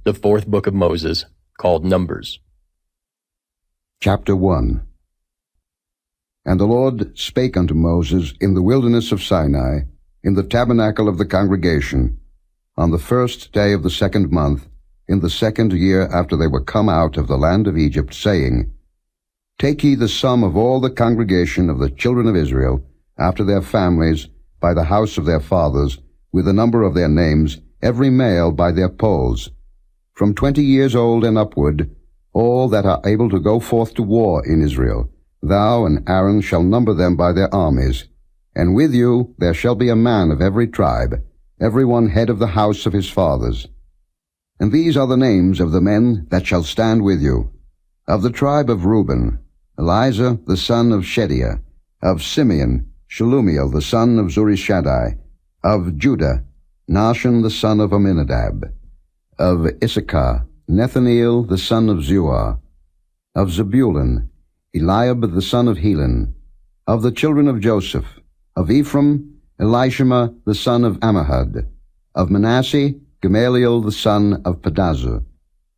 The fourth book of Moses, called Numbers. Chapter 1. And the Lord spake unto Moses in the wilderness of Sinai, in the tabernacle of the congregation, on the first day of the 2nd month, in the 2nd year after they were come out of the land of Egypt, saying, Take ye the sum of all the congregation of the children of Israel, after their families, by the house of their fathers, with the number of their names, every male by their polls, from 20 years old and upward, all that are able to go forth to war in Israel. Thou and Aaron shall number them by their armies. And with you there shall be a man of every tribe, every one head of the house of his fathers. And these are the names of the men that shall stand with you. Of the tribe of Reuben, Elizur the son of Shediah. Of Simeon, Shelumiel the son of Zurishaddai. Of Judah, Nahshon the son of Amminadab. Of Issachar, Nethaneel the son of Zuar. Of Zebulun, Eliab the son of Helon. Of the children of Joseph, of Ephraim, Elishama the son of Ammihud. Of Manasseh, Gamaliel the son of Pedazur.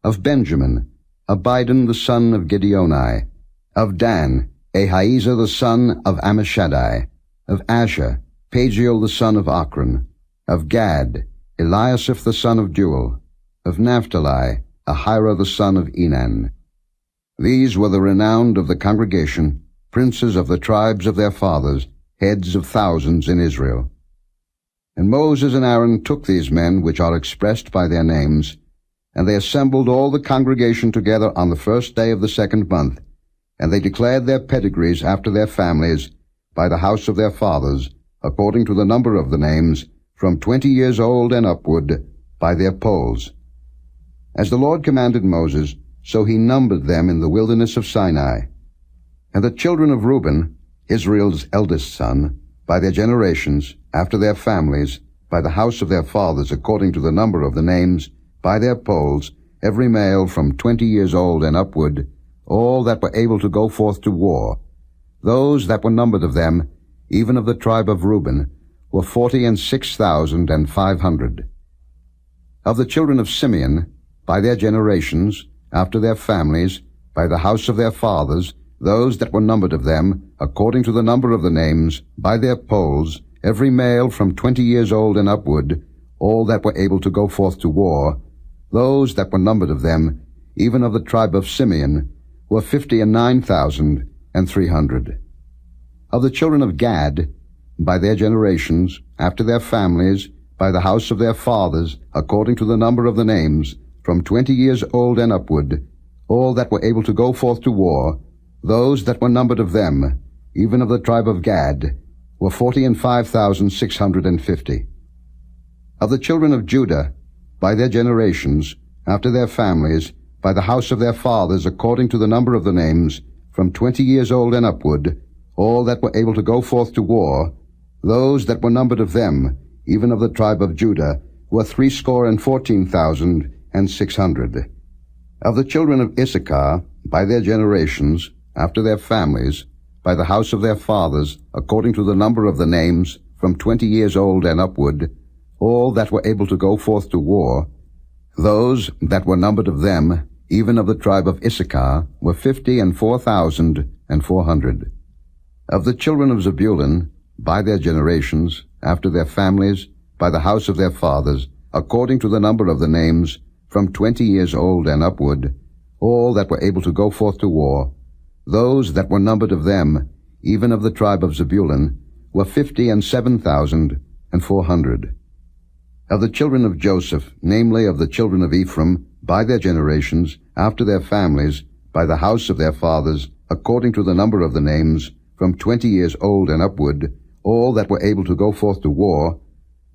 Of Benjamin, Abidan the son of Gideoni. Of Dan, Ahiezer the son of Ammishaddai. Of Asher, Pagiel the son of Akron. Of Gad, Eliasaph the son of Deuel. Of Naphtali, Ahira the son of Enan. These were the renowned of the congregation, princes of the tribes of their fathers, heads of thousands in Israel. And Moses and Aaron took these men which are expressed by their names, and they assembled all the congregation together on the first day of the 2nd month, and they declared their pedigrees after their families, by the house of their fathers, according to the number of the names, from 20 years old and upward, by their polls. As the Lord commanded Moses, so he numbered them in the wilderness of Sinai. And the children of Reuben, Israel's eldest son, by their generations, after their families, by the house of their fathers, according to the number of the names, by their polls, every male from 20 years old and upward, all that were able to go forth to war. Those that were numbered of them, even of the tribe of Reuben, were 46,500. Of the children of Simeon, by their generations, after their families, by the house of their fathers, those that were numbered of them, according to the number of the names, by their polls, every male from 20 years old and upward, all that were able to go forth to war, those that were numbered of them, even of the tribe of Simeon, were 59,300. Of the children of Gad, by their generations, after their families, by the house of their fathers, according to the number of the names, from 20 years old and upward, all that were able to go forth to war, those that were numbered of them, even of the tribe of Gad, were 45,650. Of the children of Judah, by their generations, after their families, by the house of their fathers, according to the number of the names, from 20 years old and upward, all that were able to go forth to war, those that were numbered of them, even of the tribe of Judah, were 314,600. Of the children of Issachar, by their generations, after their families, by the house of their fathers, according to the number of the names, from 20 years old and upward, all that were able to go forth to war, those that were numbered of them, even of the tribe of Issachar, were 54,400. Of the children of Zebulun, by their generations, after their families, by the house of their fathers, according to the number of the names, from 20 years old and upward, all that were able to go forth to war, those that were numbered of them, even of the tribe of Zebulun, were 57,400. Of the children of Joseph, namely of the children of Ephraim, by their generations, after their families, by the house of their fathers, according to the number of the names, from 20 years old and upward, all that were able to go forth to war,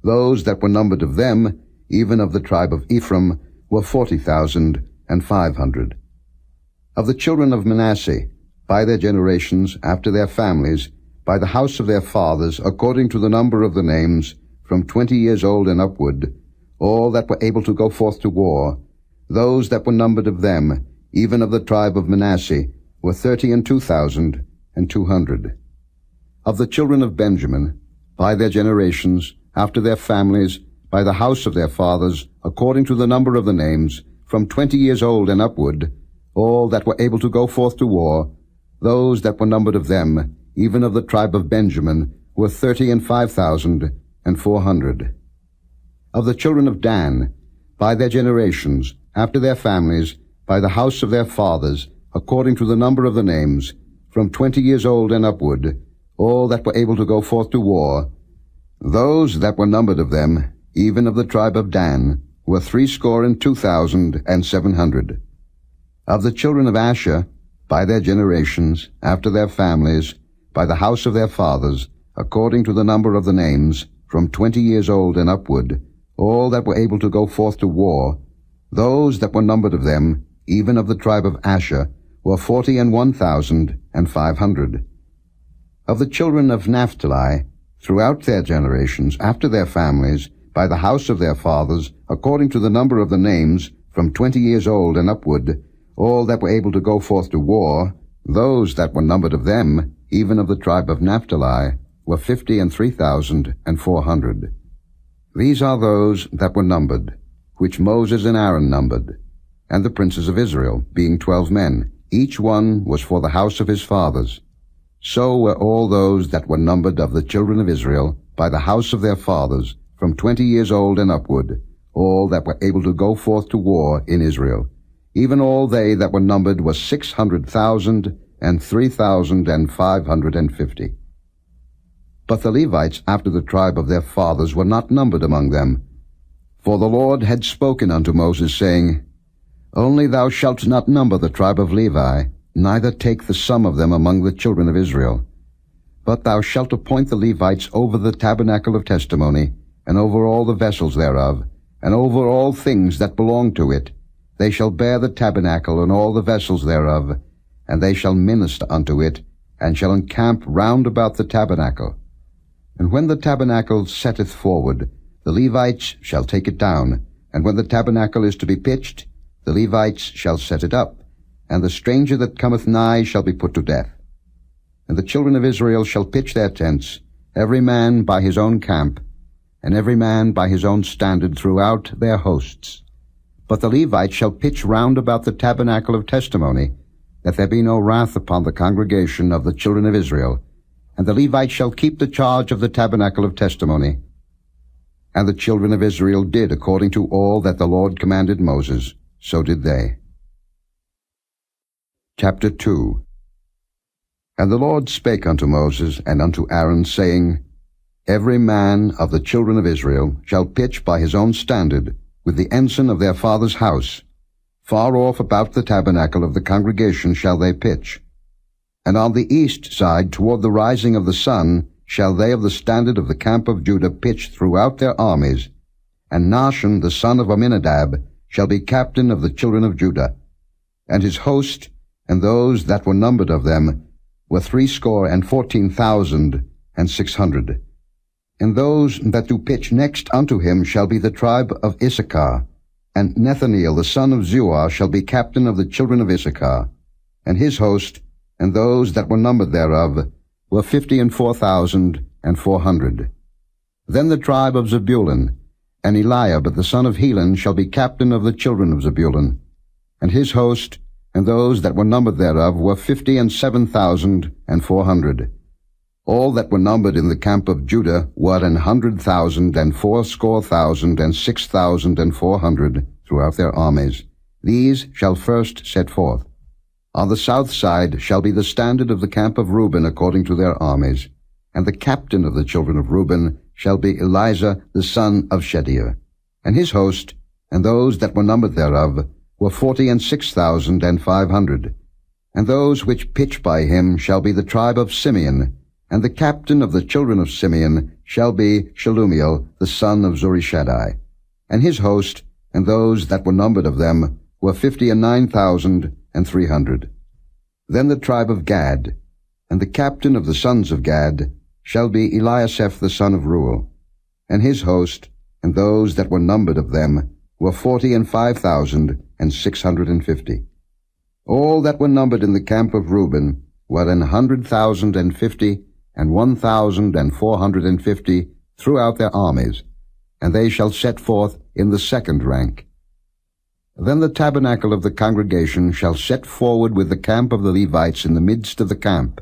those that were numbered of them, even of the tribe of Ephraim, were 40,500. Of the children of Manasseh, by their generations, after their families, by the house of their fathers, according to the number of the names, from 20 years old and upward, all that were able to go forth to war, those that were numbered of them, even of the tribe of Manasseh, were 32,200. Of the children of Benjamin, by their generations, after their families, by the house of their fathers, according to the number of the names, from 20 years old and upward, all that were able to go forth to war, those that were numbered of them, even of the tribe of Benjamin, were 35,400. Of the children of Dan, by their generations, after their families, by the house of their fathers, according to the number of the names, from 20 years old and upward, all that were able to go forth to war, those that were numbered of them, even of the tribe of Dan, were 62,700. Of the children of Asher, by their generations, after their families, by the house of their fathers, according to the number of the names, from 20 years old and upward, all that were able to go forth to war, those that were numbered of them, even of the tribe of Asher, were 41,500. Of the children of Naphtali, throughout their generations, after their families, by the house of their fathers, according to the number of the names, from 20 years old and upward, all that were able to go forth to war, those that were numbered of them, even of the tribe of Naphtali, were 53,400. These are those that were numbered, which Moses and Aaron numbered, and the princes of Israel, being 12 men. Each one was for the house of his fathers. So were all those that were numbered of the children of Israel, by the house of their fathers, from 20 years old and upward, all that were able to go forth to war in Israel. Even all they that were numbered were 600,003,550. But the Levites after the tribe of their fathers were not numbered among them. For the Lord had spoken unto Moses, saying, Only thou shalt not number the tribe of Levi, neither take the sum of them among the children of Israel. But thou shalt appoint the Levites over the tabernacle of testimony, and over all the vessels thereof, and over all things that belong to it. They shall bear the tabernacle and all the vessels thereof, and they shall minister unto it, and shall encamp round about the tabernacle. And when the tabernacle setteth forward, the Levites shall take it down, and when the tabernacle is to be pitched, the Levites shall set it up, and the stranger that cometh nigh shall be put to death. And the children of Israel shall pitch their tents, every man by his own camp, and every man by his own standard throughout their hosts. But the Levites shall pitch round about the tabernacle of testimony, that there be no wrath upon the congregation of the children of Israel. And the Levites shall keep the charge of the tabernacle of testimony. And the children of Israel did according to all that the Lord commanded Moses, so did they. Chapter 2. And the Lord spake unto Moses and unto Aaron, saying, Every man of the children of Israel shall pitch by his own standard, with the ensign of their father's house. Far off about the tabernacle of the congregation shall they pitch. And on the east side toward the rising of the sun shall they of the standard of the camp of Judah pitch throughout their armies. And Nahshon the son of Amminadab shall be captain of the children of Judah. And his host, and those that were numbered of them, were 614,600. And those that do pitch next unto him shall be the tribe of Issachar. And Nethaneel the son of Zuar shall be captain of the children of Issachar. And his host, and those that were numbered thereof, were 54,400. Then the tribe of Zebulun, and Eliab the son of Helon shall be captain of the children of Zebulun. And his host, and those that were numbered thereof, were 57,400. All that were numbered in the camp of Judah were 100,000,006,400 throughout their armies. These shall first set forth. On the south side shall be the standard of the camp of Reuben according to their armies. And the captain of the children of Reuben shall be Elizur the son of Shedeur. And his host, and those that were numbered thereof, were 46,500. And those which pitch by him shall be the tribe of Simeon. And the captain of the children of Simeon shall be Shelumiel the son of Zurishaddai. And his host, and those that were numbered of them, were 59,300. Then the tribe of Gad, and the captain of the sons of Gad, shall be Eliasaph the son of Reuel. And his host, and those that were numbered of them, were 45,650. All that were numbered in the camp of Reuben were 100,050 and 1,450 throughout their armies, and they shall set forth in the second rank. Then the tabernacle of the congregation shall set forward with the camp of the Levites in the midst of the camp.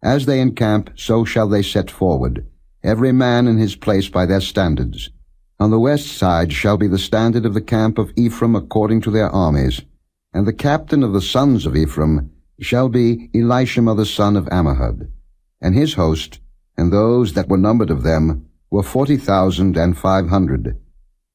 As they encamp, so shall they set forward, every man in his place by their standards. On the west side shall be the standard of the camp of Ephraim according to their armies, and the captain of the sons of Ephraim shall be Elishama the son of Ammihud. And his host, and those that were numbered of them, were 40,500.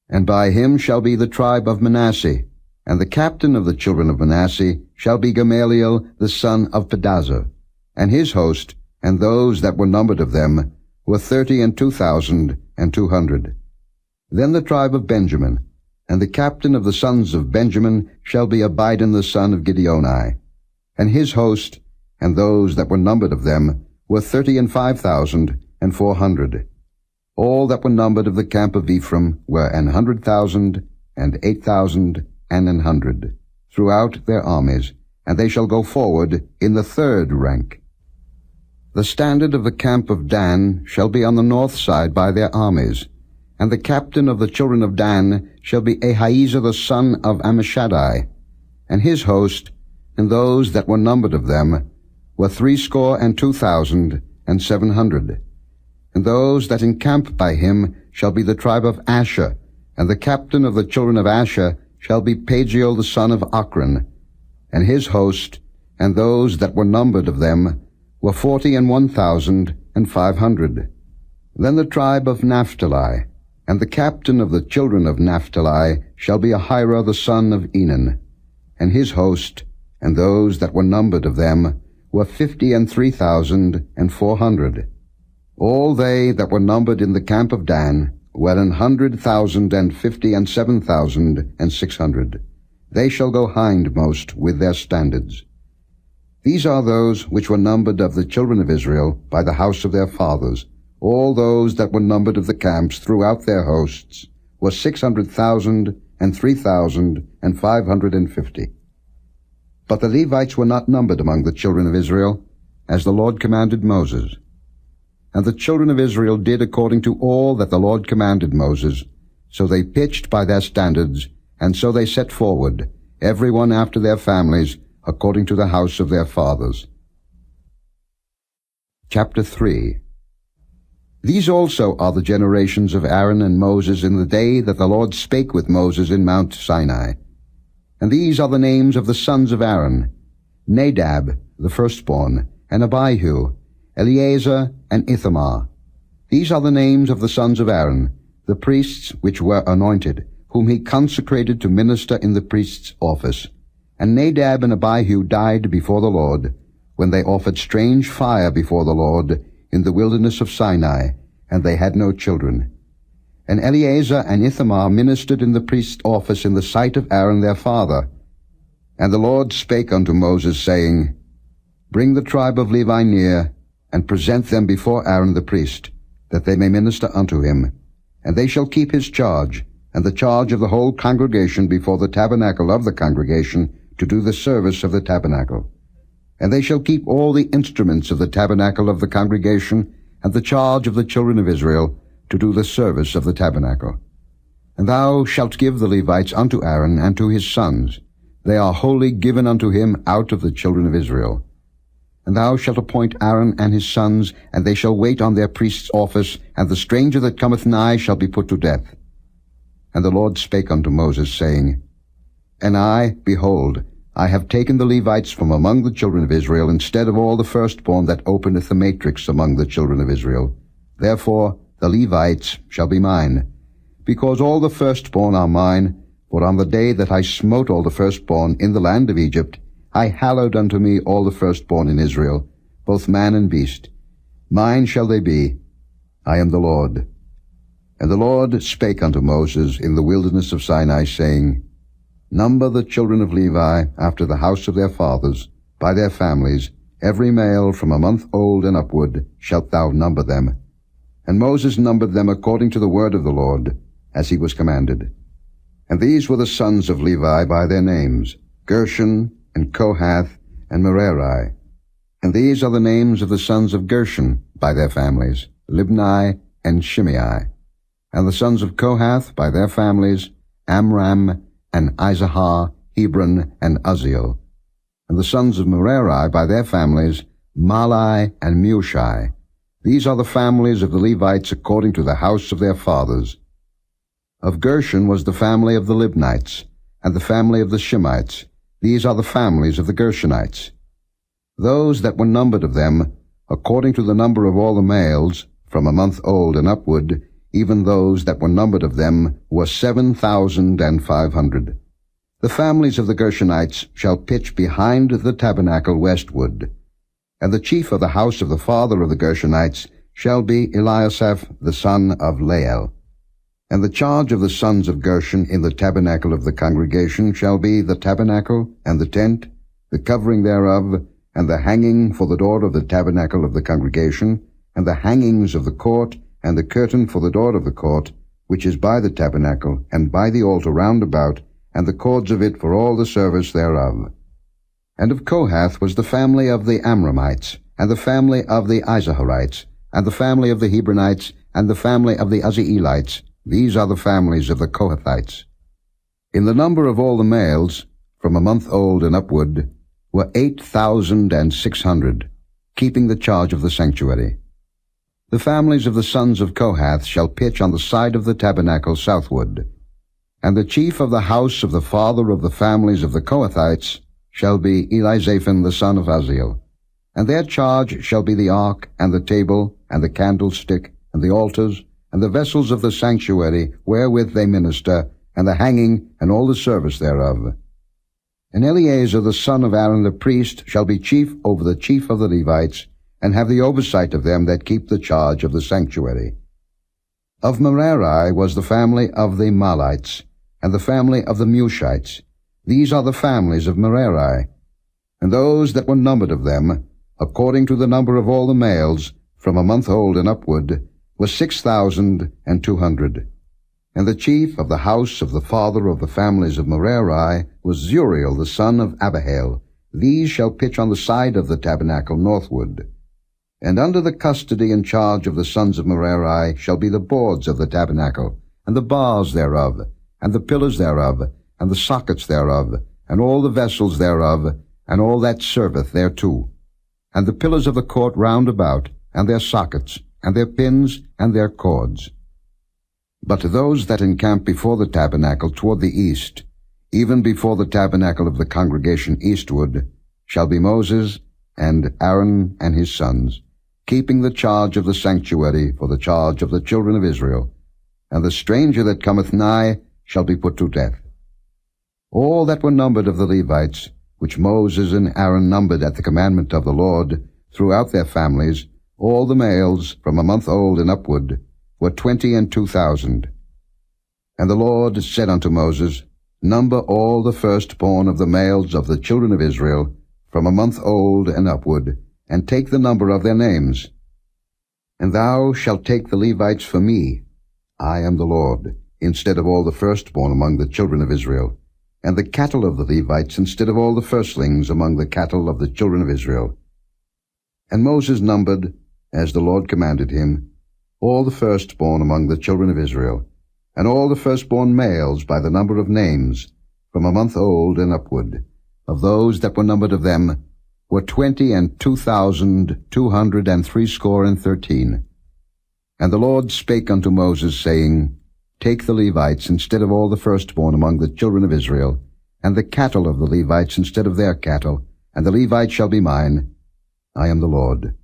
And by him shall be the tribe of Manasseh, and the captain of the children of Manasseh shall be Gamaliel the son of Pedazur. And his host, and those that were numbered of them, were 32,200. Then the tribe of Benjamin, and the captain of the sons of Benjamin shall be Abidan the son of Gideoni. And his host, and those that were numbered of them, were 35,400. All that were numbered of the camp of Ephraim were 100,000, and 8,100, throughout their armies, and they shall go forward in the third rank. The standard of the camp of Dan shall be on the north side by their armies, and the captain of the children of Dan shall be Ahiezer the son of Ammishaddai, and his host, and those that were numbered of them, were 62,700. And those that encamp by him shall be the tribe of Asher, and the captain of the children of Asher shall be Pagiel the son of Ochran, and his host, and those that were numbered of them, were 41,500. Then the tribe of Naphtali, and the captain of the children of Naphtali shall be Ahira the son of Enan, and his host, and those that were numbered of them, were 53,400. All they that were numbered in the camp of Dan were 157,600. They shall go hindmost with their standards. These are those which were numbered of the children of Israel by the house of their fathers. All those that were numbered of the camps throughout their hosts were 600,003,550. But the Levites were not numbered among the children of Israel, as the Lord commanded Moses. And the children of Israel did according to all that the Lord commanded Moses. So they pitched by their standards, and so they set forward, every one after their families, according to the house of their fathers. Chapter 3. These also are the generations of Aaron and Moses in the day that the Lord spake with Moses in Mount Sinai. And these are the names of the sons of Aaron: Nadab, the firstborn, and Abihu, Eleazar, and Ithamar. These are the names of the sons of Aaron, the priests which were anointed, whom he consecrated to minister in the priest's office. And Nadab and Abihu died before the Lord, when they offered strange fire before the Lord in the wilderness of Sinai, and they had no children. And Eleazar and Ithamar ministered in the priest's office in the sight of Aaron their father. And the Lord spake unto Moses, saying, Bring the tribe of Levi near, and present them before Aaron the priest, that they may minister unto him. And they shall keep his charge, and the charge of the whole congregation before the tabernacle of the congregation, to do the service of the tabernacle. And they shall keep all the instruments of the tabernacle of the congregation, and the charge of the children of Israel, to do the service of the tabernacle. And thou shalt give the Levites unto Aaron and to his sons. They are wholly given unto him out of the children of Israel. And thou shalt appoint Aaron and his sons, and they shall wait on their priest's office, and the stranger that cometh nigh shall be put to death. And the Lord spake unto Moses, saying, And I, behold, I have taken the Levites from among the children of Israel, instead of all the firstborn that openeth the matrix among the children of Israel. Therefore the Levites shall be mine, because all the firstborn are mine. For on the day that I smote all the firstborn in the land of Egypt, I hallowed unto me all the firstborn in Israel, both man and beast. Mine shall they be. I am the Lord. And the Lord spake unto Moses in the wilderness of Sinai, saying, Number the children of Levi after the house of their fathers, by their families, every male from a month old and upward shalt thou number them. And Moses numbered them according to the word of the Lord, as he was commanded. And these were the sons of Levi by their names, Gershon, and Kohath, and Merari. And these are the names of the sons of Gershon by their families, Libni and Shimei. And the sons of Kohath by their families, Amram, and Izahar, Hebron, and Uzziel. And the sons of Merari by their families, Mahli and Mushi. These are the families of the Levites according to the house of their fathers. Of Gershon was the family of the Libnites, and the family of the Shimites. These are the families of the Gershonites. Those that were numbered of them, according to the number of all the males, from a month old and upward, even those that were numbered of them were 7,500. The families of the Gershonites shall pitch behind the tabernacle westward. And the chief of the house of the father of the Gershonites shall be Eliasaph the son of Lael. And the charge of the sons of Gershon in the tabernacle of the congregation shall be the tabernacle, and the tent, the covering thereof, and the hanging for the door of the tabernacle of the congregation, and the hangings of the court, and the curtain for the door of the court, which is by the tabernacle, and by the altar round about, and the cords of it for all the service thereof. And of Kohath was the family of the Amramites, and the family of the Izaharites, and the family of the Hebronites, and the family of the Uzzielites. These are the families of the Kohathites. In the number of all the males, from a month old and upward, were 8,600, keeping the charge of the sanctuary. The families of the sons of Kohath shall pitch on the side of the tabernacle southward. And the chief of the house of the father of the families of the Kohathites shall be Elizaphan the son of Uzziel. And their charge shall be the ark, and the table, and the candlestick, and the altars, and the vessels of the sanctuary wherewith they minister, and the hanging, and all the service thereof. And Eleazar the son of Aaron the priest shall be chief over the chief of the Levites, and have the oversight of them that keep the charge of the sanctuary. Of Merari was the family of the Mahlites, and the family of the Mushites. These are the families of Merari. And those that were numbered of them, according to the number of all the males, from a month old and upward, was 6,200. And the chief of the house of the father of the families of Merari was Zuriel the son of Abihail. These shall pitch on the side of the tabernacle northward. And under the custody and charge of the sons of Merari shall be the boards of the tabernacle, and the bars thereof, and the pillars thereof, and the sockets thereof, and all the vessels thereof, and all that serveth thereto, and the pillars of the court round about, and their sockets, and their pins, and their cords. But those that encamp before the tabernacle toward the east, even before the tabernacle of the congregation eastward, shall be Moses, and Aaron and his sons, keeping the charge of the sanctuary for the charge of the children of Israel, and the stranger that cometh nigh shall be put to death. All that were numbered of the Levites, which Moses and Aaron numbered at the commandment of the Lord, throughout their families, all the males from a month old and upward, were 22,000. And the Lord said unto Moses, Number all the firstborn of the males of the children of Israel, from a month old and upward, and take the number of their names. And thou shalt take the Levites for me, I am the Lord, instead of all the firstborn among the children of Israel, and the cattle of the Levites instead of all the firstlings among the cattle of the children of Israel. And Moses numbered, as the Lord commanded him, all the firstborn among the children of Israel, and all the firstborn males by the number of names, from a month old and upward, of those that were numbered of them, were 22,213. And the Lord spake unto Moses, saying, Take the Levites instead of all the firstborn among the children of Israel, and the cattle of the Levites instead of their cattle, and the Levites shall be mine. I am the Lord.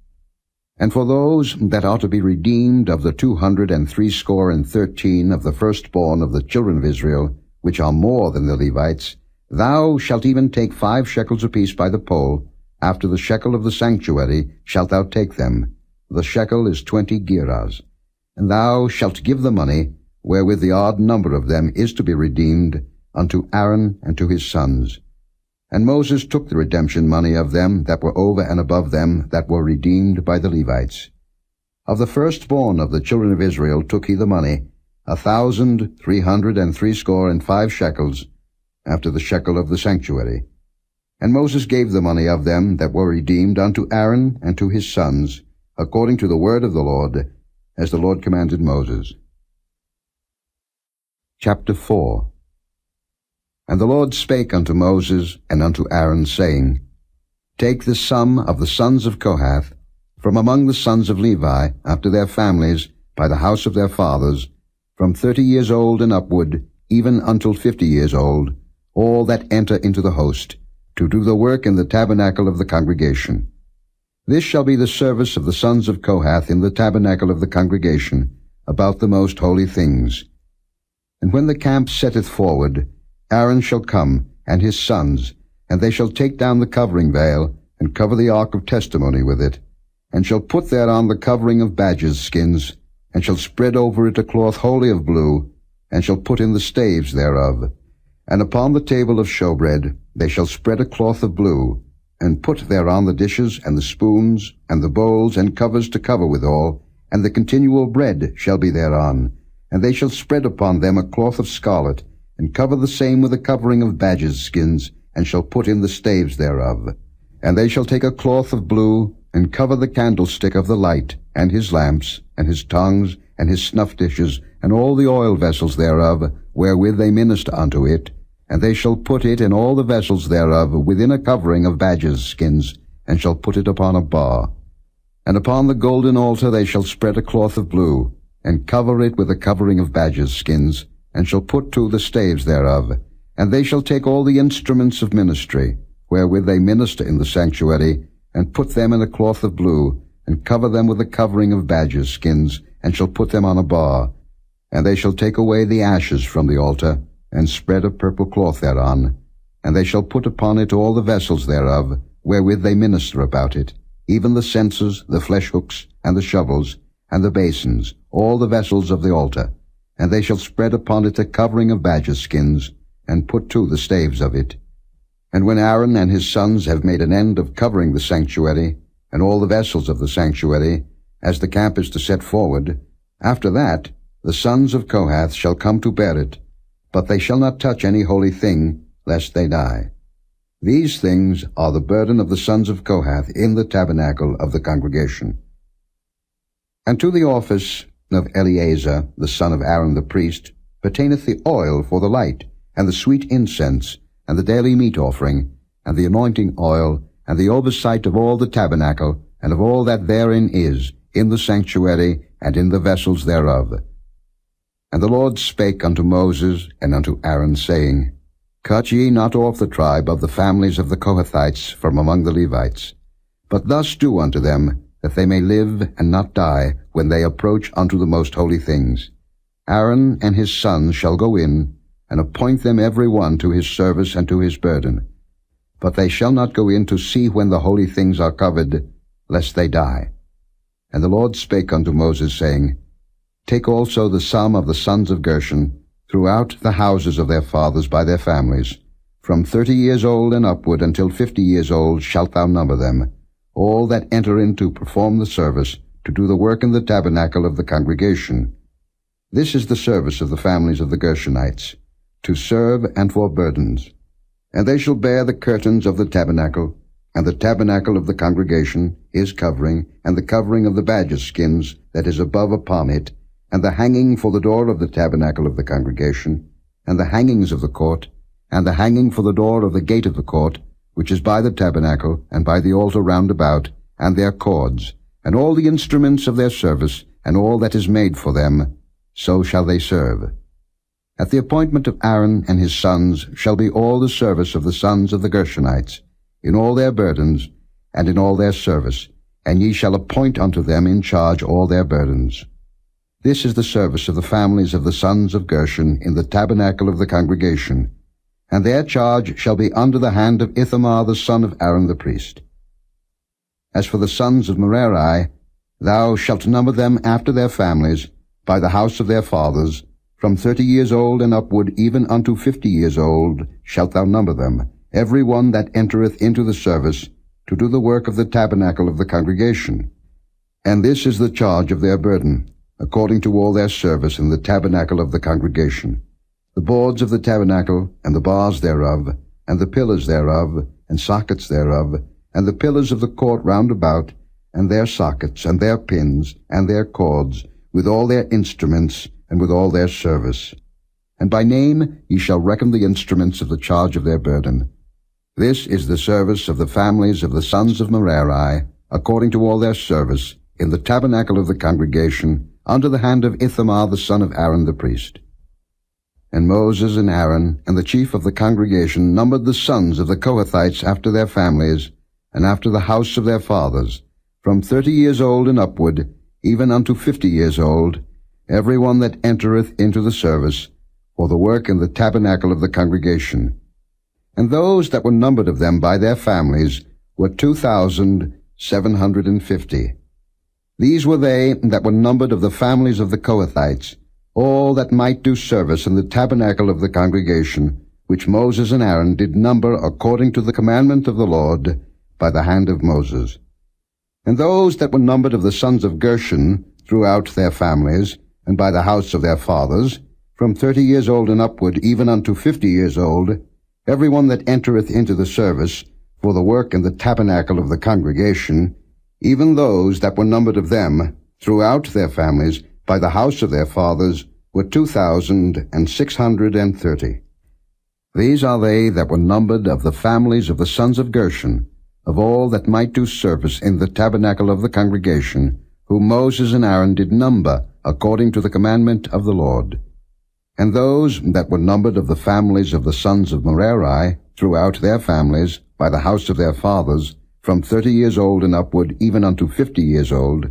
And for those that are to be redeemed of the 213 of the firstborn of the children of Israel, which are more than the Levites, thou shalt even take 5 shekels apiece by the poll. After the shekel of the sanctuary shalt thou take them. The shekel is 20 gerahs. And thou shalt give the money, wherewith the odd number of them is to be redeemed, unto Aaron and to his sons. And Moses took the redemption money of them that were over and above them that were redeemed by the Levites. Of the firstborn of the children of Israel took he the money, 1,365 shekels, after the shekel of the sanctuary. And Moses gave the money of them that were redeemed unto Aaron and to his sons, according to the word of the Lord, as the Lord commanded Moses. Chapter 4. And the Lord spake unto Moses and unto Aaron, saying, Take the sum of the sons of Kohath, from among the sons of Levi, after their families, by the house of their fathers, from 30 years old and upward, even until 50 years old, all that enter into the host, to do the work in the tabernacle of the congregation. This shall be the service of the sons of Kohath in the tabernacle of the congregation, about the most holy things. And when the camp setteth forward, Aaron shall come, and his sons, and they shall take down the covering veil, and cover the ark of testimony with it, and shall put thereon the covering of badgers' skins, and shall spread over it a cloth wholly of blue, and shall put in the staves thereof. And upon the table of showbread they shall spread a cloth of blue, and put thereon the dishes, and the spoons, and the bowls, and covers to cover withal, and the continual bread shall be thereon. And they shall spread upon them a cloth of scarlet, and cover the same with a covering of badgers' skins, and shall put in the staves thereof. And they shall take a cloth of blue, and cover the candlestick of the light, and his lamps, and his tongues, and his snuff dishes, and all the oil vessels thereof, wherewith they minister unto it. And they shall put it and all the vessels thereof within a covering of badgers' skins, and shall put it upon a bar. And upon the golden altar they shall spread a cloth of blue, and cover it with a covering of badgers' skins, and shall put to the staves thereof. And they shall take all the instruments of ministry, wherewith they minister in the sanctuary, and put them in a cloth of blue, and cover them with a covering of badgers' skins, and shall put them on a bar. And they shall take away the ashes from the altar, and spread a purple cloth thereon. And they shall put upon it all the vessels thereof, wherewith they minister about it, even the censers, the flesh hooks, and the shovels, and the basins, all the vessels of the altar. And they shall spread upon it a covering of badgers' skins, and put to the staves of it. And when Aaron and his sons have made an end of covering the sanctuary, and all the vessels of the sanctuary, as the camp is to set forward, after that the sons of Kohath shall come to bear it, but they shall not touch any holy thing, lest they die. These things are the burden of the sons of Kohath in the tabernacle of the congregation. And to the office of Eleazar, the son of Aaron the priest, pertaineth the oil for the light, and the sweet incense, and the daily meat offering, and the anointing oil, and the oversight of all the tabernacle, and of all that therein is, in the sanctuary, and in the vessels thereof. And the Lord spake unto Moses and unto Aaron, saying, Cut ye not off the tribe of the families of the Kohathites from among the Levites, but thus do unto them, that they may live and not die when they approach unto the most holy things. Aaron and his sons shall go in, and appoint them every one to his service and to his burden. But they shall not go in to see when the holy things are covered, lest they die. And the Lord spake unto Moses, saying, Take also the sum of the sons of Gershon, throughout the houses of their fathers by their families. From 30 years old and upward until 50 years old shalt thou number them, all that enter in to perform the service, to do the work in the tabernacle of the congregation. This is the service of the families of the Gershonites, to serve and for burdens. And they shall bear the curtains of the tabernacle, and the tabernacle of the congregation, his covering, and the covering of the badger skins that is above upon it, and the hanging for the door of the tabernacle of the congregation, and the hangings of the court, and the hanging for the door of the gate of the court, which is by the tabernacle, and by the altar round about, and their cords, and all the instruments of their service, and all that is made for them, so shall they serve. At the appointment of Aaron and his sons shall be all the service of the sons of the Gershonites, in all their burdens, and in all their service, and ye shall appoint unto them in charge all their burdens. This is the service of the families of the sons of Gershon in the tabernacle of the congregation, and their charge shall be under the hand of Ithamar the son of Aaron the priest. As for the sons of Merari, thou shalt number them after their families, by the house of their fathers, from 30 years old and upward even unto 50 years old shalt thou number them, every one that entereth into the service, to do the work of the tabernacle of the congregation. And this is the charge of their burden, according to all their service in the tabernacle of the congregation: the boards of the tabernacle, and the bars thereof, and the pillars thereof, and sockets thereof, and the pillars of the court round about, and their sockets, and their pins, and their cords, with all their instruments, and with all their service. and by name ye shall reckon the instruments of the charge of their burden. This is the service of the families of the sons of Merari, according to all their service, in the tabernacle of the congregation, under the hand of Ithamar the son of Aaron the priest. And Moses and Aaron and the chief of the congregation numbered the sons of the Kohathites after their families, and after the house of their fathers, from 30 years old and upward, even unto 50 years old, every one that entereth into the service, for the work in the tabernacle of the congregation. And those that were numbered of them by their families were 2,750. These were they that were numbered of the families of the Kohathites, all that might do service in the tabernacle of the congregation, which Moses and Aaron did number according to the commandment of the Lord by the hand of Moses. And those that were numbered of the sons of Gershon throughout their families, and by the house of their fathers, from 30 years old and upward, even unto 50 years old, every one that entereth into the service for the work in the tabernacle of the congregation, even those that were numbered of them throughout their families by the house of their fathers, were 2,630. These are they that were numbered of the families of the sons of Gershon, of all that might do service in the tabernacle of the congregation, whom Moses and Aaron did number according to the commandment of the Lord. And those that were numbered of the families of the sons of Merari throughout their families by the house of their fathers, from 30 years old and upward, even unto 50 years old,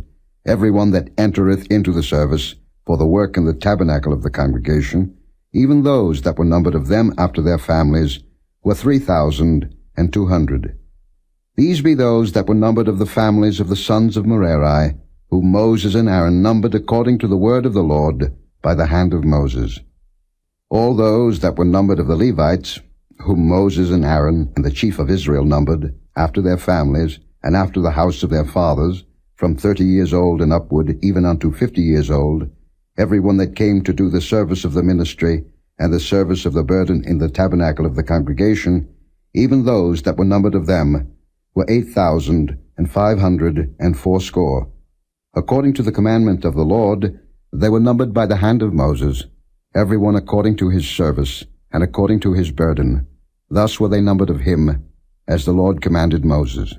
every one that entereth into the service for the work in the tabernacle of the congregation, even those that were numbered of them after their families, were 3,200. These be those that were numbered of the families of the sons of Merari, whom Moses and Aaron numbered according to the word of the Lord by the hand of Moses. All those that were numbered of the Levites, whom Moses and Aaron and the chief of Israel numbered, after their families, and after the house of their fathers, from 30 years old and upward, even unto 50 years old, every one that came to do the service of the ministry, and the service of the burden in the tabernacle of the congregation, even those that were numbered of them, were 8,580. According to the commandment of the Lord, they were numbered by the hand of Moses, every one according to his service, and according to his burden. Thus were they numbered of him, as the Lord commanded Moses.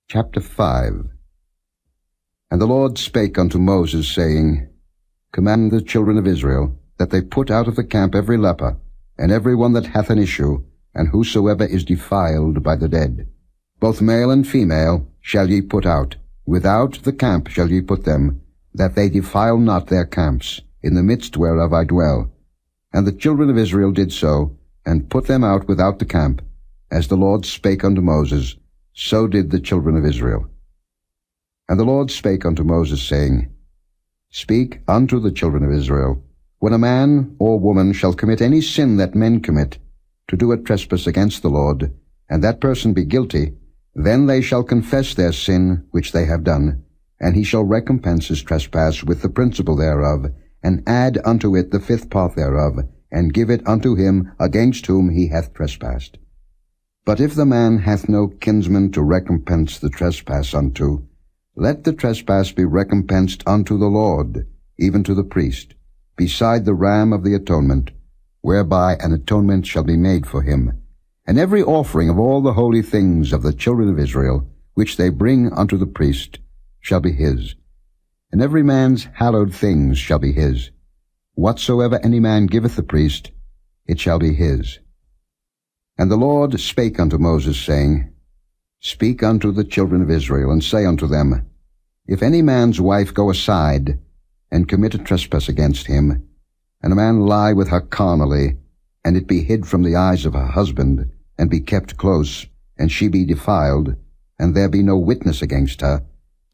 Chapter 5. And the Lord spake unto Moses, saying, Command the children of Israel, that they put out of the camp every leper, and every one that hath an issue, and whosoever is defiled by the dead. Both male and female shall ye put out, without the camp shall ye put them, that they defile not their camps, in the midst whereof I dwell. And the children of Israel did so, and put them out without the camp, as the Lord spake unto Moses, so did the children of Israel. And the Lord spake unto Moses, saying, Speak unto the children of Israel, when a man or woman shall commit any sin that men commit, to do a trespass against the Lord, and that person be guilty, then they shall confess their sin which they have done, and he shall recompense his trespass with the principal thereof, and add unto it the 5th part thereof, and give it unto him against whom he hath trespassed. But if the man hath no kinsman to recompense the trespass unto, let the trespass be recompensed unto the Lord, even to the priest, beside the ram of the atonement, whereby an atonement shall be made for him. And every offering of all the holy things of the children of Israel, which they bring unto the priest, shall be his. And every man's hallowed things shall be his. Whatsoever any man giveth the priest, it shall be his. And the Lord spake unto Moses, saying, Speak unto the children of Israel, and say unto them, If any man's wife go aside, and commit a trespass against him, and a man lie with her carnally, and it be hid from the eyes of her husband, and be kept close, and she be defiled, and there be no witness against her,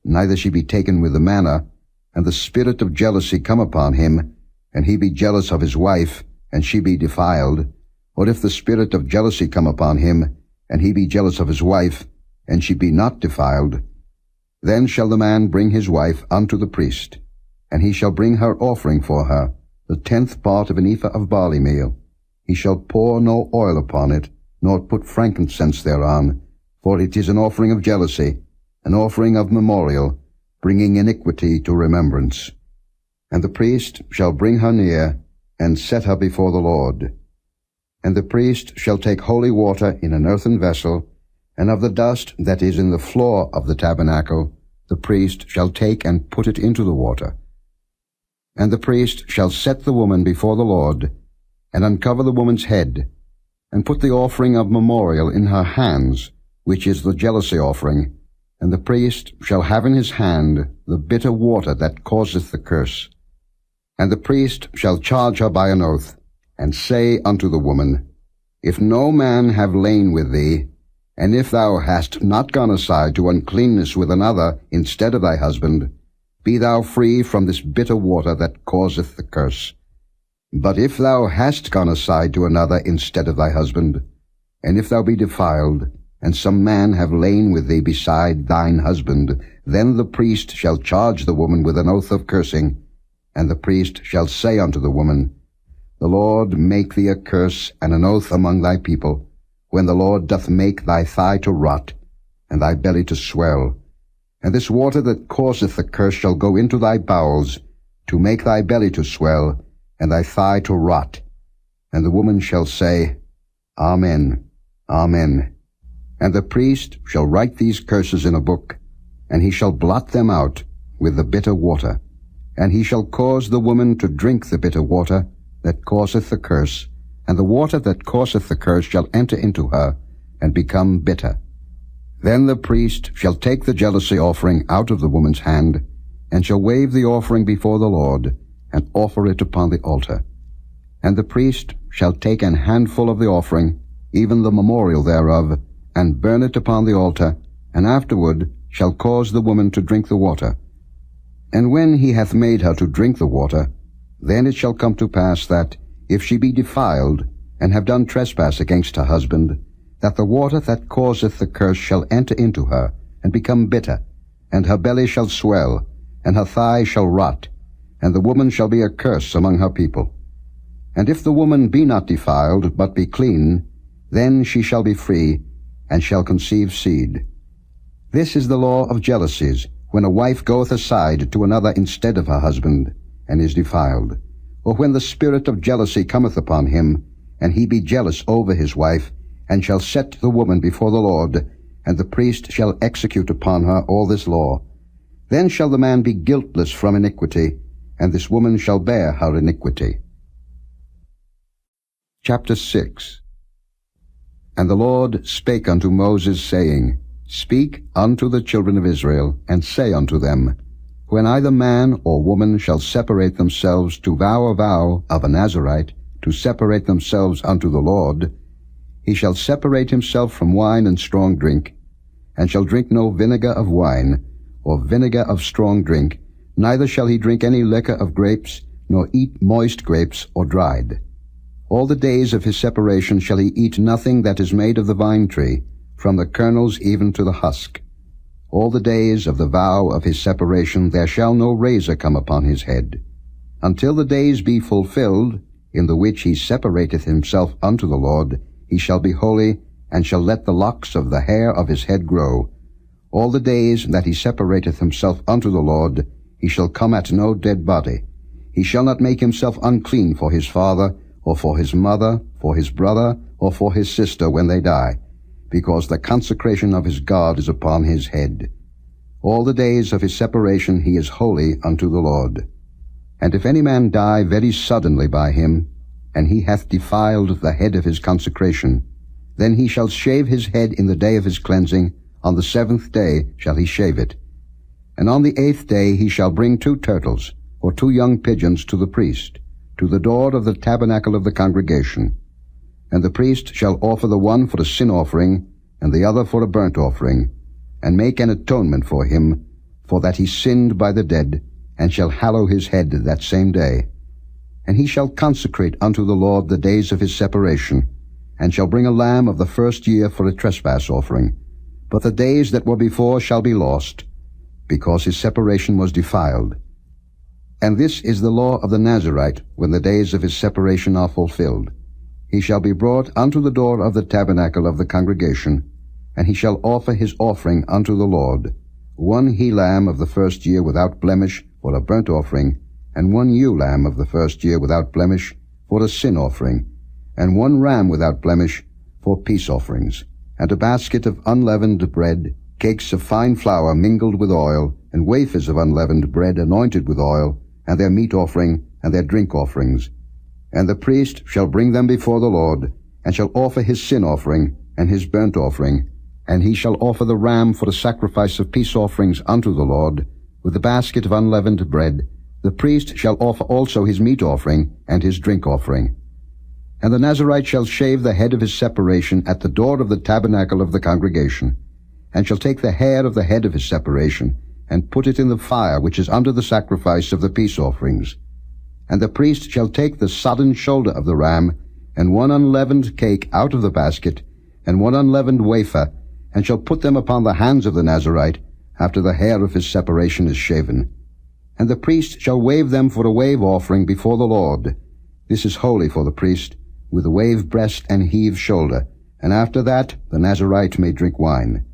neither she be taken with the manner, and the spirit of jealousy come upon him, and he be jealous of his wife, and she be defiled, or if the spirit of jealousy come upon him, and he be jealous of his wife, and she be not defiled, then shall the man bring his wife unto the priest, and he shall bring her offering for her, the 10th part of an ephah of barley meal. He shall pour no oil upon it, nor put frankincense thereon, for it is an offering of jealousy, an offering of memorial, bringing iniquity to remembrance. And the priest shall bring her near, and set her before the Lord. And the priest shall take holy water in an earthen vessel, and of the dust that is in the floor of the tabernacle the priest shall take and put it into the water. And the priest shall set the woman before the Lord, and uncover the woman's head, and put the offering of memorial in her hands, which is the jealousy offering, and the priest shall have in his hand the bitter water that causeth the curse. And the priest shall charge her by an oath, and say unto the woman, If no man have lain with thee, and if thou hast not gone aside to uncleanness with another instead of thy husband, be thou free from this bitter water that causeth the curse. But if thou hast gone aside to another instead of thy husband, and if thou be defiled, and some man have lain with thee beside thine husband, then the priest shall charge the woman with an oath of cursing, and the priest shall say unto the woman, The Lord make thee a curse and an oath among thy people, when the Lord doth make thy thigh to rot, and thy belly to swell. And this water that causeth the curse shall go into thy bowels, to make thy belly to swell, and thy thigh to rot. And the woman shall say, Amen, Amen. And the priest shall write these curses in a book, and he shall blot them out with the bitter water. And he shall cause the woman to drink the bitter water that causeth the curse, and the water that causeth the curse shall enter into her, and become bitter. Then the priest shall take the jealousy offering out of the woman's hand, and shall wave the offering before the Lord, and offer it upon the altar. And the priest shall take an handful of the offering, even the memorial thereof, and burn it upon the altar, and afterward shall cause the woman to drink the water. And when he hath made her to drink the water, then it shall come to pass that, if she be defiled, and have done trespass against her husband, that the water that causeth the curse shall enter into her, and become bitter, and her belly shall swell, and her thigh shall rot, and the woman shall be a curse among her people. And if the woman be not defiled, but be clean, then she shall be free, and shall conceive seed. This is the law of jealousies, when a wife goeth aside to another instead of her husband, and is defiled, or when the spirit of jealousy cometh upon him, and he be jealous over his wife, and shall set the woman before the Lord, and the priest shall execute upon her all this law. Then shall the man be guiltless from iniquity, and this woman shall bear her iniquity. Chapter 6. And the Lord spake unto Moses, saying, Speak unto the children of Israel, and say unto them, When either man or woman shall separate themselves to vow a vow of a Nazarite, to separate themselves unto the Lord, he shall separate himself from wine and strong drink, and shall drink no vinegar of wine, or vinegar of strong drink, neither shall he drink any liquor of grapes, nor eat moist grapes or dried. All the days of his separation shall he eat nothing that is made of the vine tree, from the kernels even to the husk. All the days of the vow of his separation there shall no razor come upon his head, until the days be fulfilled, in the which he separateth himself unto the Lord. He shall be holy, and shall let the locks of the hair of his head grow. All the days that he separateth himself unto the Lord, he shall come at no dead body. He shall not make himself unclean for his father, or for his mother, for his brother, or for his sister when they die, because the consecration of his God is upon his head. All the days of his separation he is holy unto the Lord. And if any man die very suddenly by him, and he hath defiled the head of his consecration, then he shall shave his head in the day of his cleansing. On the 7th day shall he shave it. And on the 8th day he shall bring 2 turtles, or 2 young pigeons to the priest, to the door of the tabernacle of the congregation. And the priest shall offer the one for a sin offering, and the other for a burnt offering, and make an atonement for him, for that he sinned by the dead, and shall hallow his head that same day. And he shall consecrate unto the Lord the days of his separation, and shall bring a lamb of the first year for a trespass offering. But the days that were before shall be lost, because his separation was defiled. And this is the law of the Nazarite, when the days of his separation are fulfilled. He shall be brought unto the door of the tabernacle of the congregation, and he shall offer his offering unto the Lord, 1 he-lamb of the first year without blemish for a burnt offering, and 1 ewe lamb of the first year without blemish for a sin offering, and 1 ram without blemish for peace offerings, and a basket of unleavened bread, cakes of fine flour mingled with oil, and wafers of unleavened bread anointed with oil, and their meat offering, and their drink offerings. And the priest shall bring them before the Lord, and shall offer his sin offering, and his burnt offering, and he shall offer the ram for a sacrifice of peace offerings unto the Lord, with the basket of unleavened bread. The priest shall offer also his meat offering, and his drink offering. And the Nazarite shall shave the head of his separation at the door of the tabernacle of the congregation, and shall take the hair of the head of his separation, and put it in the fire which is under the sacrifice of the peace offerings. And the priest shall take the sodden shoulder of the ram, and 1 unleavened cake out of the basket, and 1 unleavened wafer, and shall put them upon the hands of the Nazarite, after the hair of his separation is shaven. And the priest shall wave them for a wave offering before the Lord. This is holy for the priest, with a wave breast and heave shoulder, and after that the Nazarite may drink wine.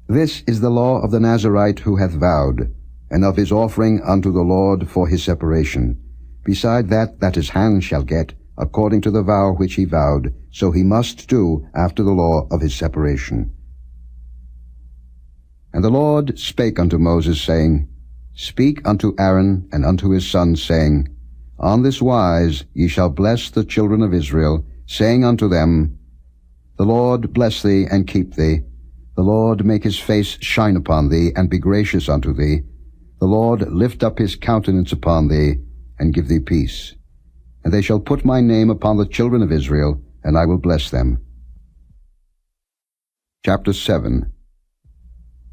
This is the law of the Nazarite who hath vowed, and of his offering unto the Lord for his separation, beside that his hand shall get, according to the vow which he vowed, so he must do after the law of his separation. And the Lord spake unto Moses, saying, Speak unto Aaron and unto his sons, saying, On this wise ye shall bless the children of Israel, saying unto them, The Lord bless thee and keep thee. The Lord make his face shine upon thee, and be gracious unto thee. The Lord lift up his countenance upon thee, and give thee peace. And they shall put my name upon the children of Israel, and I will bless them. Chapter 7.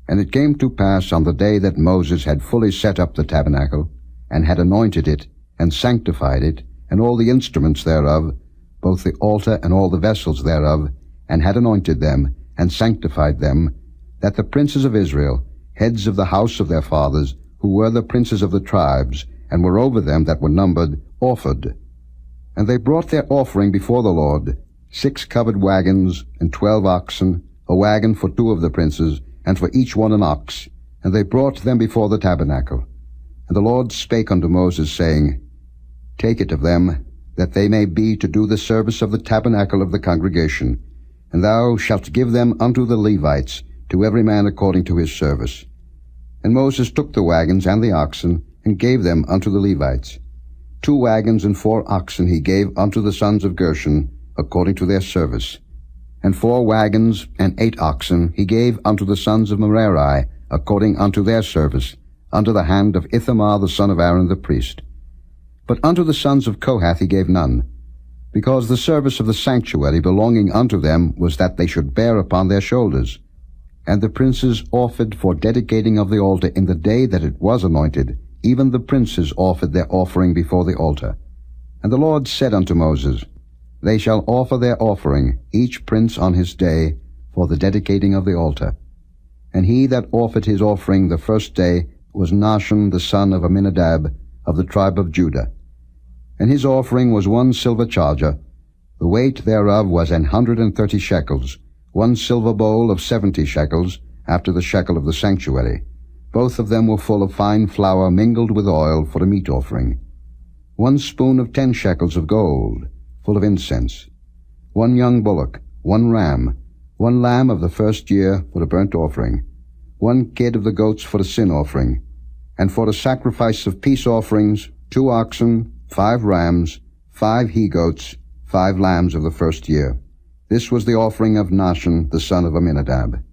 And it came to pass on the day that Moses had fully set up the tabernacle, and had anointed it, and sanctified it, and all the instruments thereof, both the altar and all the vessels thereof, and had anointed them, and sanctified them, that the princes of Israel, heads of the house of their fathers, who were the princes of the tribes, and were over them that were numbered, offered. And they brought their offering before the Lord, 6 covered wagons, and 12 oxen, a wagon for 2 of the princes, and for each one an ox. And they brought them before the tabernacle. And the Lord spake unto Moses, saying, Take it of them, that they may be to do the service of the tabernacle of the congregation, and thou shalt give them unto the Levites, to every man according to his service. And Moses took the wagons and the oxen, and gave them unto the Levites. 2 wagons and 4 oxen he gave unto the sons of Gershon, according to their service. And 4 wagons and 8 oxen he gave unto the sons of Merari, according unto their service, under the hand of Ithamar the son of Aaron the priest. But unto the sons of Kohath he gave none, because the service of the sanctuary belonging unto them was that they should bear upon their shoulders. And the princes offered for dedicating of the altar in the day that it was anointed. Even the princes offered their offering before the altar. And the Lord said unto Moses, They shall offer their offering, each prince on his day, for the dedicating of the altar. And he that offered his offering the first day was Nahshon the son of Amminadab, of the tribe of Judah. And his offering was 1 silver charger. The weight thereof was 130 shekels, 1 silver bowl of 70 shekels, after the shekel of the sanctuary. Both of them were full of fine flour mingled with oil for a meat offering. 1 spoon of 10 shekels of gold, full of incense. 1 young bullock, 1 ram, 1 lamb of the first year for a burnt offering, 1 kid of the goats for a sin offering, and for a sacrifice of peace offerings, 2 oxen, 5 rams, 5 he-goats, 5 lambs of the first year. This was the offering of Nahshon the son of Amminadab.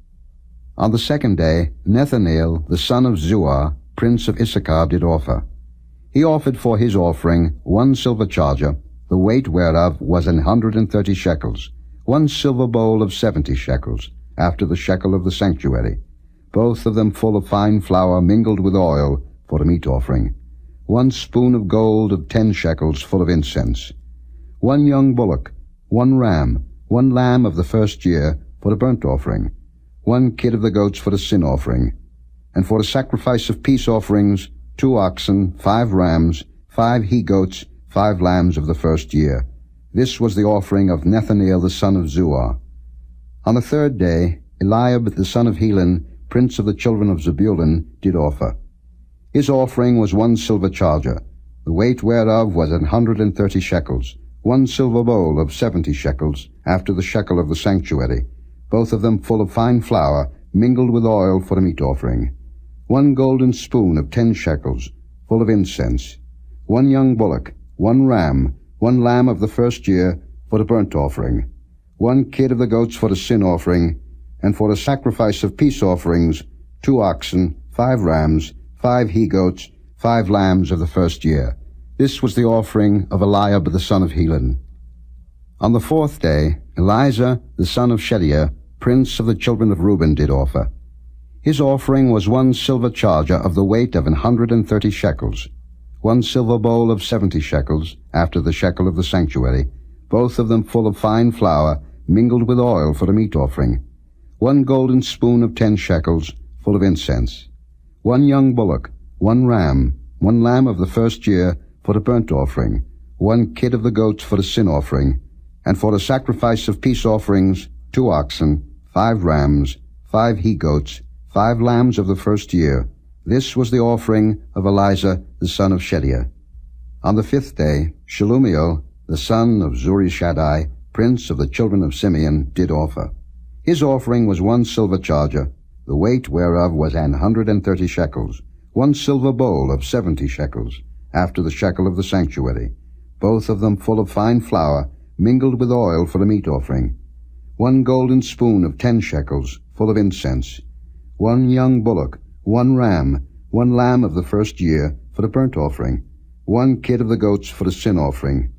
On the 2nd day, Nethaneel the son of Zuar, prince of Issachar, did offer. He offered for his offering 1 silver charger, the weight whereof was 130 shekels, 1 silver bowl of 70 shekels, after the shekel of the sanctuary, both of them full of fine flour mingled with oil for a meat offering, 1 spoon of gold of 10 shekels full of incense, 1 young bullock, 1 ram, 1 lamb of the first year for a burnt offering, 1 kid of the goats for a sin offering, and for a sacrifice of peace offerings, 2 oxen, 5 rams, 5 he-goats, 5 lambs of the first year. This was the offering of Nethaneel the son of Zuar. On the 3rd day, Eliab the son of Helon, prince of the children of Zebulun, did offer. His offering was 1 silver charger, the weight whereof was 130 shekels, 1 silver bowl of 70 shekels, after the shekel of the sanctuary, both of them full of fine flour, mingled with oil for a meat offering. 1 golden spoon of 10 shekels, full of incense. 1 young bullock, 1 ram, 1 lamb of the first year, for a burnt offering. 1 kid of the goats for a sin offering, and for a sacrifice of peace offerings, 2 oxen, 5 rams, 5 he-goats, 5 lambs of the first year. This was the offering of Eliab the son of Helon. On the 4th day, Eleazar the son of Shedeiah, prince of the children of Reuben, did offer. His offering was 1 silver charger of the weight of 130 shekels, 1 silver bowl of 70 shekels, after the shekel of the sanctuary, both of them full of fine flour, mingled with oil for a meat offering. 1 golden spoon of 10 shekels, full of incense. 1 young bullock, 1 ram, 1 lamb of the first year, for a burnt offering. 1 kid of the goats for a sin offering. And for a sacrifice of peace offerings, 2 oxen, 5 rams, 5 he-goats, 5 lambs of the first year. This was the offering of Eleazar the son of Shedeiah. On the 5th day, Shelumiel, the son of Zurishaddai, prince of the children of Simeon, did offer. His offering was 1 silver charger, the weight whereof was 130 shekels, 1 silver bowl of 70 shekels, after the shekel of the sanctuary, both of them full of fine flour, mingled with oil for a meat offering. 1 golden spoon of 10 shekels, full of incense. 1 young bullock, 1 ram, 1 lamb of the first year, for a burnt offering. 1 kid of the goats for a sin offering.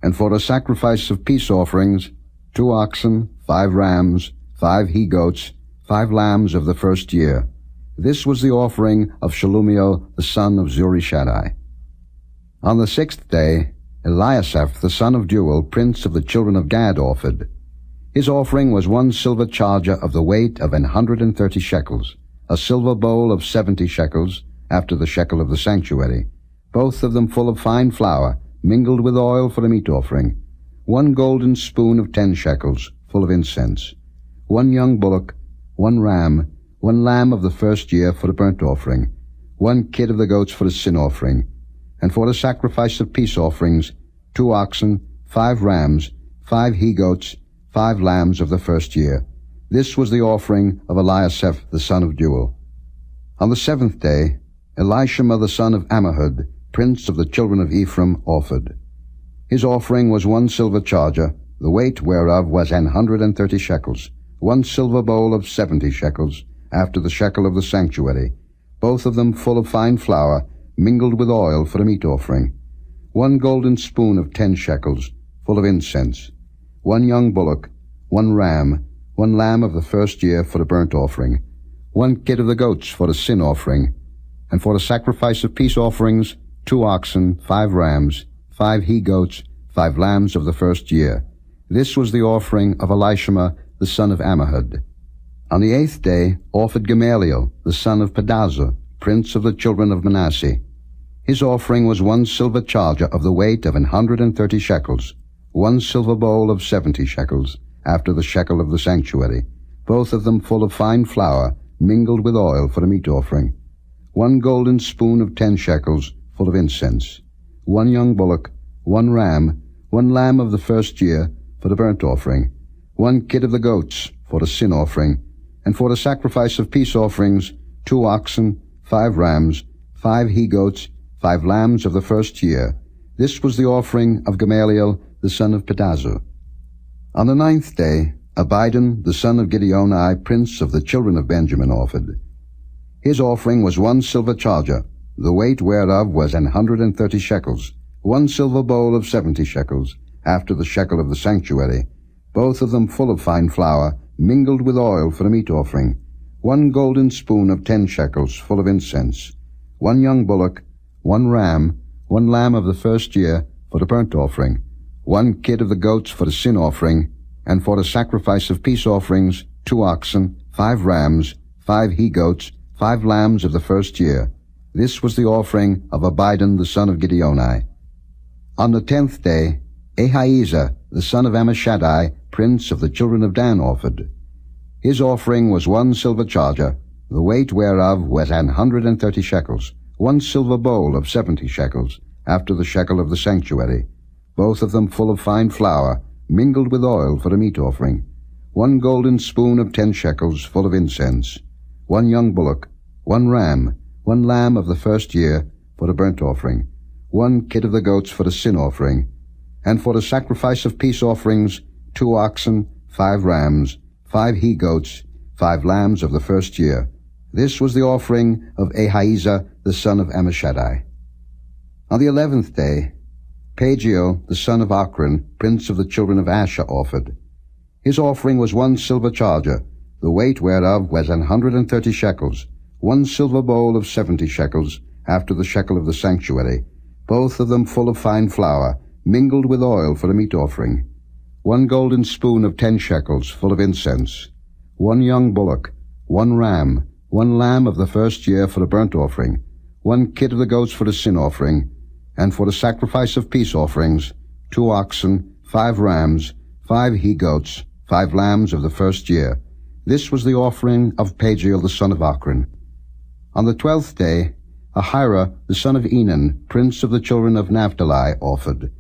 And for a sacrifice of peace offerings, 2 oxen, 5 rams, 5 he-goats, 5 lambs of the first year. This was the offering of Shelumiel the son of Zurishaddai. On the 6th day, Eliasaph the son of Deuel, prince of the children of Gad, offered. His offering was 1 silver charger of the weight of 130 shekels, a silver bowl of 70 shekels, after the shekel of the sanctuary, both of them full of fine flour, mingled with oil for a meat offering. 1 golden spoon of 10 shekels, full of incense. 1 young bullock, 1 ram, 1 lamb of the first year for a burnt offering. 1 kid of the goats for a sin offering. And for a sacrifice of peace offerings, 2 oxen, 5 rams, 5 he-goats, 5 lambs of the first year. This was the offering of Eliasaph the son of Deuel. On the 7th day, Elishama the son of Ammihud, prince of the children of Ephraim, offered. His offering was 1 silver charger, the weight whereof was 130 shekels, 1 silver bowl of 70 shekels, after the shekel of the sanctuary, both of them full of fine flour, mingled with oil for a meat offering. 1 golden spoon of 10 shekels, full of incense. 1 young bullock, 1 ram, 1 lamb of the first year for a burnt offering. 1 kid of the goats for a sin offering. And for a sacrifice of peace offerings, 2 oxen, 5 rams, 5 he-goats, 5 lambs of the first year. This was the offering of Elishama the son of Ammihud. On the 8th day offered Gamaliel the son of Pedazur, prince of the children of Manasseh. His offering was 1 silver charger of the weight of 130 shekels, 1 silver bowl of 70 shekels, after the shekel of the sanctuary, both of them full of fine flour, mingled with oil for a meat offering. 1 golden spoon of 10 shekels, full of incense. 1 young bullock, 1 ram, 1 lamb of the first year, for the burnt offering. 1 kid of the goats, for a sin offering. And for a sacrifice of peace offerings, 2 oxen, 5 rams, 5 he-goats, 5 lambs of the first year. This was the offering of Gamaliel the son of Pedazur. On the 9th day, Abidan the son of Gideoni, prince of the children of Benjamin, offered. His offering was 1 silver charger, the weight whereof was 130 shekels, 1 silver bowl of 70 shekels, after the shekel of the sanctuary, both of them full of fine flour, mingled with oil for a meat offering. 1 golden spoon of 10 shekels, full of incense. 1 young bullock, 1 ram, 1 lamb of the first year, for the burnt offering. 1 kid of the goats for the sin offering, and for a sacrifice of peace offerings, 2 oxen, 5 rams, 5 he-goats, 5 lambs of the first year. This was the offering of Abidan the son of Gideoni. On the 10th day, Ahiezer the son of Ammishaddai, prince of the children of Dan, offered. His offering was 1 silver charger, the weight whereof was 130 shekels, 1 silver bowl of 70 shekels, after the shekel of the sanctuary, both of them full of fine flour, mingled with oil for a meat offering, 1 golden spoon of 10 shekels full of incense, 1 young bullock, 1 ram, 1 lamb of the first year for a burnt offering, 1 kid of the goats for a sin offering, and for the sacrifice of peace offerings 2 oxen, 5 rams, 5 he-goats, 5 lambs of the first year. This was the offering of Ahiezer the son of Ammishaddai. On the 11th day, Pagiel the son of Ochran, prince of the children of Asher, offered. His offering was 1 silver charger, the weight whereof was 130 shekels, 1 silver bowl of 70 shekels, after the shekel of the sanctuary, both of them full of fine flour, mingled with oil for a meat offering, 1 golden spoon of 10 shekels full of incense, 1 young bullock, 1 ram, 1 lamb of the first year for a burnt offering, 1 kid of the goats for a sin offering, and for the sacrifice of peace offerings 2 oxen, 5 rams, 5 he-goats, 5 lambs of the first year. This was the offering of Pagiel the son of Ochran. On the 12th day, Ahira the son of Enan, prince of the children of Naphtali, offered.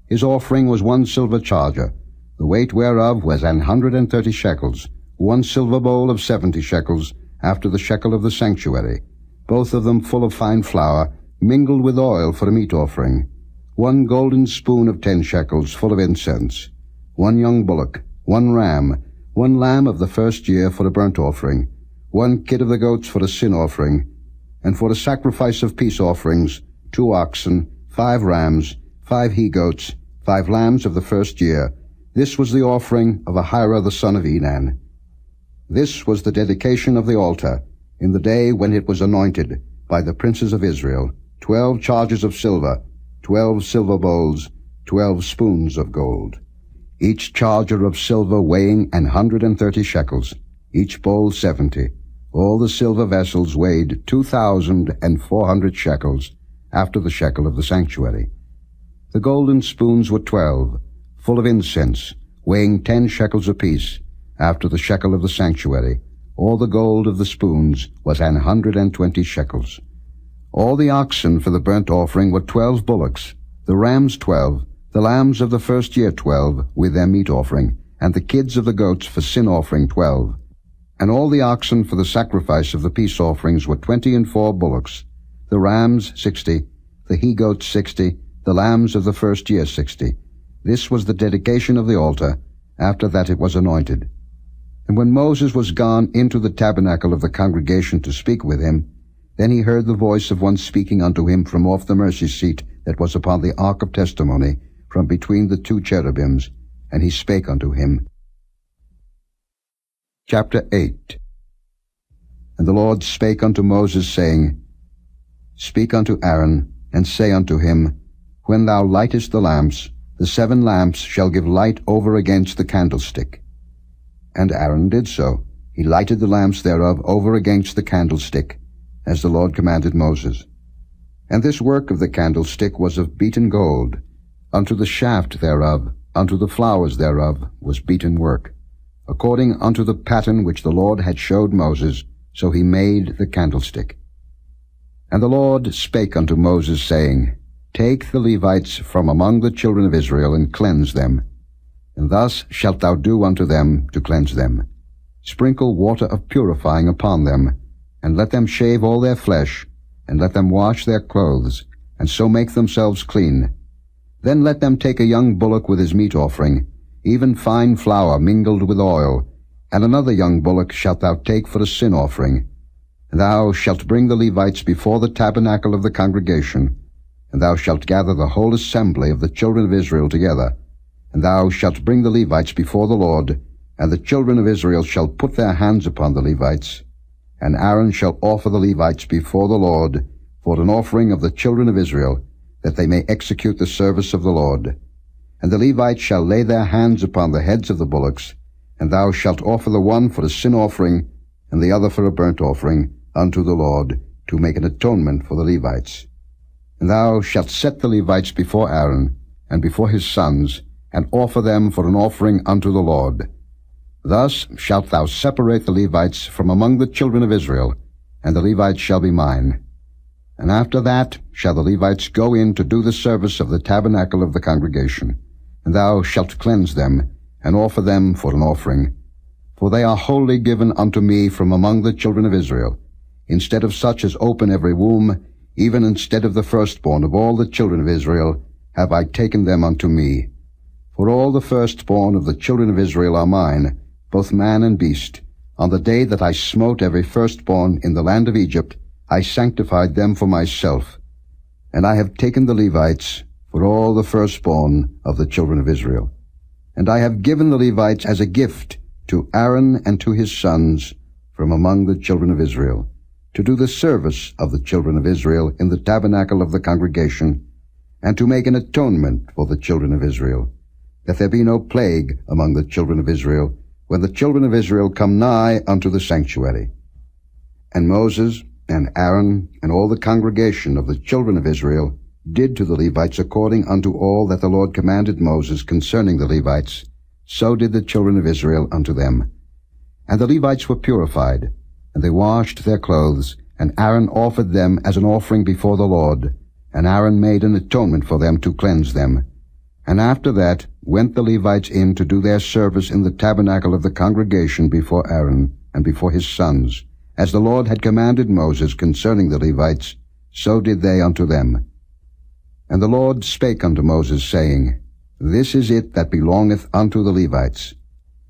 His offering was 1 silver charger, the weight whereof was 130 shekels, 1 silver bowl of 70 shekels, after the shekel of the sanctuary, both of them full of fine flour, mingled with oil for a meat offering, 1 golden spoon of 10 shekels full of incense, 1 young bullock, 1 ram, 1 lamb of the first year for a burnt offering, 1 kid of the goats for a sin offering, and for the sacrifice of peace offerings 2 oxen, 5 rams, 5 he-goats, 5 lambs of the first year. This was the offering of Ahira the son of Enan. This was the dedication of the altar, in the day when it was anointed by the princes of Israel, 12 chargers of silver, 12 silver bowls, 12 spoons of gold, each charger of silver weighing 130 shekels, each bowl 70. All the silver vessels weighed 2,400 shekels, after the shekel of the sanctuary. The golden spoons were 12, full of incense, weighing 10 shekels apiece, after the shekel of the sanctuary. All the gold of the spoons was 120 shekels. All the oxen for the burnt offering were 12 bullocks, the rams 12, the lambs of the first year 12, with their meat offering, and the kids of the goats for sin offering 12. And all the oxen for the sacrifice of the peace offerings were 24 bullocks, the rams 60, the he-goats 60, the lambs of the first year 60. This was the dedication of the altar, after that it was anointed. And when Moses was gone into the tabernacle of the congregation to speak with him, then he heard the voice of one speaking unto him from off the mercy seat that was upon the ark of testimony, from between the 2 cherubims, and he spake unto him. Chapter 8. And the Lord spake unto Moses, saying, Speak unto Aaron, and say unto him, When thou lightest the lamps, the 7 lamps shall give light over against the candlestick. And Aaron did so. He lighted the lamps thereof over against the candlestick, as the Lord commanded Moses. And this work of the candlestick was of beaten gold. Unto the shaft thereof, unto the flowers thereof, was beaten work. According unto the pattern which the Lord had showed Moses, so he made the candlestick. And the Lord spake unto Moses, saying, Take the Levites from among the children of Israel, and cleanse them. And thus shalt thou do unto them to cleanse them. Sprinkle water of purifying upon them, and let them shave all their flesh, and let them wash their clothes, and so make themselves clean. Then let them take a young bullock with his meat offering, even fine flour mingled with oil, and another young bullock shalt thou take for a sin offering. And thou shalt bring the Levites before the tabernacle of the congregation, and thou shalt gather the whole assembly of the children of Israel together. And thou shalt bring the Levites before the Lord, and the children of Israel shall put their hands upon the Levites. And Aaron shall offer the Levites before the Lord for an offering of the children of Israel, that they may execute the service of the Lord. And the Levites shall lay their hands upon the heads of the bullocks, and thou shalt offer the one for a sin offering, and the other for a burnt offering, unto the Lord, to make an atonement for the Levites. And thou shalt set the Levites before Aaron, and before his sons, and offer them for an offering unto the Lord. Thus shalt thou separate the Levites from among the children of Israel, and the Levites shall be mine. And after that shall the Levites go in to do the service of the tabernacle of the congregation, and thou shalt cleanse them, and offer them for an offering. For they are wholly given unto me from among the children of Israel. Instead of such as open every womb, even instead of the firstborn of all the children of Israel, have I taken them unto me. For all the firstborn of the children of Israel are mine, both man and beast. On the day that I smote every firstborn in the land of Egypt, I sanctified them for myself. And I have taken the Levites for all the firstborn of the children of Israel. And I have given the Levites as a gift to Aaron and to his sons from among the children of Israel, to do the service of the children of Israel in the tabernacle of the congregation, and to make an atonement for the children of Israel, that there be no plague among the children of Israel, when the children of Israel come nigh unto the sanctuary. And Moses and Aaron and all the congregation of the children of Israel did to the Levites according unto all that the Lord commanded Moses concerning the Levites, so did the children of Israel unto them. And the Levites were purified, and they washed their clothes, and Aaron offered them as an offering before the Lord, and Aaron made an atonement for them to cleanse them. And after that went the Levites in to do their service in the tabernacle of the congregation before Aaron and before his sons. As the Lord had commanded Moses concerning the Levites, so did they unto them. And the Lord spake unto Moses, saying, This is it that belongeth unto the Levites.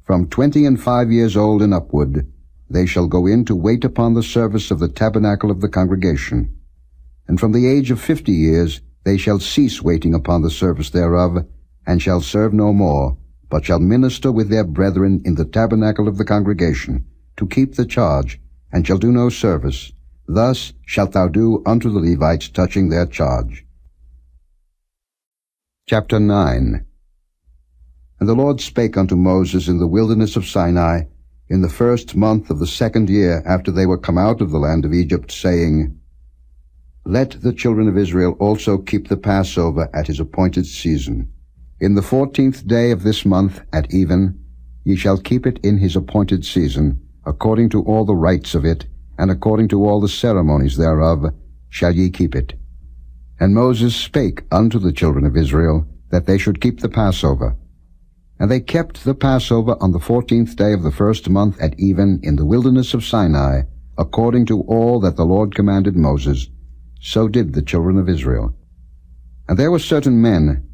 From 25 years old and upward, they shall go in to wait upon the service of the tabernacle of the congregation. And from the age of 50 years they shall cease waiting upon the service thereof, and shall serve no more, but shall minister with their brethren in the tabernacle of the congregation, to keep the charge, and shall do no service. Thus shalt thou do unto the Levites touching their charge. Chapter 9. And the Lord spake unto Moses in the wilderness of Sinai, in the 1st month of the 2nd year after they were come out of the land of Egypt, saying, Let the children of Israel also keep the Passover at his appointed season. In the 14th day of this month at even, ye shall keep it in his appointed season, according to all the rites of it, and according to all the ceremonies thereof, shall ye keep it. And Moses spake unto the children of Israel, that they should keep the Passover. And they kept the Passover on the 14th day of the 1st month at even in the wilderness of Sinai, according to all that the Lord commanded Moses. So did the children of Israel. And there were certain men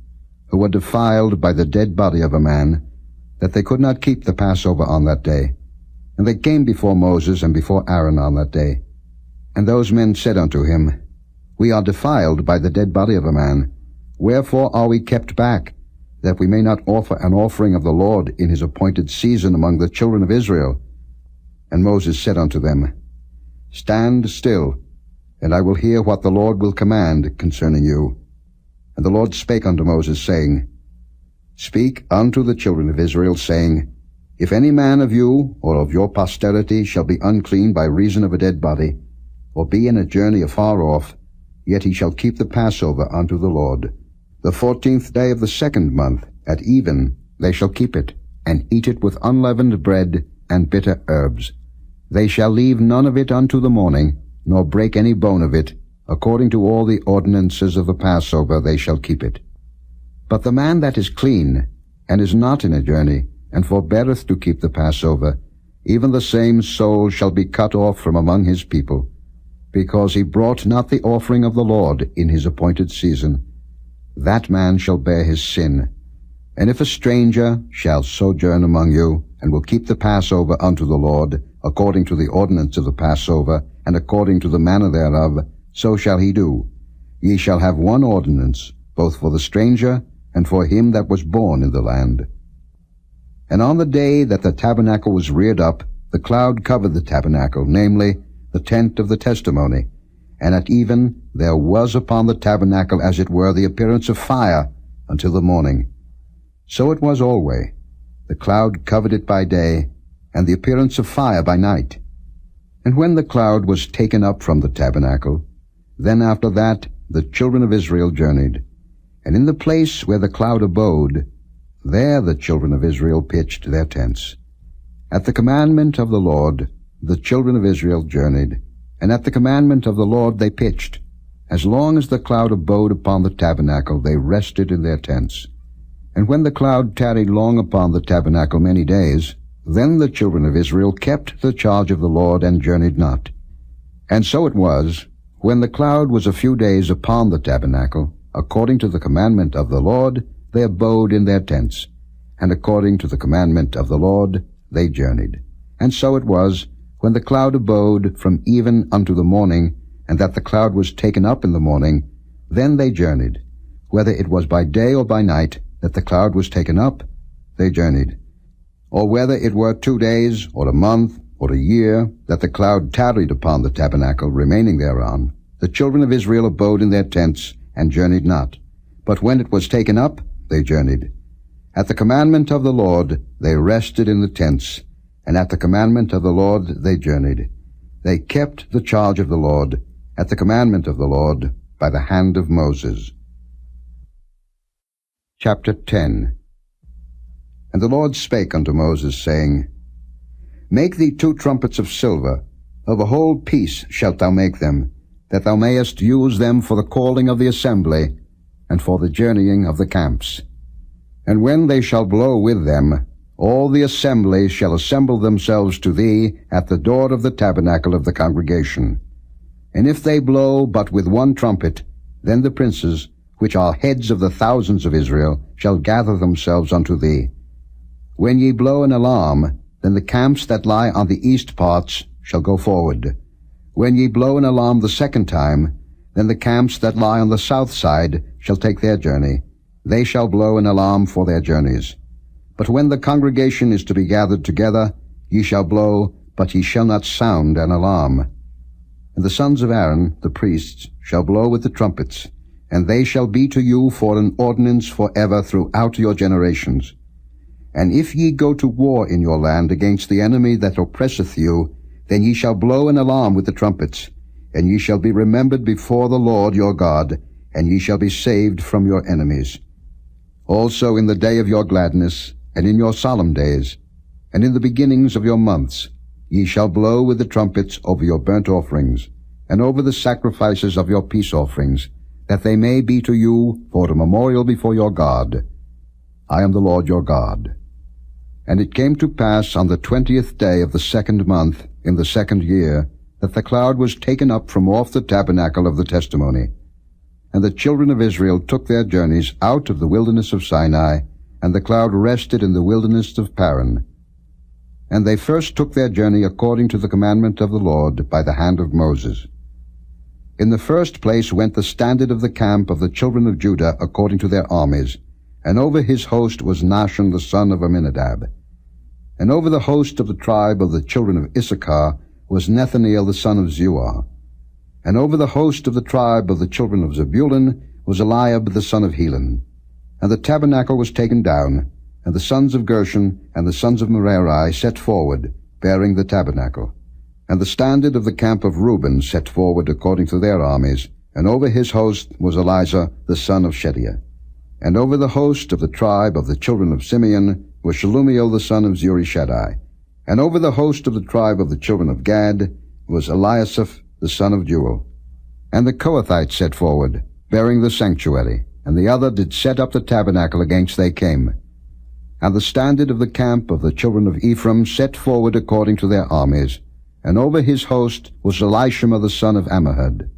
who were defiled by the dead body of a man, that they could not keep the Passover on that day. And they came before Moses and before Aaron on that day. And those men said unto him, We are defiled by the dead body of a man. Wherefore are we kept back, that we may not offer an offering of the Lord in his appointed season among the children of Israel? And Moses said unto them, Stand still, and I will hear what the Lord will command concerning you. And the Lord spake unto Moses, saying, Speak unto the children of Israel, saying, If any man of you or of your posterity shall be unclean by reason of a dead body, or be in a journey afar off, yet he shall keep the Passover unto the Lord. The 14th day of the 2nd month, at even, they shall keep it, and eat it with unleavened bread and bitter herbs. They shall leave none of it unto the morning, nor break any bone of it. According to all the ordinances of the Passover they shall keep it. But the man that is clean, and is not in a journey, and forbeareth to keep the Passover, even the same soul shall be cut off from among his people, because he brought not the offering of the Lord in his appointed season. That man shall bear his sin. And if a stranger shall sojourn among you, and will keep the Passover unto the Lord, according to the ordinance of the Passover, and according to the manner thereof, so shall he do. Ye shall have one ordinance, both for the stranger and for him that was born in the land. And on the day that the tabernacle was reared up, the cloud covered the tabernacle, namely, the tent of the testimony. And at even there was upon the tabernacle as it were the appearance of fire until the morning. So it was always. The cloud covered it by day, and the appearance of fire by night. And when the cloud was taken up from the tabernacle, then after that the children of Israel journeyed. And in the place where the cloud abode, there the children of Israel pitched their tents. At the commandment of the Lord the children of Israel journeyed, and at the commandment of the Lord they pitched. As long as the cloud abode upon the tabernacle, they rested in their tents. And when the cloud tarried long upon the tabernacle many days, then the children of Israel kept the charge of the Lord, and journeyed not. And so it was, when the cloud was a few days upon the tabernacle, according to the commandment of the Lord, they abode in their tents, and according to the commandment of the Lord they journeyed. And so it was, when the cloud abode from even unto the morning, and that the cloud was taken up in the morning, then they journeyed. Whether it was by day or by night that the cloud was taken up, they journeyed. Or whether it were 2 days, or a month, or a year, that the cloud tarried upon the tabernacle, remaining thereon, the children of Israel abode in their tents, and journeyed not. But when it was taken up, they journeyed. At the commandment of the Lord they rested in the tents, and at the commandment of the Lord they journeyed. They kept the charge of the Lord, at the commandment of the Lord, by the hand of Moses. Chapter 10. And the Lord spake unto Moses, saying, Make thee 2 trumpets of silver, of a whole piece shalt thou make them, that thou mayest use them for the calling of the assembly, and for the journeying of the camps. And when they shall blow with them, all the assembly shall assemble themselves to thee at the door of the tabernacle of the congregation. And if they blow but with 1 trumpet, then the princes, which are heads of the thousands of Israel, shall gather themselves unto thee. When ye blow an alarm, then the camps that lie on the east parts shall go forward. When ye blow an alarm the 2nd time, then the camps that lie on the south side shall take their journey. They shall blow an alarm for their journeys. But when the congregation is to be gathered together, ye shall blow, but ye shall not sound an alarm. And the sons of Aaron, the priests, shall blow with the trumpets, and they shall be to you for an ordinance forever throughout your generations. And if ye go to war in your land against the enemy that oppresseth you, then ye shall blow an alarm with the trumpets, and ye shall be remembered before the Lord your God, and ye shall be saved from your enemies. Also in the day of your gladness, and in your solemn days, and in the beginnings of your months, ye shall blow with the trumpets over your burnt offerings, and over the sacrifices of your peace offerings, that they may be to you for a memorial before your God. I am the Lord your God. And it came to pass on the 20th day of the 2nd month, in the 2nd year, that the cloud was taken up from off the tabernacle of the testimony. And the children of Israel took their journeys out of the wilderness of Sinai, and the cloud rested in the wilderness of Paran. And they first took their journey according to the commandment of the Lord by the hand of Moses. In the first place went the standard of the camp of the children of Judah according to their armies, and over his host was Nahshon the son of Amminadab. And over the host of the tribe of the children of Issachar was Nethaneel the son of Zuar. And over the host of the tribe of the children of Zebulun was Eliab the son of Helon. And the tabernacle was taken down, and the sons of Gershon and the sons of Merari set forward, bearing the tabernacle. And the standard of the camp of Reuben set forward according to their armies, and over his host was Elizur the son of Shedeiah. And over the host of the tribe of the children of Simeon was Shelumiel the son of Zurishaddai. And over the host of the tribe of the children of Gad was Eliasaph the son of Jeuel. And the Kohathites set forward, bearing the sanctuary, and the other did set up the tabernacle against they came. And the standard of the camp of the children of Ephraim set forward according to their armies, and over his host was Elishama the son of Ammihud.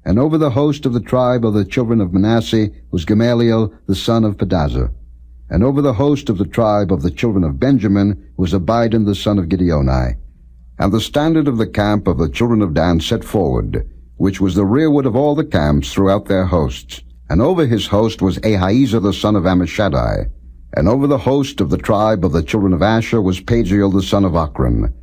And over the host of the tribe of the children of Manasseh was Gamaliel the son of Pedazur. And over the host of the tribe of the children of Benjamin was Abidan the son of Gideoni. And the standard of the camp of the children of Dan set forward, which was the rearward of all the camps throughout their hosts. And over his host was Ahiezer the son of Ammishaddai. And over the host of the tribe of the children of Asher was Pagiel the son of Ochran.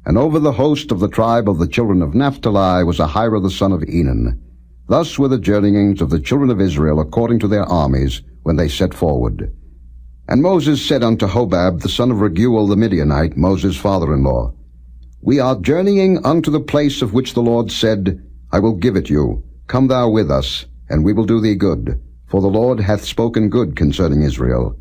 And over the host of the tribe of the children of Naphtali was Ahira the son of Enan. Thus were the journeyings of the children of Israel according to their armies, when they set forward. And Moses said unto Hobab the son of Raguel the Midianite, Moses' father-in-law, We are journeying unto the place of which the Lord said, I will give it you. Come thou with us, and we will do thee good. For the Lord hath spoken good concerning Israel.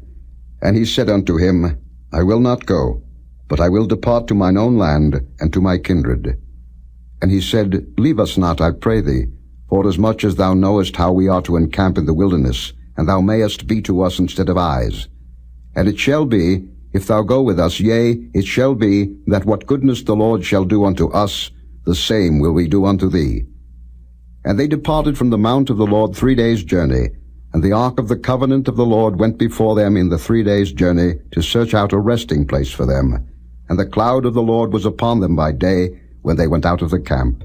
And he said unto him, I will not go, but I will depart to mine own land and to my kindred. And he said, Leave us not, I pray thee, forasmuch as thou knowest how we are to encamp in the wilderness, and thou mayest be to us instead of eyes. And it shall be, if thou go with us, yea, it shall be, that what goodness the Lord shall do unto us, the same will we do unto thee. And they departed from the mount of the Lord 3 days' journey, and the ark of the covenant of the Lord went before them in the 3 days' journey to search out a resting place for them. And the cloud of the Lord was upon them by day, when they went out of the camp.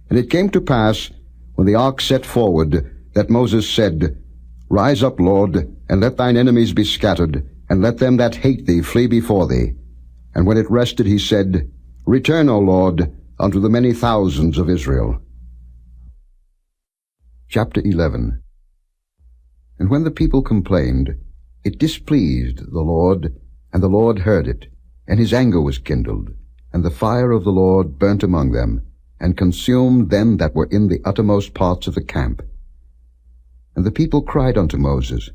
And it came to pass, when the ark set forward, that Moses said, Rise up, Lord, and let thine enemies be scattered, and let them that hate thee flee before thee. And when it rested, he said, Return, O Lord, unto the many thousands of Israel. Chapter 11. And when the people complained, it displeased the Lord, and the Lord heard it, and his anger was kindled, and the fire of the Lord burnt among them, and consumed them that were in the uttermost parts of the camp. And the people cried unto Moses,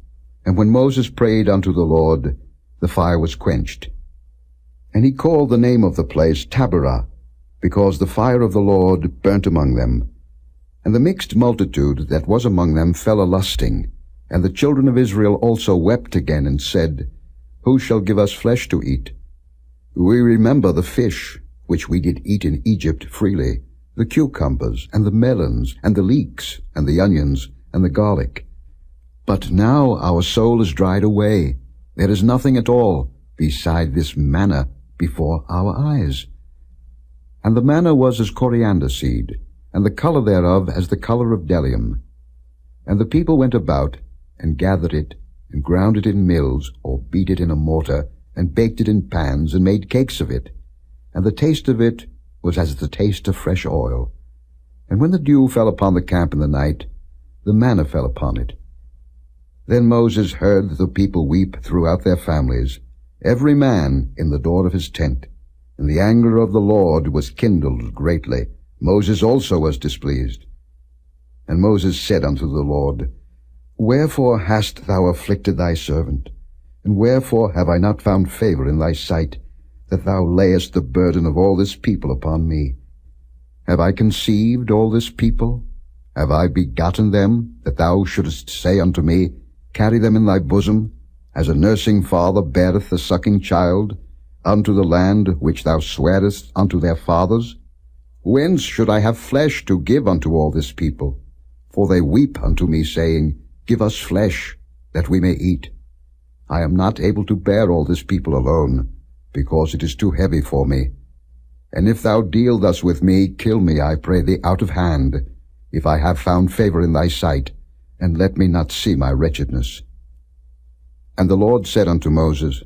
and when Moses prayed unto the Lord, the fire was quenched. And he called the name of the place Taberah, because the fire of the Lord burnt among them. And the mixed multitude that was among them fell a-lusting, and the children of Israel also wept again, and said, Who shall give us flesh to eat? We remember the fish, which we did eat in Egypt freely, the cucumbers, and the melons, and the leeks, and the onions, and the garlic. But now our soul is dried away. There is nothing at all beside this manna before our eyes. And the manna was as coriander seed, and the color thereof as the color of bdellium. And the people went about, and gathered it, and ground it in mills, or beat it in a mortar, and baked it in pans, and made cakes of it. And the taste of it was as the taste of fresh oil. And when the dew fell upon the camp in the night, the manna fell upon it. Then Moses heard the people weep throughout their families, every man in the door of his tent. And the anger of the Lord was kindled greatly. Moses also was displeased. And Moses said unto the Lord, Wherefore hast thou afflicted thy servant? And wherefore have I not found favor in thy sight, that thou layest the burden of all this people upon me? Have I conceived all this people? Have I begotten them, that thou shouldest say unto me, Carry them in thy bosom, as a nursing father beareth the sucking child, unto the land which thou swarest unto their fathers? Whence should I have flesh to give unto all this people? For they weep unto me, saying, Give us flesh, that we may eat. I am not able to bear all this people alone, because it is too heavy for me. And if thou deal thus with me, kill me, I pray thee, out of hand, if I have found favor in thy sight, and let me not see my wretchedness. And the Lord said unto Moses,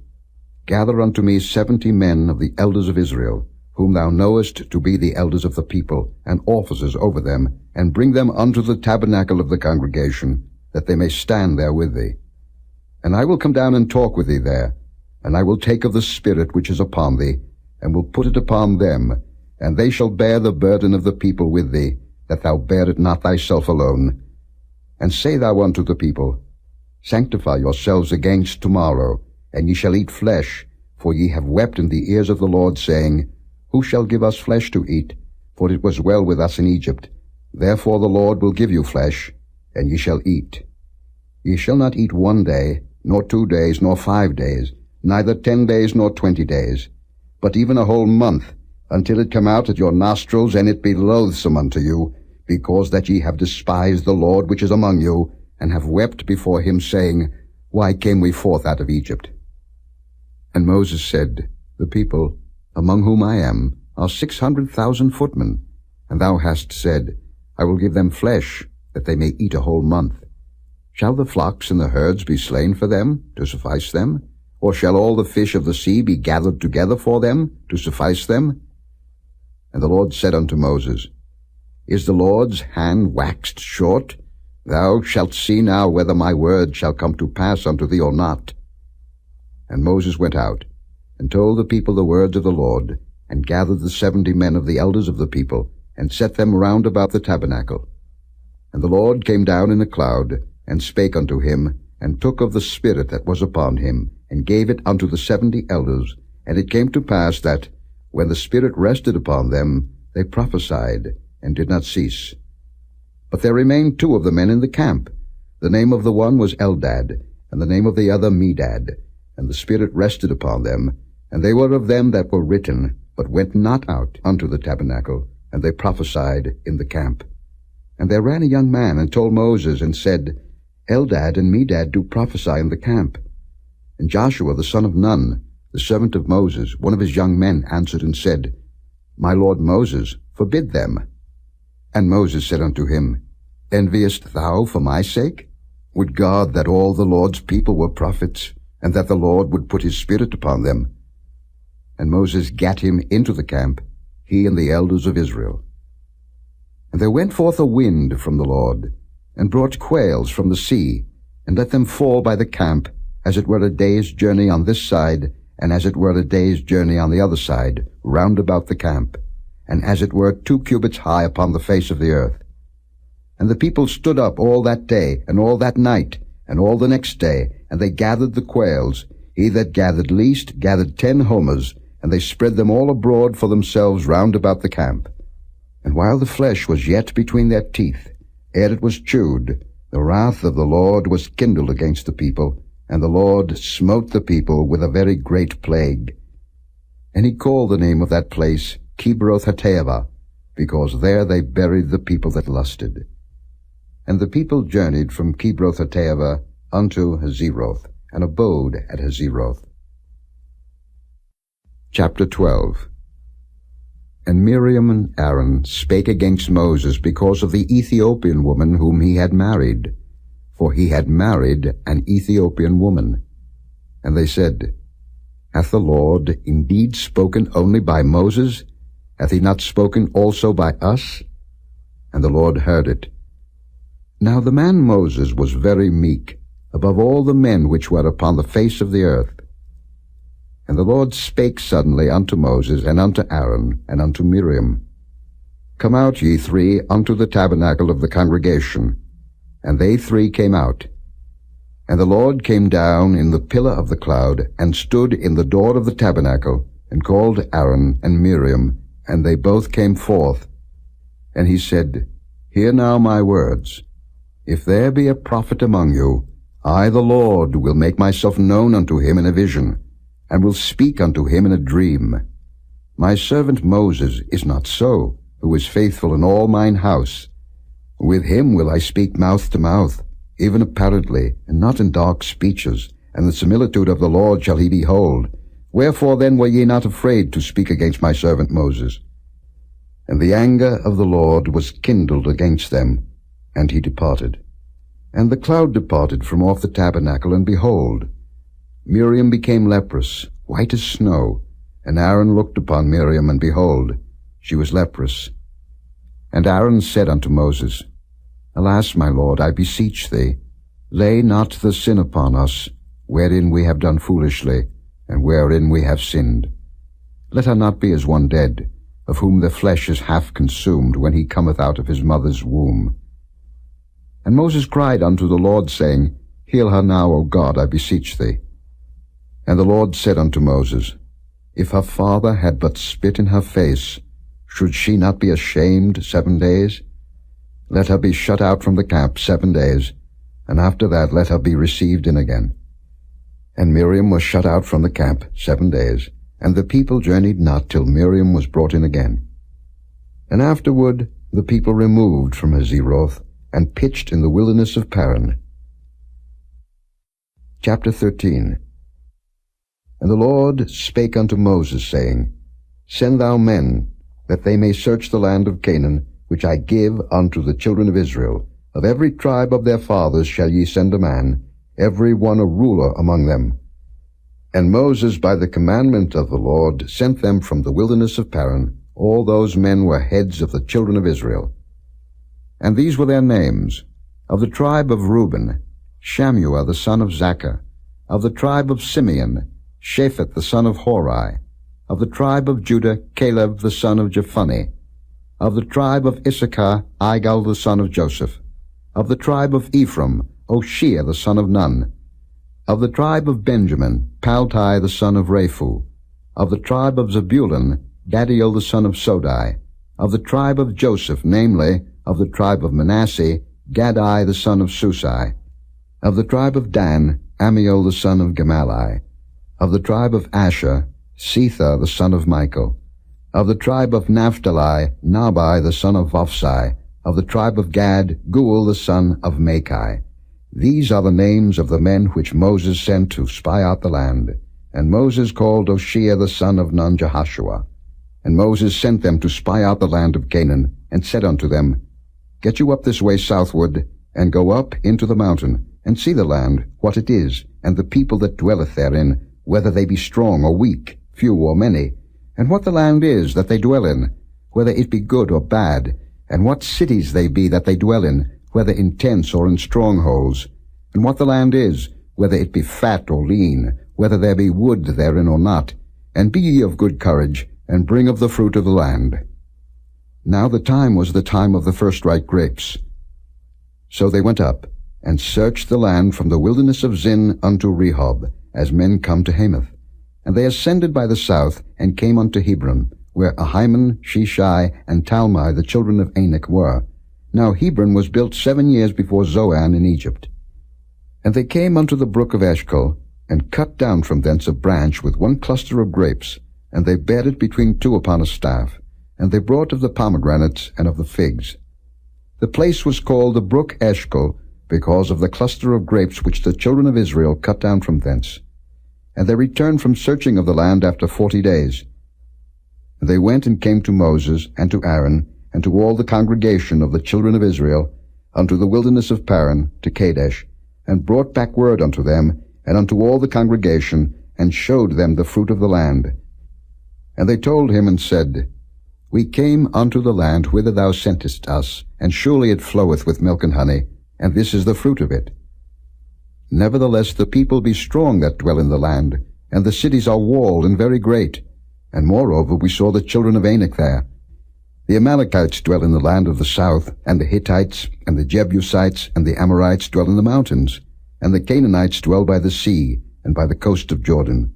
Gather unto me 70 men of the elders of Israel, whom thou knowest to be the elders of the people, and officers over them, and bring them unto the tabernacle of the congregation, that they may stand there with thee. And I will come down and talk with thee there, and I will take of the Spirit which is upon thee, and will put it upon them, and they shall bear the burden of the people with thee, that thou bear it not thyself alone. And say thou unto the people, Sanctify yourselves against tomorrow, and ye shall eat flesh, for ye have wept in the ears of the Lord, saying, Who shall give us flesh to eat? For it was well with us in Egypt. Therefore the Lord will give you flesh, and ye shall eat. Ye shall not eat 1 day, nor 2 days, nor 5 days, neither 10 days, nor 20 days, but even a whole month, until it come out at your nostrils, and it be loathsome unto you, because that ye have despised the Lord which is among you, and have wept before him, saying, Why came we forth out of Egypt? And Moses said, The people, among whom I am, are 600,000 footmen, and thou hast said, I will give them flesh, that they may eat a whole month. Shall the flocks and the herds be slain for them, to suffice them? Or shall all the fish of the sea be gathered together for them, to suffice them? And the Lord said unto Moses, Is the Lord's hand waxed short? Thou shalt see now whether my word shall come to pass unto thee or not. And Moses went out, and told the people the words of the Lord, and gathered the 70 men of the elders of the people, and set them round about the tabernacle. And the Lord came down in a cloud, and spake unto him, and took of the Spirit that was upon him, and gave it unto the 70 elders. And it came to pass that, when the Spirit rested upon them, they prophesied, and did not cease. But there remained 2 of the men in the camp. The name of the one was Eldad, and the name of the other Medad. And the Spirit rested upon them, and they were of them that were written, but went not out unto the tabernacle, and they prophesied in the camp. And there ran a young man, and told Moses, and said, Eldad and Medad do prophesy in the camp. And Joshua the son of Nun, the servant of Moses, one of his young men, answered and said, My lord Moses, forbid them. And Moses said unto him, Enviest thou for my sake? Would God that all the Lord's people were prophets, and that the Lord would put his Spirit upon them? And Moses gat him into the camp, he and the elders of Israel. And there went forth a wind from the Lord, and brought quails from the sea, and let them fall by the camp, as it were a day's journey on this side, and as it were a day's journey on the other side, round about the camp, and as it were 2 cubits high upon the face of the earth. And the people stood up all that day, and all that night, and all the next day, and they gathered the quails. He that gathered least gathered 10 homers, and they spread them all abroad for themselves round about the camp. And while the flesh was yet between their teeth, ere it was chewed, the wrath of the Lord was kindled against the people, and the Lord smote the people with a very great plague. And he called the name of that place Kibroth-Hattaavah, because there they buried the people that lusted. And the people journeyed from Kibroth-Hattaavah unto Hazeroth, and abode at Hazeroth. Chapter 12. And Miriam and Aaron spake against Moses because of the Ethiopian woman whom he had married, for he had married an Ethiopian woman. And they said, Hath the Lord indeed spoken only by Moses? Hath he not spoken also by us? And the Lord heard it. Now the man Moses was very meek, above all the men which were upon the face of the earth. And the Lord spake suddenly unto Moses, and unto Aaron, and unto Miriam, Come out, ye 3, unto the tabernacle of the congregation. And they 3 came out. And the Lord came down in the pillar of the cloud, and stood in the door of the tabernacle, and called Aaron and Miriam, and they both came forth. And he said, Hear now my words. If there be a prophet among you, I the Lord will make myself known unto him in a vision, and will speak unto him in a dream. My servant Moses is not so, who is faithful in all mine house. With him will I speak mouth to mouth, even apparently, and not in dark speeches, and the similitude of the Lord shall he behold. Wherefore then were ye not afraid to speak against my servant Moses? And the anger of the Lord was kindled against them, and he departed. And the cloud departed from off the tabernacle, and behold, Miriam became leprous, white as snow. And Aaron looked upon Miriam, and behold, she was leprous. And Aaron said unto Moses, Alas, my Lord, I beseech thee, lay not the sin upon us, wherein we have done foolishly, and wherein we have sinned. Let her not be as one dead, of whom the flesh is half consumed when he cometh out of his mother's womb. And Moses cried unto the Lord, saying, Heal her now, O God, I beseech thee. And the Lord said unto Moses, If her father had but spit in her face, should she not be ashamed 7 days? Let her be shut out from the camp 7 days, and after that let her be received in again. And Miriam was shut out from the camp 7 days, and the people journeyed not till Miriam was brought in again. And afterward the people removed from Hazeroth, and pitched in the wilderness of Paran. Chapter 13. And the Lord spake unto Moses, saying, Send thou men, that they may search the land of Canaan, which I give unto the children of Israel. Of every tribe of their fathers shall ye send a man, every one a ruler among them. And Moses by the commandment of the Lord sent them from the wilderness of Paran. All those men were heads of the children of Israel. And these were their names: of the tribe of Reuben, Shammua the son of Zaccur; of the tribe of Simeon, Shaphat the son of Hori; of the tribe of Judah, Caleb the son of Jephunneh; of the tribe of Issachar, Igal the son of Joseph; of the tribe of Ephraim, Hoshea the son of Nun; of the tribe of Benjamin, Paltai the son of Raphu; of the tribe of Zebulun, Gadiel the son of Sodai; of the tribe of Joseph, namely, Of the tribe of Manasseh, Gadai the son of Susai. Of the tribe of Dan, Amiel the son of Gemalli. Of the tribe of Asher, Setha the son of Michael. Of the tribe of Naphtali, Nabai the son of Vophsi. Of the tribe of Gad, Guel the son of Machi. These are the names of the men which Moses sent to spy out the land. And Moses called Hoshea the son of Nun Jehoshua. And Moses sent them to spy out the land of Canaan, and said unto them, Get you up this way southward, and go up into the mountain, and see the land, what it is, and the people that dwelleth therein, whether they be strong or weak, few or many, and what the land is that they dwell in, whether it be good or bad, and what cities they be that they dwell in, whether in tents or in strongholds, and what the land is, whether it be fat or lean, whether there be wood therein or not, and be ye of good courage, and bring of the fruit of the land. Now the time was the time of the first-ripe grapes. So they went up, and searched the land from the wilderness of Zin unto Rehob, as men come to Hamath. And they ascended by the south, and came unto Hebron, where Ahiman, Sheshai, and Talmai the children of Anak were. Now Hebron was built 7 years before Zoan in Egypt. And they came unto the brook of Eshcol, and cut down from thence a branch with one cluster of grapes, and they bare it between two upon a staff, and they brought of the pomegranates and of the figs. The place was called the brook Eshcol, because of the cluster of grapes which the children of Israel cut down from thence. And they returned from searching of the land after 40 days. And they went and came to Moses, and to Aaron, and to all the congregation of the children of Israel, unto the wilderness of Paran, to Kadesh, and brought back word unto them, and unto all the congregation, and showed them the fruit of the land. And they told him and said, We came unto the land whither thou sentest us, and surely it floweth with milk and honey, and this is the fruit of it. Nevertheless the people be strong that dwell in the land, and the cities are walled and very great. And moreover we saw the children of Anak there. The Amalekites dwell in the land of the south, and the Hittites, and the Jebusites, and the Amorites dwell in the mountains, and the Canaanites dwell by the sea, and by the coast of Jordan.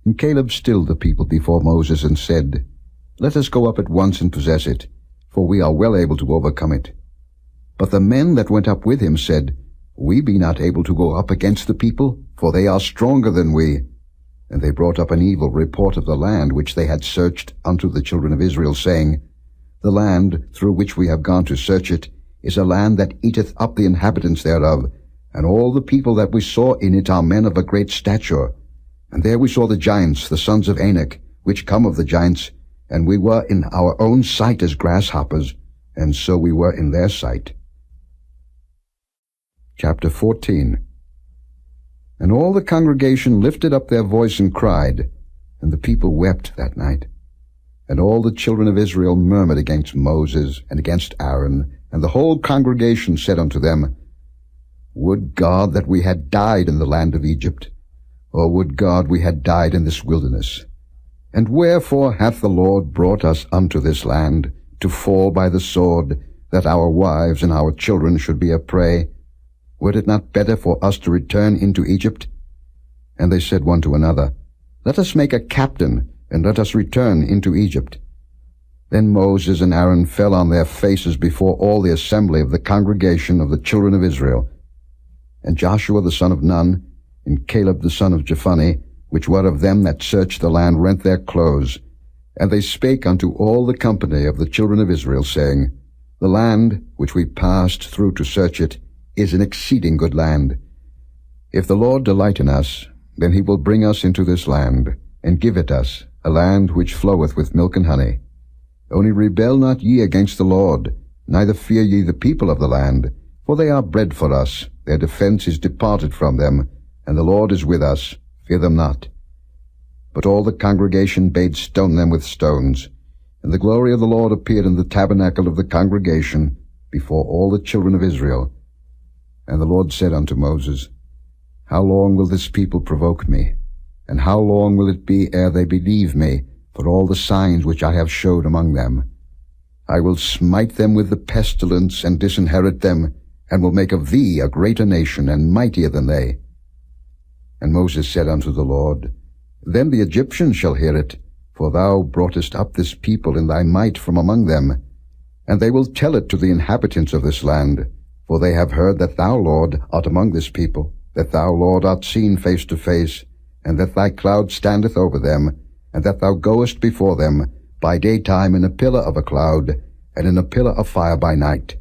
And Caleb stilled the people before Moses, and said, Let us go up at once and possess it, for we are well able to overcome it. But the men that went up with him said, We be not able to go up against the people, for they are stronger than we. And they brought up an evil report of the land which they had searched unto the children of Israel, saying, The land through which we have gone to search it is a land that eateth up the inhabitants thereof, and all the people that we saw in it are men of a great stature. And there we saw the giants, the sons of Anak, which come of the giants, and we were in our own sight as grasshoppers, and so we were in their sight. Chapter 14. And all the congregation lifted up their voice and cried, and the people wept that night. And all the children of Israel murmured against Moses and against Aaron, and the whole congregation said unto them, Would God that we had died in the land of Egypt, or would God we had died in this wilderness? And wherefore hath the Lord brought us unto this land, to fall by the sword, that our wives and our children should be a prey? Were it not better for us to return into Egypt? And they said one to another, Let us make a captain, and let us return into Egypt. Then Moses and Aaron fell on their faces before all the assembly of the congregation of the children of Israel. And Joshua the son of Nun, and Caleb the son of Jephunneh, which were of them that searched the land, rent their clothes. And they spake unto all the company of the children of Israel, saying, The land which we passed through to search it is an exceeding good land. If the Lord delight in us, then he will bring us into this land, and give it us, a land which floweth with milk and honey. Only rebel not ye against the Lord, neither fear ye the people of the land, for they are bread for us, their defense is departed from them, and the Lord is with us, fear them not. But all the congregation bade stone them with stones, and the glory of the Lord appeared in the tabernacle of the congregation before all the children of Israel. And the Lord said unto Moses, How long will this people provoke me? And how long will it be ere they believe me for all the signs which I have showed among them? I will smite them with the pestilence, and disinherit them, and will make of thee a greater nation, and mightier than they. And Moses said unto the Lord, Then the Egyptians shall hear it, for thou broughtest up this people in thy might from among them. And they will tell it to the inhabitants of this land, for they have heard that thou, Lord, art among this people, that thou, Lord, art seen face to face, and that thy cloud standeth over them, and that thou goest before them by daytime in a pillar of a cloud, and in a pillar of fire by night.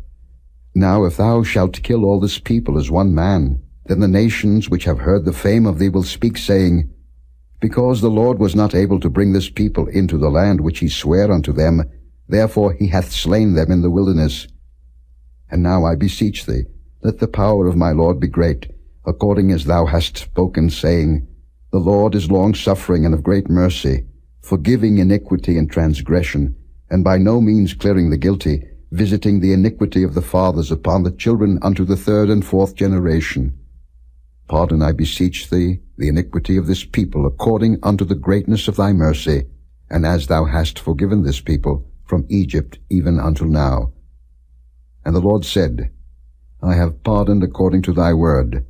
Now if thou shalt kill all this people as one man, then the nations which have heard the fame of thee will speak, saying, Because the Lord was not able to bring this people into the land which he sware unto them, therefore he hath slain them in the wilderness. And now I beseech thee, let the power of my Lord be great, according as thou hast spoken, saying, The Lord is long-suffering and of great mercy, forgiving iniquity and transgression, and by no means clearing the guilty, visiting the iniquity of the fathers upon the children unto the third and fourth generation. Pardon, I beseech thee, the iniquity of this people according unto the greatness of thy mercy, and as thou hast forgiven this people from Egypt even until now. And the Lord said, I have pardoned according to thy word.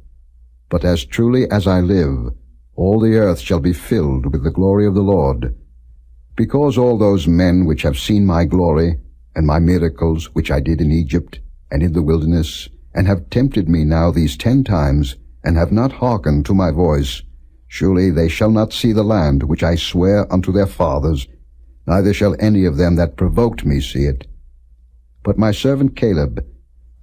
But as truly as I live, all the earth shall be filled with the glory of the Lord. Because all those men which have seen my glory, and my miracles which I did in Egypt, and in the wilderness, and have tempted me now these 10 times, and have not hearkened to my voice, surely they shall not see the land which I swear unto their fathers, neither shall any of them that provoked me see it. But my servant Caleb,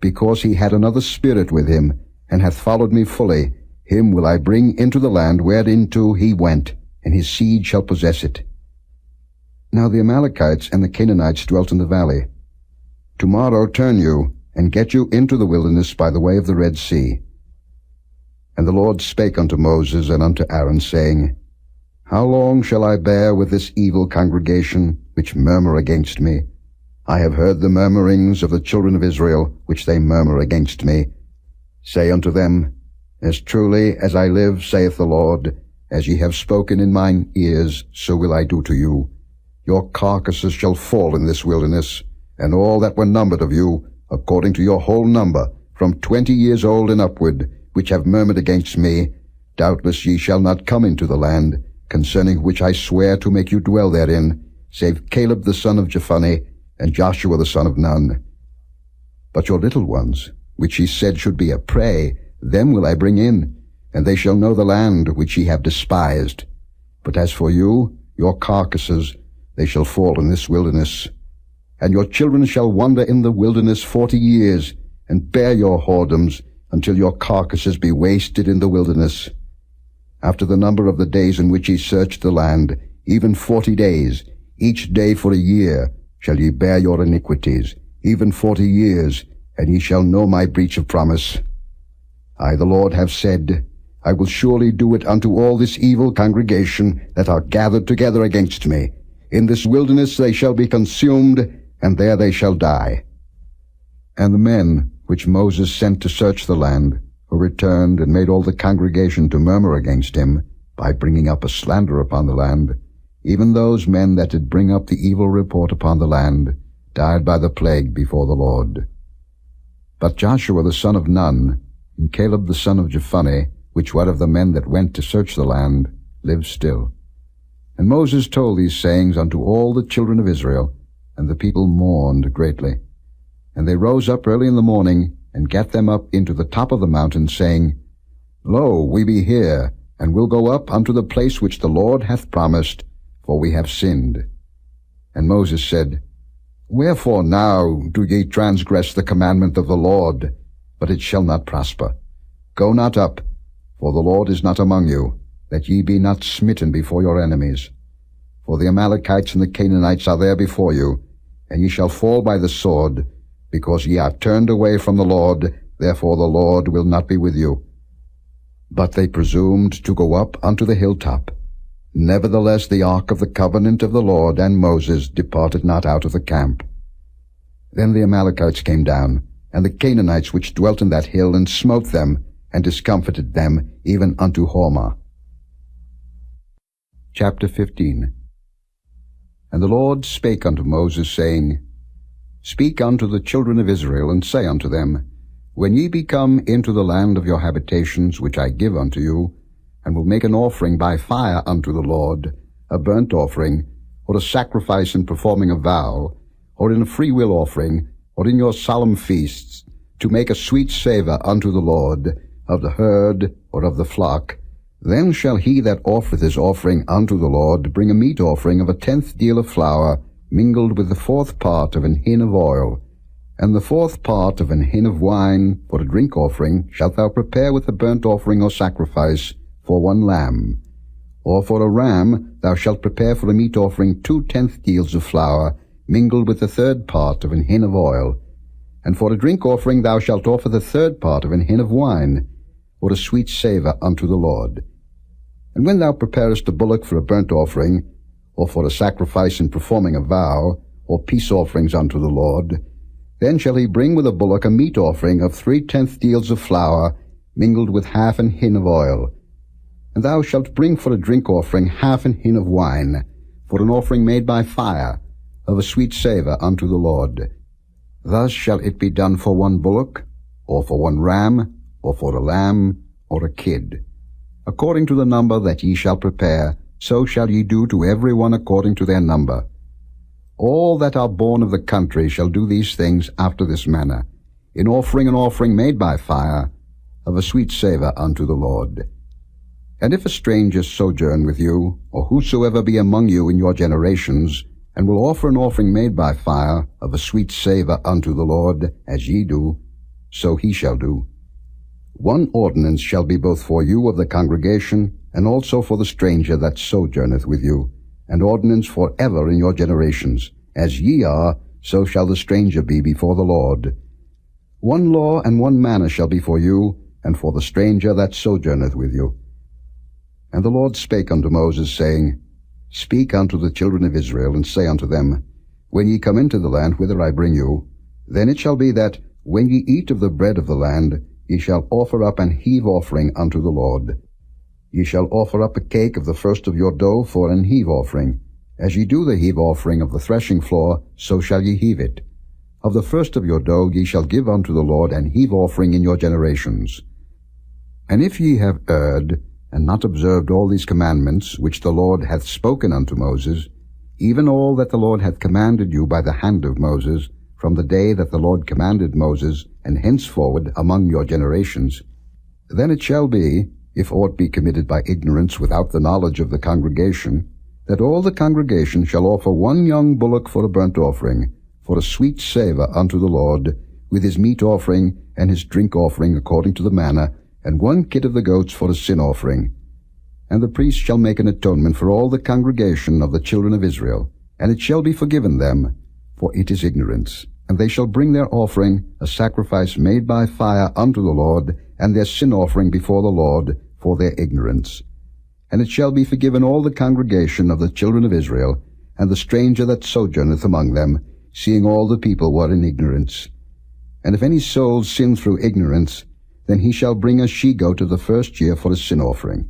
because he had another spirit with him, and hath followed me fully, him will I bring into the land whereinto he went, and his seed shall possess it. Now the Amalekites and the Canaanites dwelt in the valley. Tomorrow turn you, and get you into the wilderness by the way of the Red Sea. And the Lord spake unto Moses and unto Aaron, saying, How long shall I bear with this evil congregation, which murmur against me? I have heard the murmurings of the children of Israel, which they murmur against me. Say unto them, As truly as I live, saith the Lord, as ye have spoken in mine ears, so will I do to you. Your carcasses shall fall in this wilderness, and all that were numbered of you, according to your whole number, from 20 years old and upward, which have murmured against me, doubtless ye shall not come into the land, concerning which I swear to make you dwell therein, save Caleb the son of Jephunneh, and Joshua the son of Nun. But your little ones, which ye said should be a prey, them will I bring in, and they shall know the land which ye have despised. But as for you, your carcasses, they shall fall in this wilderness. And your children shall wander in the wilderness 40 years, and bear your whoredoms, until your carcasses be wasted in the wilderness. After the number of the days in which ye searched the land, even 40 days, each day for a year, shall ye bear your iniquities, even 40 years, and ye shall know my breach of promise. I, the Lord, have said, I will surely do it unto all this evil congregation that are gathered together against me. In this wilderness they shall be consumed, and there they shall die. And the men which Moses sent to search the land, who returned and made all the congregation to murmur against him, by bringing up a slander upon the land, even those men that did bring up the evil report upon the land, died by the plague before the Lord. But Joshua the son of Nun, and Caleb the son of Jephunneh, which were of the men that went to search the land, lived still. And Moses told these sayings unto all the children of Israel, and the people mourned greatly. And they rose up early in the morning, and gat them up into the top of the mountain, saying, Lo, we be here, and will go up unto the place which the Lord hath promised, for we have sinned. And Moses said, Wherefore now do ye transgress the commandment of the Lord? But it shall not prosper. Go not up, for the Lord is not among you, that ye be not smitten before your enemies. For the Amalekites and the Canaanites are there before you, and ye shall fall by the sword, because ye are turned away from the Lord, therefore the Lord will not be with you. But they presumed to go up unto the hilltop. Nevertheless the ark of the covenant of the Lord and Moses departed not out of the camp. Then the Amalekites came down, and the Canaanites which dwelt in that hill, and smote them, and discomfited them, even unto Hormah. Chapter 15. And the Lord spake unto Moses, saying, Speak unto the children of Israel, and say unto them, When ye be come into the land of your habitations, which I give unto you, and will make an offering by fire unto the Lord, a burnt offering, or a sacrifice in performing a vow, or in a freewill offering, or in your solemn feasts, to make a sweet savour unto the Lord, of the herd or of the flock, then shall he that offereth his offering unto the Lord bring a meat offering of 1/10 deal of flour, mingled with the 4th part of an hin of oil, and the 4th part of an hin of wine. For a drink offering shalt thou prepare with the burnt offering or sacrifice for 1 lamb. Or for a ram thou shalt prepare for a meat offering 2/10 deals of flour, mingled with the 3rd part of an hin of oil. And for a drink offering thou shalt offer the 3rd part of an hin of wine, for a sweet savour unto the Lord. And when thou preparest a bullock for a burnt offering, or for a sacrifice in performing a vow, or peace offerings unto the Lord, then shall he bring with a bullock a meat offering of 3/10 deals of flour, mingled with 1/2 an hin of oil. And thou shalt bring for a drink offering 1/2 an hin of wine, for an offering made by fire, of a sweet savour unto the Lord. Thus shall it be done for 1 bullock, or for 1 ram, or for a lamb, or a kid. According to the number that ye shall prepare, so shall ye do to every one according to their number. All that are born of the country shall do these things after this manner, in offering an offering made by fire, of a sweet savour unto the Lord. And if a stranger sojourn with you, or whosoever be among you in your generations, and will offer an offering made by fire, of a sweet savour unto the Lord, as ye do, so he shall do. 1 ordinance shall be both for you of the congregation, and also for the stranger that sojourneth with you, an ordinance for ever in your generations. As ye are, so shall the stranger be before the Lord. 1 law and 1 manner shall be for you, and for the stranger that sojourneth with you. And the Lord spake unto Moses, saying, Speak unto the children of Israel, and say unto them, When ye come into the land whither I bring you, then it shall be that, when ye eat of the bread of the land, ye shall offer up an heave offering unto the Lord. Ye shall offer up a cake of the first of your dough for an heave offering. As ye do the heave offering of the threshing floor, so shall ye heave it. Of the first of your dough ye shall give unto the Lord an heave offering in your generations. And if ye have erred, and not observed all these commandments which the Lord hath spoken unto Moses, even all that the Lord hath commanded you by the hand of Moses, from the day that the Lord commanded Moses, and henceforward among your generations, then it shall be, if aught be committed by ignorance without the knowledge of the congregation, that all the congregation shall offer 1 young bullock for a burnt offering, for a sweet savour unto the Lord, with his meat offering and his drink offering according to the manner, and 1 kid of the goats for a sin offering. And the priest shall make an atonement for all the congregation of the children of Israel, and it shall be forgiven them, for it is ignorance. And they shall bring their offering, a sacrifice made by fire unto the Lord, and their sin offering before the Lord, for their ignorance. And it shall be forgiven all the congregation of the children of Israel, and the stranger that sojourneth among them, seeing all the people were in ignorance. And if any soul sin through ignorance, then he shall bring a she-goat of the first year for a sin offering.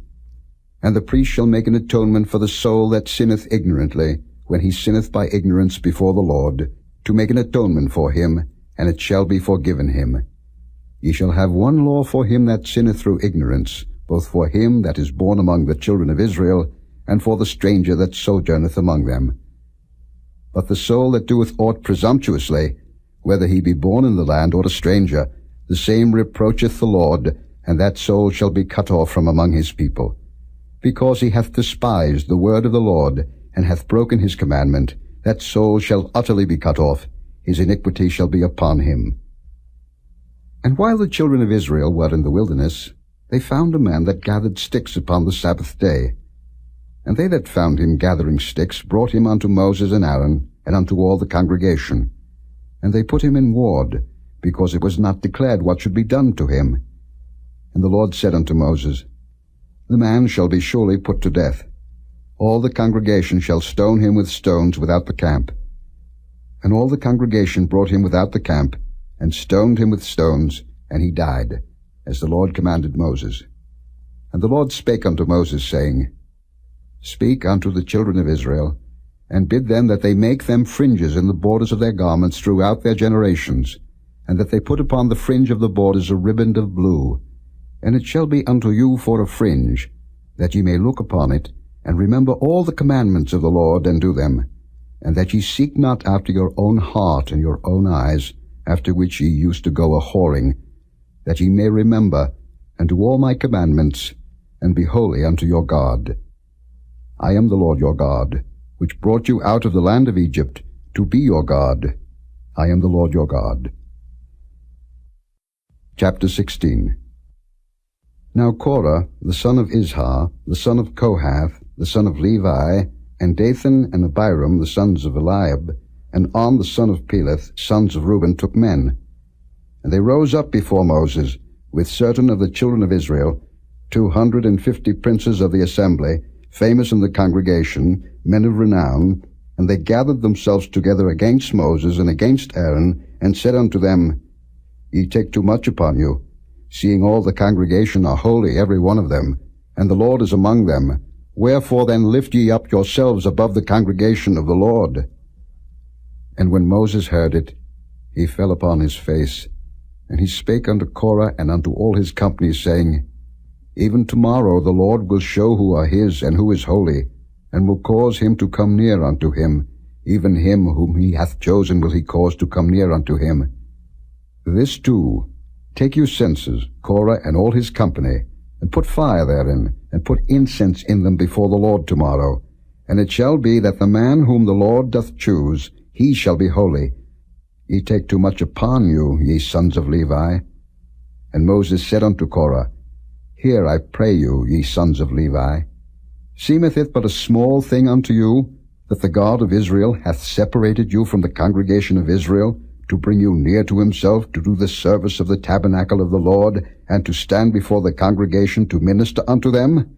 And the priest shall make an atonement for the soul that sinneth ignorantly, when he sinneth by ignorance before the Lord, to make an atonement for him, and it shall be forgiven him. Ye shall have 1 law for him that sinneth through ignorance, both for him that is born among the children of Israel, and for the stranger that sojourneth among them. But the soul that doeth aught presumptuously, whether he be born in the land or a stranger, the same reproacheth the Lord, and that soul shall be cut off from among his people. Because he hath despised the word of the Lord, and hath broken his commandment, that soul shall utterly be cut off, his iniquity shall be upon him. And while the children of Israel were in the wilderness, they found a man that gathered sticks upon the Sabbath day. And they that found him gathering sticks brought him unto Moses and Aaron, and unto all the congregation. And they put him in ward, because it was not declared what should be done to him. And the Lord said unto Moses, The man shall be surely put to death. All the congregation shall stone him with stones without the camp. And all the congregation brought him without the camp, and stoned him with stones, and he died, as the Lord commanded Moses. And the Lord spake unto Moses, saying, Speak unto the children of Israel, and bid them that they make them fringes in the borders of their garments throughout their generations, and that they put upon the fringe of the borders a riband of blue. And it shall be unto you for a fringe, that ye may look upon it, and remember all the commandments of the Lord, and do them. and that ye seek not after your own heart and your own eyes, after which ye used to go a-whoring, that ye may remember, and do all my commandments, and be holy unto your God. I am the Lord your God, which brought you out of the land of Egypt, to be your God. I am the Lord your God. Chapter 16. Now Korah, the son of Izhar, the son of Kohath, the son of Levi, and Dathan and Abiram, the sons of Eliab, and On, the son of Peleth, sons of Reuben, took men. And they rose up before Moses, with certain of the children of Israel, 250 princes of the assembly, famous in the congregation, men of renown, and they gathered themselves together against Moses and against Aaron, and said unto them, Ye take too much upon you, seeing all the congregation are holy, every one of them, and the Lord is among them. Wherefore then lift ye up yourselves above the congregation of the Lord? And when Moses heard it, he fell upon his face, and he spake unto Korah and unto all his company, saying, Even tomorrow the Lord will show who are his, and who is holy, and will cause him to come near unto him. Even him whom he hath chosen will he cause to come near unto him. This too, take you censers, Korah and all his company, and put fire therein, and put incense in them before the Lord tomorrow. And it shall be that the man whom the Lord doth choose, he shall be holy. Ye take too much upon you, ye sons of Levi. And Moses said unto Korah, Hear, I pray you, ye sons of Levi. Seemeth it but a small thing unto you, that the God of Israel hath separated you from the congregation of Israel, to bring you near to himself, to do the service of the tabernacle of the Lord, and to stand before the congregation to minister unto them?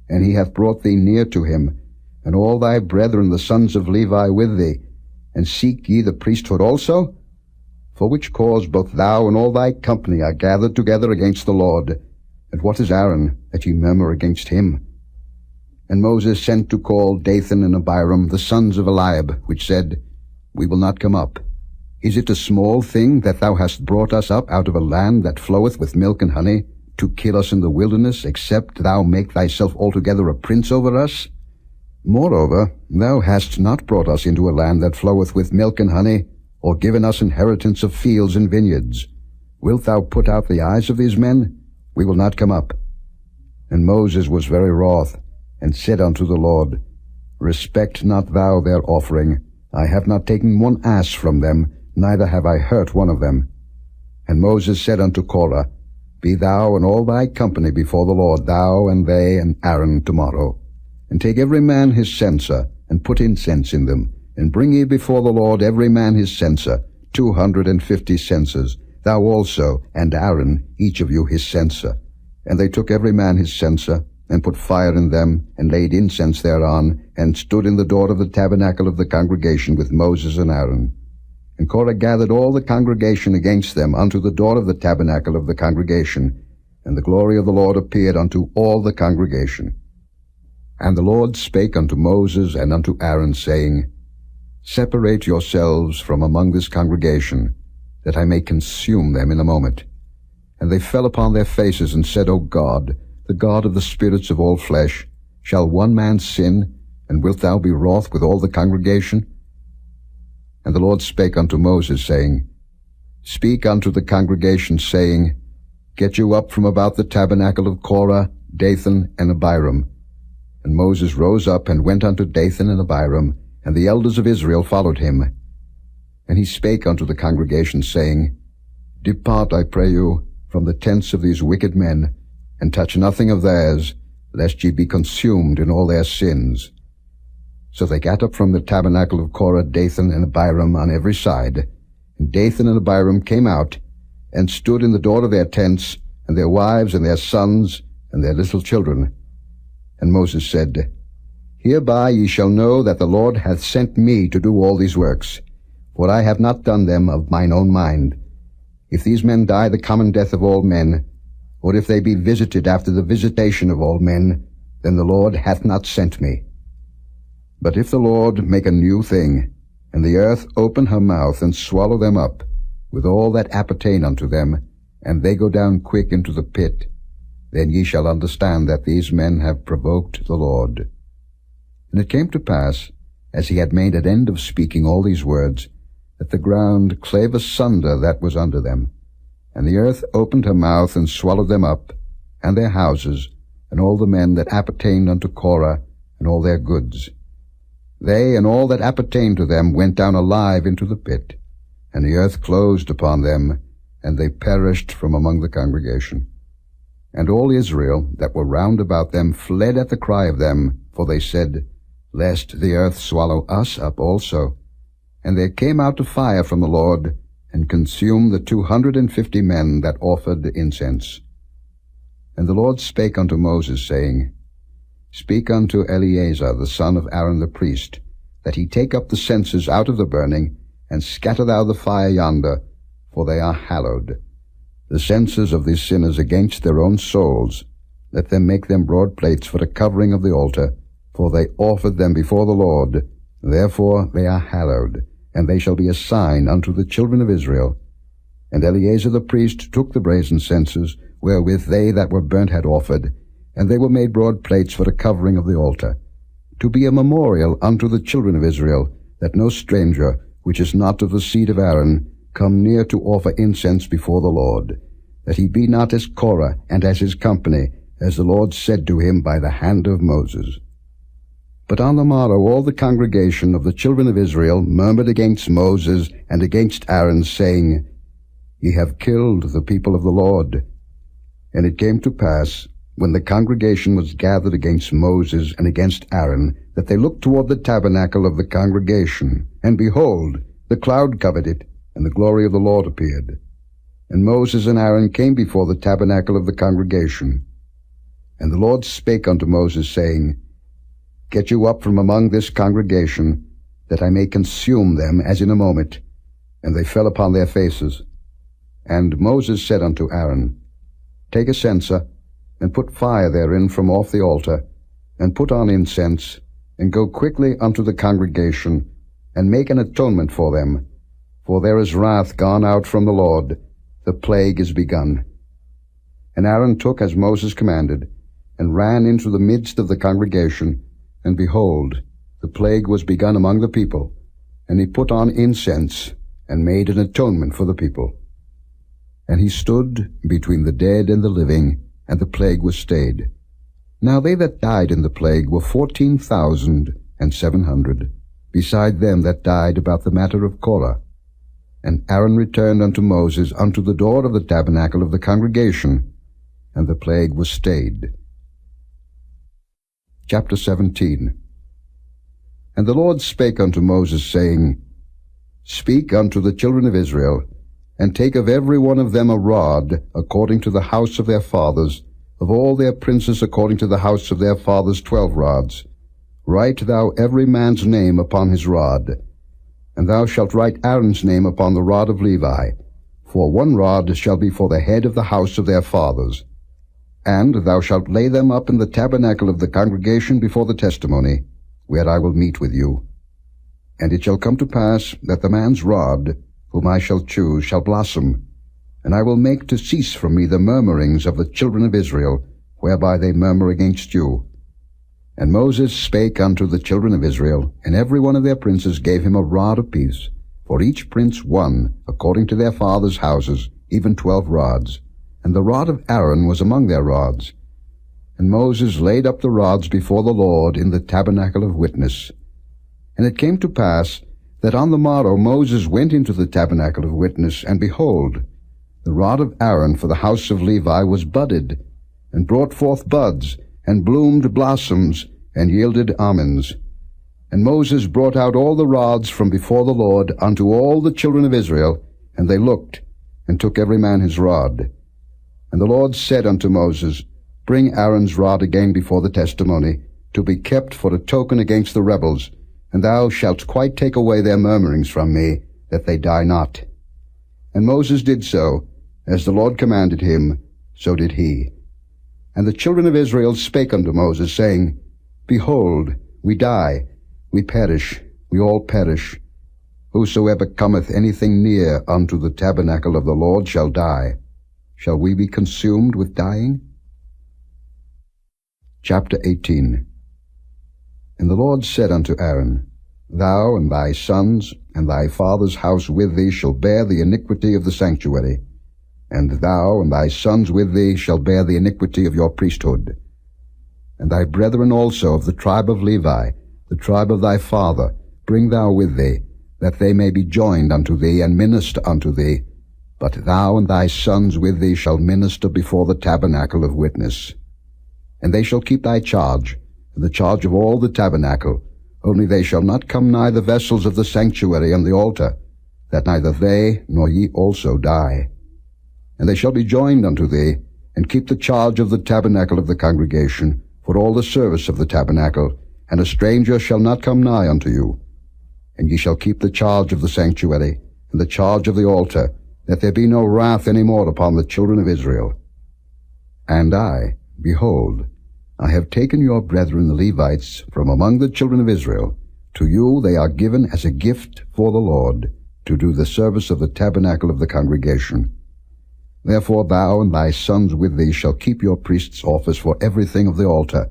And he hath brought thee near to him, and all thy brethren the sons of Levi with thee. And seek ye the priesthood also? For which cause both thou and all thy company are gathered together against the Lord. And what is Aaron, that ye murmur against him? And Moses sent to call Dathan and Abiram, the sons of Eliab, which said, We will not come up. Is it a small thing that thou hast brought us up out of a land that floweth with milk and honey, to kill us in the wilderness, except thou make thyself altogether a prince over us? Moreover, thou hast not brought us into a land that floweth with milk and honey, or given us inheritance of fields and vineyards. Wilt thou put out the eyes of these men? We will not come up. And Moses was very wroth, and said unto the Lord, Respect not thou their offering. I have not taken one ass from them, neither have I hurt one of them. And Moses said unto Korah, Be thou and all thy company before the Lord, thou and they and Aaron tomorrow. And take every man his censer, and put incense in them, and bring ye before the Lord every man his censer, 250 censers, thou also, and Aaron, each of you his censer. And they took every man his censer, and put fire in them, and laid incense thereon, and stood in the door of the tabernacle of the congregation with Moses and Aaron. And Korah gathered all the congregation against them unto the door of the tabernacle of the congregation, and the glory of the Lord appeared unto all the congregation. And the Lord spake unto Moses and unto Aaron, saying, Separate yourselves from among this congregation, that I may consume them in a moment. And they fell upon their faces, and said, O God, the God of the spirits of all flesh, shall one man sin, and wilt thou be wroth with all the congregation? And the Lord spake unto Moses, saying, Speak unto the congregation, saying, Get you up from about the tabernacle of Korah, Dathan, and Abiram. And Moses rose up and went unto Dathan and Abiram, and the elders of Israel followed him. And he spake unto the congregation, saying, Depart, I pray you, from the tents of these wicked men, and touch nothing of theirs, lest ye be consumed in all their sins. So they gat up from the tabernacle of Korah, Dathan, and Abiram on every side. And Dathan and Abiram came out, and stood in the door of their tents, and their wives, and their sons, and their little children. And Moses said, Hereby ye shall know that the Lord hath sent me to do all these works, for I have not done them of mine own mind. If these men die the common death of all men, or if they be visited after the visitation of all men, then the Lord hath not sent me. But if the Lord make a new thing, and the earth open her mouth and swallow them up, with all that appertain unto them, and they go down quick into the pit, then ye shall understand that these men have provoked the Lord. And it came to pass, as he had made an end of speaking all these words, that the ground clave asunder that was under them, and the earth opened her mouth and swallowed them up, and their houses, and all the men that appertained unto Korah, and all their goods. They and all that appertained to them went down alive into the pit, and the earth closed upon them, and they perished from among the congregation. And all Israel that were round about them fled at the cry of them, for they said, Lest the earth swallow us up also. And there came out a fire from the Lord, and consumed the 250 men that offered incense. And the Lord spake unto Moses, saying, Speak unto Eleazar the son of Aaron the priest, that he take up the censers out of the burning, and scatter thou the fire yonder, for they are hallowed. The censers of these sinners against their own souls, let them make them broad plates for the covering of the altar, for they offered them before the Lord, therefore they are hallowed, and they shall be a sign unto the children of Israel. And Eleazar the priest took the brazen censers, wherewith they that were burnt had offered, and they were made broad plates for the covering of the altar, to be a memorial unto the children of Israel, that no stranger, which is not of the seed of Aaron, come near to offer incense before the Lord, that he be not as Korah and as his company, as the Lord said to him by the hand of Moses. But on the morrow all the congregation of the children of Israel murmured against Moses and against Aaron, saying, Ye have killed the people of the Lord. And it came to pass, when the congregation was gathered against Moses and against Aaron, that they looked toward the tabernacle of the congregation, and behold, the cloud covered it, and the glory of the Lord appeared. And Moses and Aaron came before the tabernacle of the congregation. And the Lord spake unto Moses, saying, Get you up from among this congregation, that I may consume them as in a moment. And they fell upon their faces. And Moses said unto Aaron, Take a censer, and put fire therein from off the altar, and put on incense, and go quickly unto the congregation, and make an atonement for them. For there is wrath gone out from the Lord, the plague is begun. And Aaron took as Moses commanded, and ran into the midst of the congregation, and behold, the plague was begun among the people, and he put on incense, and made an atonement for the people. And he stood between the dead and the living, and the plague was stayed. Now they that died in the plague were 14,700, beside them that died about the matter of Korah. And Aaron returned unto Moses unto the door of the tabernacle of the congregation, and the plague was stayed. Chapter 17. And the Lord spake unto Moses, saying, Speak unto the children of Israel, and take of every one of them a rod, according to the house of their fathers, of all their princes according to the house of their fathers 12 rods. Write thou every man's name upon his rod. And thou shalt write Aaron's name upon the rod of Levi, for 1 rod shall be for the head of the house of their fathers. And thou shalt lay them up in the tabernacle of the congregation before the testimony, where I will meet with you. And it shall come to pass that the man's rod, whom I shall choose, shall blossom, and I will make to cease from me the murmurings of the children of Israel, whereby they murmur against you. And Moses spake unto the children of Israel, and every one of their princes gave him a rod apiece, for each prince 1, according to their fathers' houses, even 12 rods. And the rod of Aaron was among their rods. And Moses laid up the rods before the Lord in the tabernacle of witness. And it came to pass that on the morrow Moses went into the tabernacle of witness, and behold, the rod of Aaron for the house of Levi was budded, and brought forth buds, and bloomed blossoms, and yielded almonds. And Moses brought out all the rods from before the Lord unto all the children of Israel, and they looked, and took every man his rod. And the Lord said unto Moses, Bring Aaron's rod again before the testimony, to be kept for a token against the rebels, and thou shalt quite take away their murmurings from me, that they die not. And Moses did so, as the Lord commanded him, so did he. And the children of Israel spake unto Moses, saying, Behold, we die, we perish, we all perish. Whosoever cometh anything near unto the tabernacle of the Lord shall die. Shall we be consumed with dying? Chapter 18. And the Lord said unto Aaron, Thou and thy sons and thy father's house with thee shall bear the iniquity of the sanctuary, and thou and thy sons with thee shall bear the iniquity of your priesthood. And thy brethren also of the tribe of Levi, the tribe of thy father, bring thou with thee, that they may be joined unto thee and minister unto thee. But thou and thy sons with thee shall minister before the tabernacle of witness. And they shall keep thy charge, and the charge of all the tabernacle, only they shall not come nigh the vessels of the sanctuary and the altar, that neither they nor ye also die. And they shall be joined unto thee, and keep the charge of the tabernacle of the congregation, for all the service of the tabernacle, and a stranger shall not come nigh unto you. And ye shall keep the charge of the sanctuary, and the charge of the altar, that there be no wrath any more upon the children of Israel. And I, behold, I have taken your brethren the Levites from among the children of Israel. To you they are given as a gift for the Lord, to do the service of the tabernacle of the congregation. Therefore thou and thy sons with thee shall keep your priest's office for everything of the altar,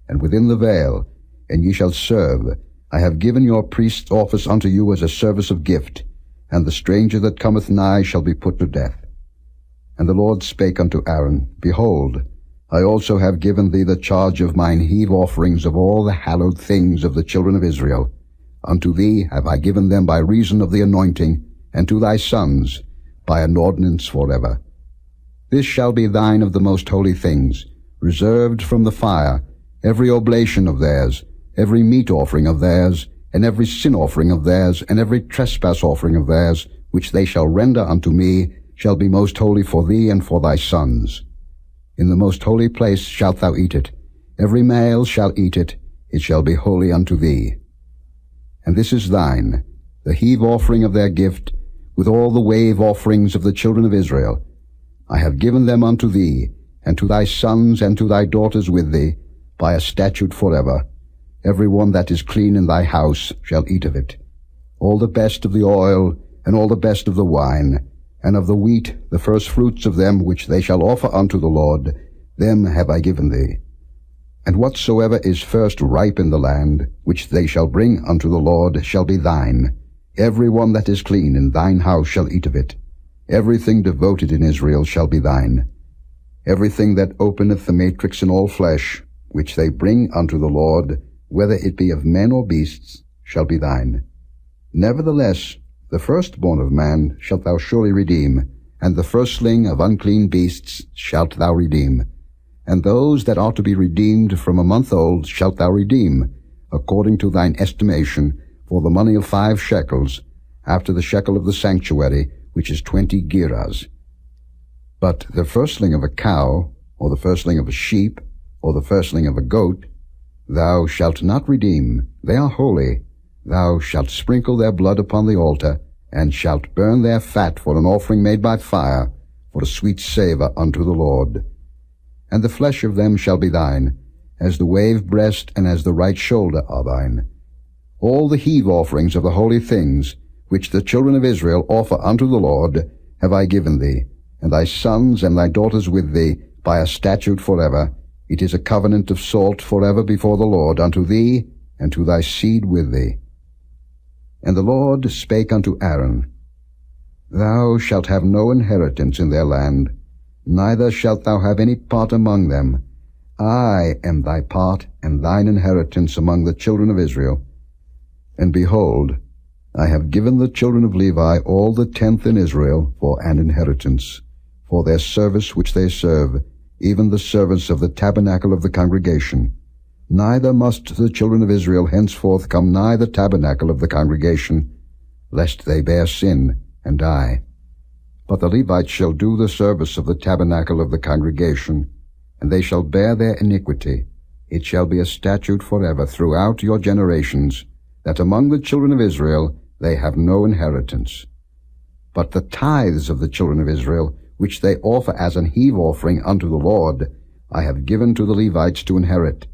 and within the veil, and ye shall serve. I have given your priest's office unto you as a service of gift, and the stranger that cometh nigh shall be put to death. And the Lord spake unto Aaron, Behold, I also have given thee the charge of mine heave offerings of all the hallowed things of the children of Israel. Unto thee have I given them by reason of the anointing, and to thy sons by an ordinance forever. This shall be thine of the most holy things, reserved from the fire, every oblation of theirs, every meat offering of theirs, and every sin offering of theirs, and every trespass offering of theirs, which they shall render unto me, shall be most holy for thee and for thy sons. In the most holy place shalt thou eat it. Every male shall eat it. It shall be holy unto thee. And this is thine, the heave offering of their gift, with all the wave offerings of the children of Israel. I have given them unto thee, and to thy sons and to thy daughters with thee, by a statute forever. Every one that is clean in thy house shall eat of it. All the best of the oil, and all the best of the wine, and of the wheat, the first fruits of them which they shall offer unto the Lord, them have I given thee. And whatsoever is first ripe in the land, which they shall bring unto the Lord, shall be thine. Every one that is clean in thine house shall eat of it. Everything devoted in Israel shall be thine. Everything that openeth the matrix in all flesh, which they bring unto the Lord, whether it be of men or beasts, shall be thine. Nevertheless, the firstborn of man shalt thou surely redeem, and the firstling of unclean beasts shalt thou redeem. And those that are to be redeemed from a month old shalt thou redeem, according to thine estimation, for the money of 5 shekels, after the shekel of the sanctuary, which is 20 gerahs. But the firstling of a cow, or the firstling of a sheep, or the firstling of a goat, thou shalt not redeem. They are holy. Thou shalt sprinkle their blood upon the altar, and shalt burn their fat for an offering made by fire, for a sweet savour unto the Lord. And the flesh of them shall be thine, as the wave breast and as the right shoulder are thine. All the heave offerings of the holy things, which the children of Israel offer unto the Lord, have I given thee, and thy sons and thy daughters with thee, by a statute forever. It is a covenant of salt forever before the Lord, unto thee, and to thy seed with thee. And the Lord spake unto Aaron, Thou shalt have no inheritance in their land, neither shalt thou have any part among them. I am thy part and thine inheritance among the children of Israel. And behold, I have given the children of Levi all the 10th in Israel for an inheritance, for their service which they serve, even the service of the tabernacle of the congregation. Neither must the children of Israel henceforth come nigh the tabernacle of the congregation, lest they bear sin and die. But the Levites shall do the service of the tabernacle of the congregation, and they shall bear their iniquity. It shall be a statute forever throughout your generations, that among the children of Israel they have no inheritance. But the tithes of the children of Israel, which they offer as an heave offering unto the Lord, I have given to the Levites to inherit.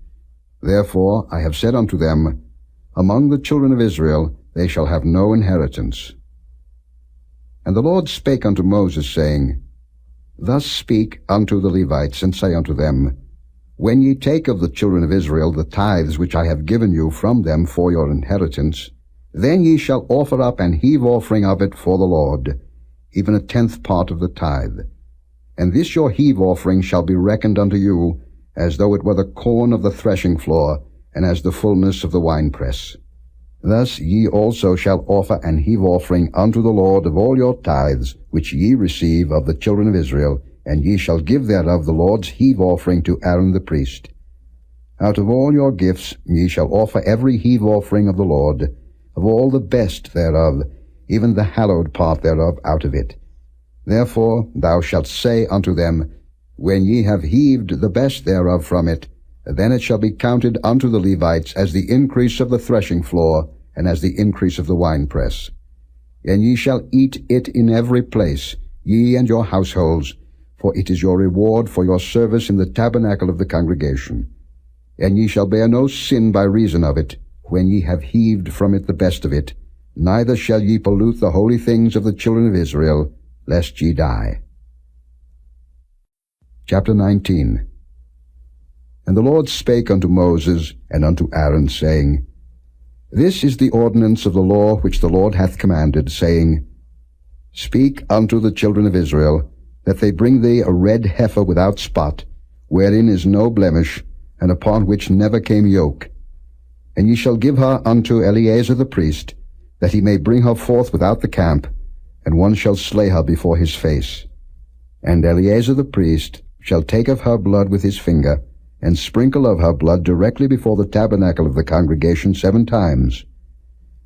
Therefore I have said unto them, Among the children of Israel they shall have no inheritance. And the Lord spake unto Moses, saying, Thus speak unto the Levites, and say unto them, When ye take of the children of Israel the tithes which I have given you from them for your inheritance, Then ye shall offer up an heave offering of it for the Lord, even a 10th part of the tithe. And this your heave offering shall be reckoned unto you, as though it were the corn of the threshing floor, and as the fullness of the winepress. Thus ye also shall offer an heave offering unto the Lord of all your tithes, which ye receive of the children of Israel, and ye shall give thereof the Lord's heave offering to Aaron the priest. Out of all your gifts ye shall offer every heave offering of the Lord, of all the best thereof, even the hallowed part thereof out of it. Therefore thou shalt say unto them, When ye have heaved the best thereof from it, then it shall be counted unto the Levites as the increase of the threshing floor, and as the increase of the winepress. And ye shall eat it in every place, ye and your households, for it is your reward for your service in the tabernacle of the congregation. And ye shall bear no sin by reason of it, when ye have heaved from it the best of it, neither shall ye pollute the holy things of the children of Israel, lest ye die. Chapter 19. And the Lord spake unto Moses and unto Aaron, saying, This is the ordinance of the law which the Lord hath commanded, saying, Speak unto the children of Israel, that they bring thee a red heifer without spot, wherein is no blemish, and upon which never came yoke. And ye shall give her unto Eleazar the priest, that he may bring her forth without the camp, and one shall slay her before his face. And Eleazar the priest shall take of her blood with his finger, and sprinkle of her blood directly before the tabernacle of the congregation 7 times.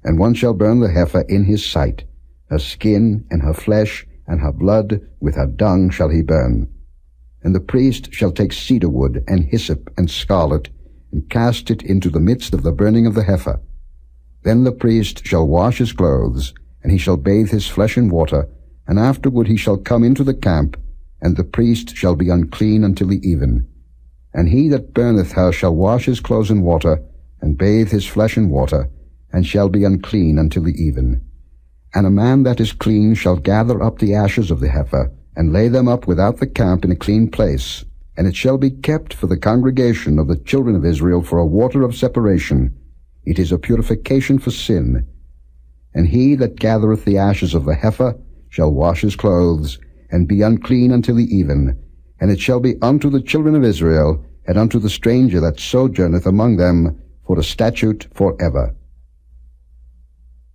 And one shall burn the heifer in his sight, her skin and her flesh and her blood with her dung shall he burn. And the priest shall take cedar wood and hyssop and scarlet, and cast it into the midst of the burning of the heifer. Then the priest shall wash his clothes, and he shall bathe his flesh in water, and afterward he shall come into the camp, and the priest shall be unclean until the even. And he that burneth her shall wash his clothes in water, and bathe his flesh in water, and shall be unclean until the even. And a man that is clean shall gather up the ashes of the heifer, and lay them up without the camp in a clean place, and it shall be kept for the congregation of the children of Israel for a water of separation. It is a purification for sin. And he that gathereth the ashes of the heifer shall wash his clothes, and be unclean until the even. And it shall be unto the children of Israel, and unto the stranger that sojourneth among them, for a statute forever.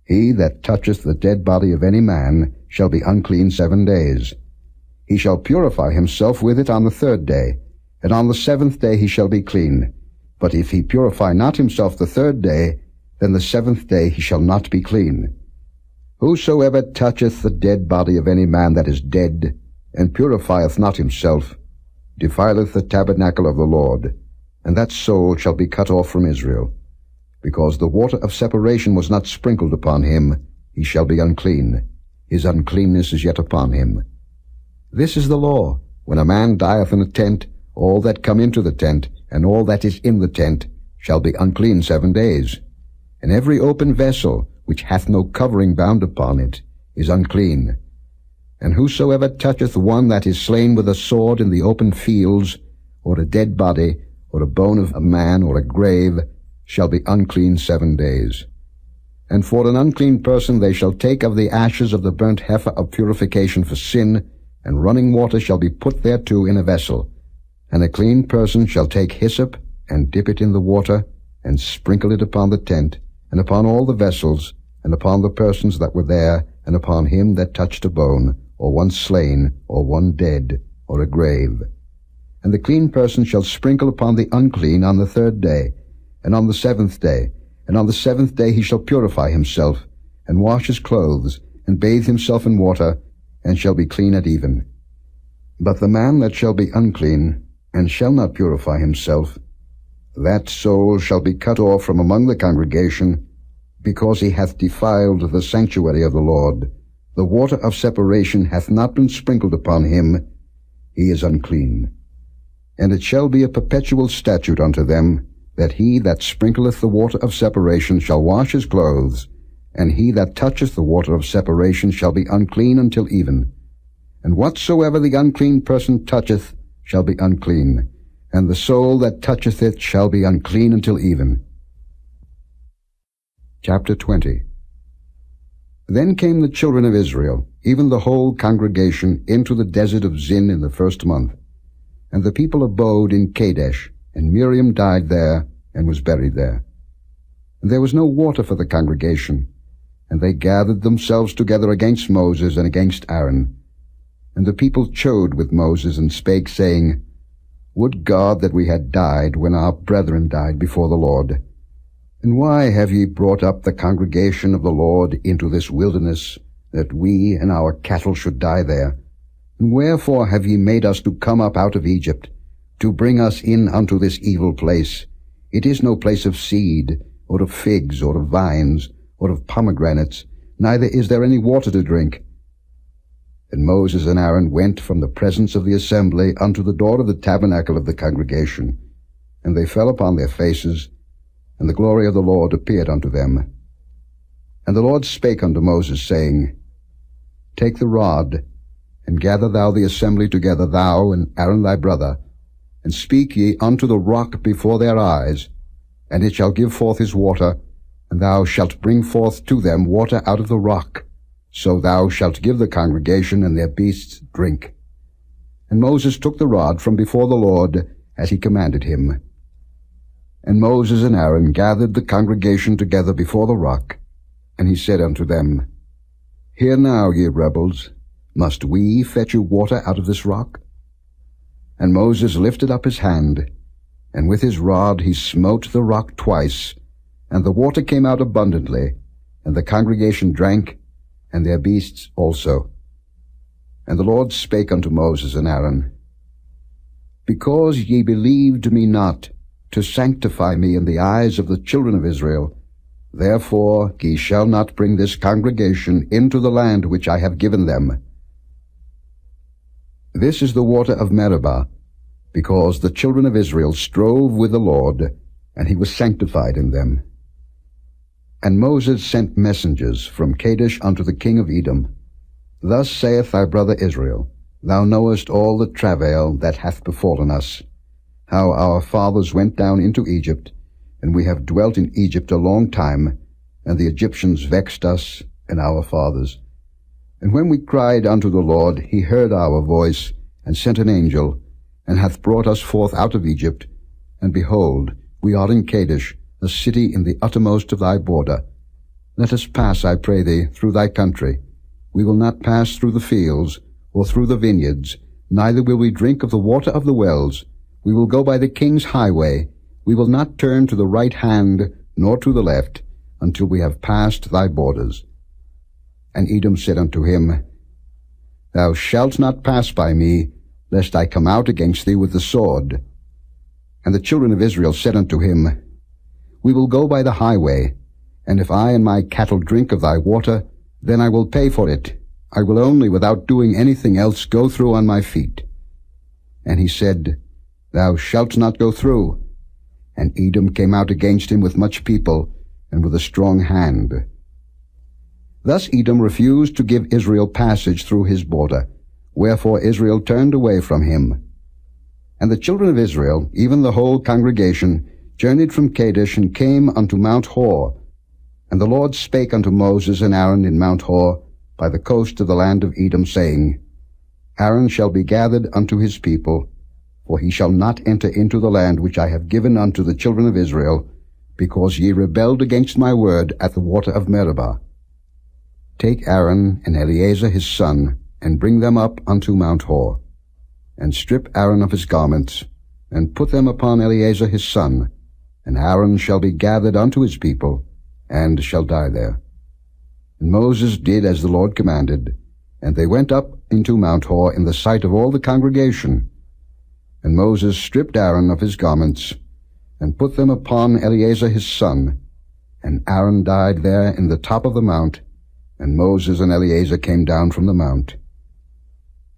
He that toucheth the dead body of any man shall be unclean 7 days. He shall purify himself with it on the 3rd day, and on the 7th day he shall be clean. But if he purify not himself the 3rd day, then the 7th day he shall not be clean. Whosoever toucheth the dead body of any man that is dead, and purifieth not himself, defileth the tabernacle of the Lord, and that soul shall be cut off from Israel. Because the water of separation was not sprinkled upon him, he shall be unclean. His uncleanness is yet upon him. This is the law. When a man dieth in a tent, all that come into the tent, and all that is in the tent, shall be unclean 7 days. And every open vessel, which hath no covering bound upon it, is unclean. And whosoever toucheth one that is slain with a sword in the open fields, or a dead body, or a bone of a man, or a grave, shall be unclean 7 days. And for an unclean person they shall take of the ashes of the burnt heifer of purification for sin, and running water shall be put thereto in a vessel. And a clean person shall take hyssop, and dip it in the water, and sprinkle it upon the tent, and upon all the vessels, and upon the persons that were there, and upon him that touched a bone, or one slain, or one dead, or a grave. And the clean person shall sprinkle upon the unclean on the 3rd day, and on the 7th day, and on the 7th day he shall purify himself, and wash his clothes, and bathe himself in water, and shall be clean at even. But the man that shall be unclean, and shall not purify himself, that soul shall be cut off from among the congregation, because he hath defiled the sanctuary of the Lord. The water of separation hath not been sprinkled upon him. He is unclean. And it shall be a perpetual statute unto them, that he that sprinkleth the water of separation shall wash his clothes, and he that toucheth the water of separation shall be unclean until even. And whatsoever the unclean person toucheth shall be unclean, and the soul that toucheth it shall be unclean until even. Chapter 20. Then came the children of Israel, even the whole congregation, into the desert of Zin in the 1st month. And the people abode in Kadesh, and Miriam died there, and was buried there. And there was no water for the congregation, and they gathered themselves together against Moses and against Aaron. And the people chode with Moses, and spake, saying, Would God that we had died when our brethren died before the Lord! And why have ye brought up the congregation of the Lord into this wilderness, that we and our cattle should die there? And wherefore have ye made us to come up out of Egypt, to bring us in unto this evil place? It is no place of seed, or of figs, or of vines, or of pomegranates, neither is there any water to drink. And Moses and Aaron went from the presence of the assembly unto the door of the tabernacle of the congregation, and they fell upon their faces, and the glory of the Lord appeared unto them. And the Lord spake unto Moses, saying, Take the rod, and gather thou the assembly together, thou and Aaron thy brother, and speak ye unto the rock before their eyes, and it shall give forth his water, and thou shalt bring forth to them water out of the rock. So thou shalt give the congregation and their beasts drink. And Moses took the rod from before the Lord, as he commanded him. And Moses and Aaron gathered the congregation together before the rock, and he said unto them, Hear now, ye rebels, must we fetch you water out of this rock? And Moses lifted up his hand, and with his rod he smote the rock twice, and the water came out abundantly, and the congregation drank, and their beasts also. And the Lord spake unto Moses and Aaron, Because ye believed me not, to sanctify me in the eyes of the children of Israel, therefore ye shall not bring this congregation into the land which I have given them. This is the water of Meribah, because the children of Israel strove with the Lord, and he was sanctified in them. And Moses sent messengers from Kadesh unto the king of Edom. Thus saith thy brother Israel, Thou knowest all the travail that hath befallen us, how our fathers went down into Egypt, and we have dwelt in Egypt a long time, and the Egyptians vexed us and our fathers. And when we cried unto the Lord, he heard our voice, and sent an angel, and hath brought us forth out of Egypt. And behold, we are in Kadesh, a city in the uttermost of thy border. Let us pass, I pray thee, through thy country. We will not pass through the fields, or through the vineyards, neither will we drink of the water of the wells. We will go by the king's highway. We will not turn to the right hand, nor to the left, until we have passed thy borders. And Edom said unto him, Thou shalt not pass by me, lest I come out against thee with the sword. And the children of Israel said unto him, We will go by the highway, and if I and my cattle drink of thy water, then I will pay for it. I will only, without doing anything else, go through on my feet. And he said, Thou shalt not go through. And Edom came out against him with much people, and with a strong hand. Thus Edom refused to give Israel passage through his border, wherefore Israel turned away from him. And the children of Israel, even the whole congregation, journeyed from Kadesh, and came unto Mount Hor. And the Lord spake unto Moses and Aaron in Mount Hor, by the coast of the land of Edom, saying, Aaron shall be gathered unto his people, for he shall not enter into the land which I have given unto the children of Israel, because ye rebelled against my word at the water of Meribah. Take Aaron and Eleazar his son, and bring them up unto Mount Hor, and strip Aaron of his garments, and put them upon Eleazar his son, and Aaron shall be gathered unto his people, and shall die there. And Moses did as the Lord commanded, and they went up into Mount Hor in the sight of all the congregation. And Moses stripped Aaron of his garments, and put them upon Eleazar his son, and Aaron died there in the top of the mount, and Moses and Eleazar came down from the mount.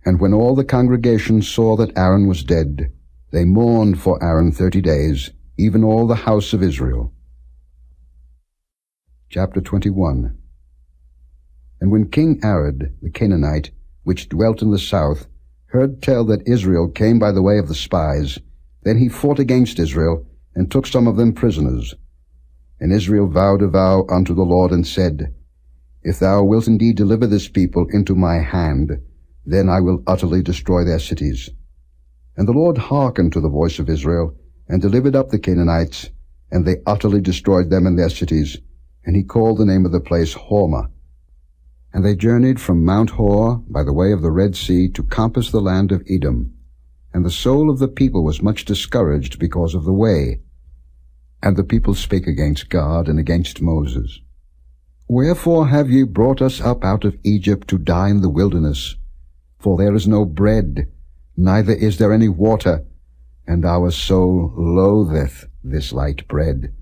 And when all the congregation saw that Aaron was dead, they mourned for Aaron 30 days, even all the house of Israel. Chapter 21. And when King Arad the Canaanite, which dwelt in the south, heard tell that Israel came by the way of the spies, then he fought against Israel, and took some of them prisoners. And Israel vowed a vow unto the Lord, and said, If thou wilt indeed deliver this people into my hand, then I will utterly destroy their cities. And the Lord hearkened to the voice of Israel, and delivered up the Canaanites, and they utterly destroyed them and their cities, and he called the name of the place Hormah. And they journeyed from Mount Hor by the way of the Red Sea to compass the land of Edom. And the soul of the people was much discouraged because of the way. And the people spake against God and against Moses. Wherefore have ye brought us up out of Egypt to die in the wilderness? For there is no bread, neither is there any water, and our soul loatheth this light bread.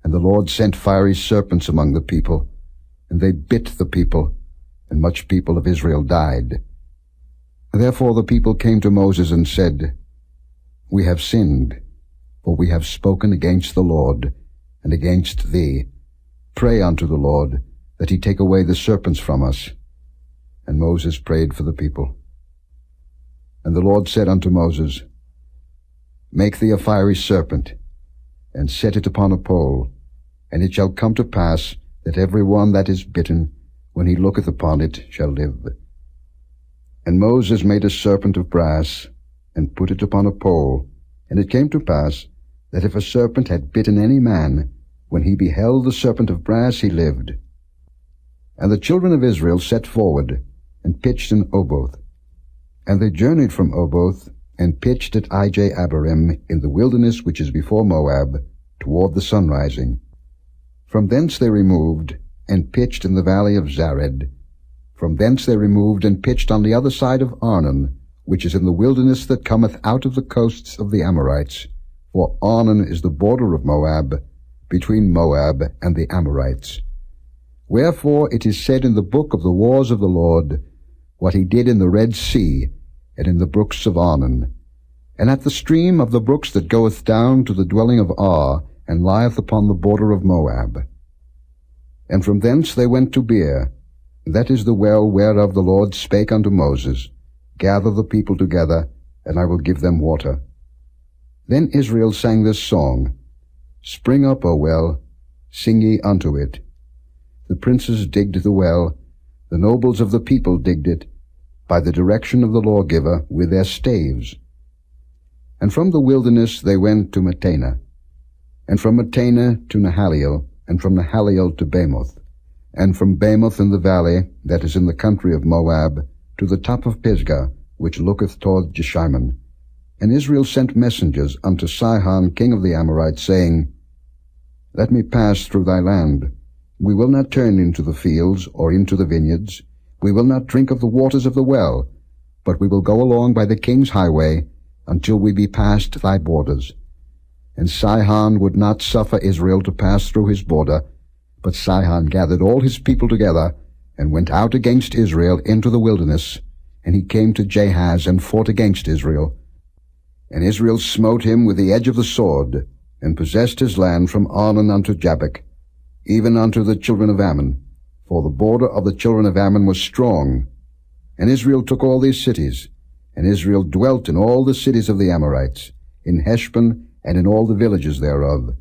And the Lord sent fiery serpents among the people, and they bit the people, and much people of Israel died. Therefore the people came to Moses and said, We have sinned, for we have spoken against the Lord, and against thee. Pray unto the Lord, that he take away the serpents from us. And Moses prayed for the people. And the Lord said unto Moses, Make thee a fiery serpent, and set it upon a pole, and it shall come to pass that every one that is bitten, when he looketh upon it, shall live. And Moses made a serpent of brass, and put it upon a pole. And it came to pass, that if a serpent had bitten any man, when he beheld the serpent of brass, he lived. And the children of Israel set forward, and pitched in Oboth. And they journeyed from Oboth, and pitched at Ije-Abarim in the wilderness which is before Moab, toward the sunrising. From thence they removed, and pitched in the valley of Zared. From thence they removed, and pitched on the other side of Arnon, which is in the wilderness that cometh out of the coasts of the Amorites. For Arnon is the border of Moab, between Moab and the Amorites. Wherefore it is said in the book of the wars of the Lord, what he did in the Red Sea, and in the brooks of Arnon, and at the stream of the brooks that goeth down to the dwelling of Ar, and lieth upon the border of Moab. And from thence they went to Beer, that is the well whereof the Lord spake unto Moses, Gather the people together, and I will give them water. Then Israel sang this song, Spring up, O well, sing ye unto it. The princes digged the well, the nobles of the people digged it, by the direction of the lawgiver with their staves. And from the wilderness they went to Mattanah, and from Mattanah to Nahaliel, and from Nahaliel to Bamoth, and from Bamoth in the valley that is in the country of Moab, to the top of Pisgah, which looketh toward Jeshimon. And Israel sent messengers unto Sihon king of the Amorites, saying, Let me pass through thy land. We will not turn into the fields or into the vineyards. We will not drink of the waters of the well, but we will go along by the king's highway, until we be past thy borders. And Sihon would not suffer Israel to pass through his border, but Sihon gathered all his people together, and went out against Israel into the wilderness, and he came to Jahaz, and fought against Israel. And Israel smote him with the edge of the sword, and possessed his land from Arnon unto Jabbok, even unto the children of Ammon, for the border of the children of Ammon was strong. And Israel took all these cities, and Israel dwelt in all the cities of the Amorites, in Heshbon, and in all the villages thereof.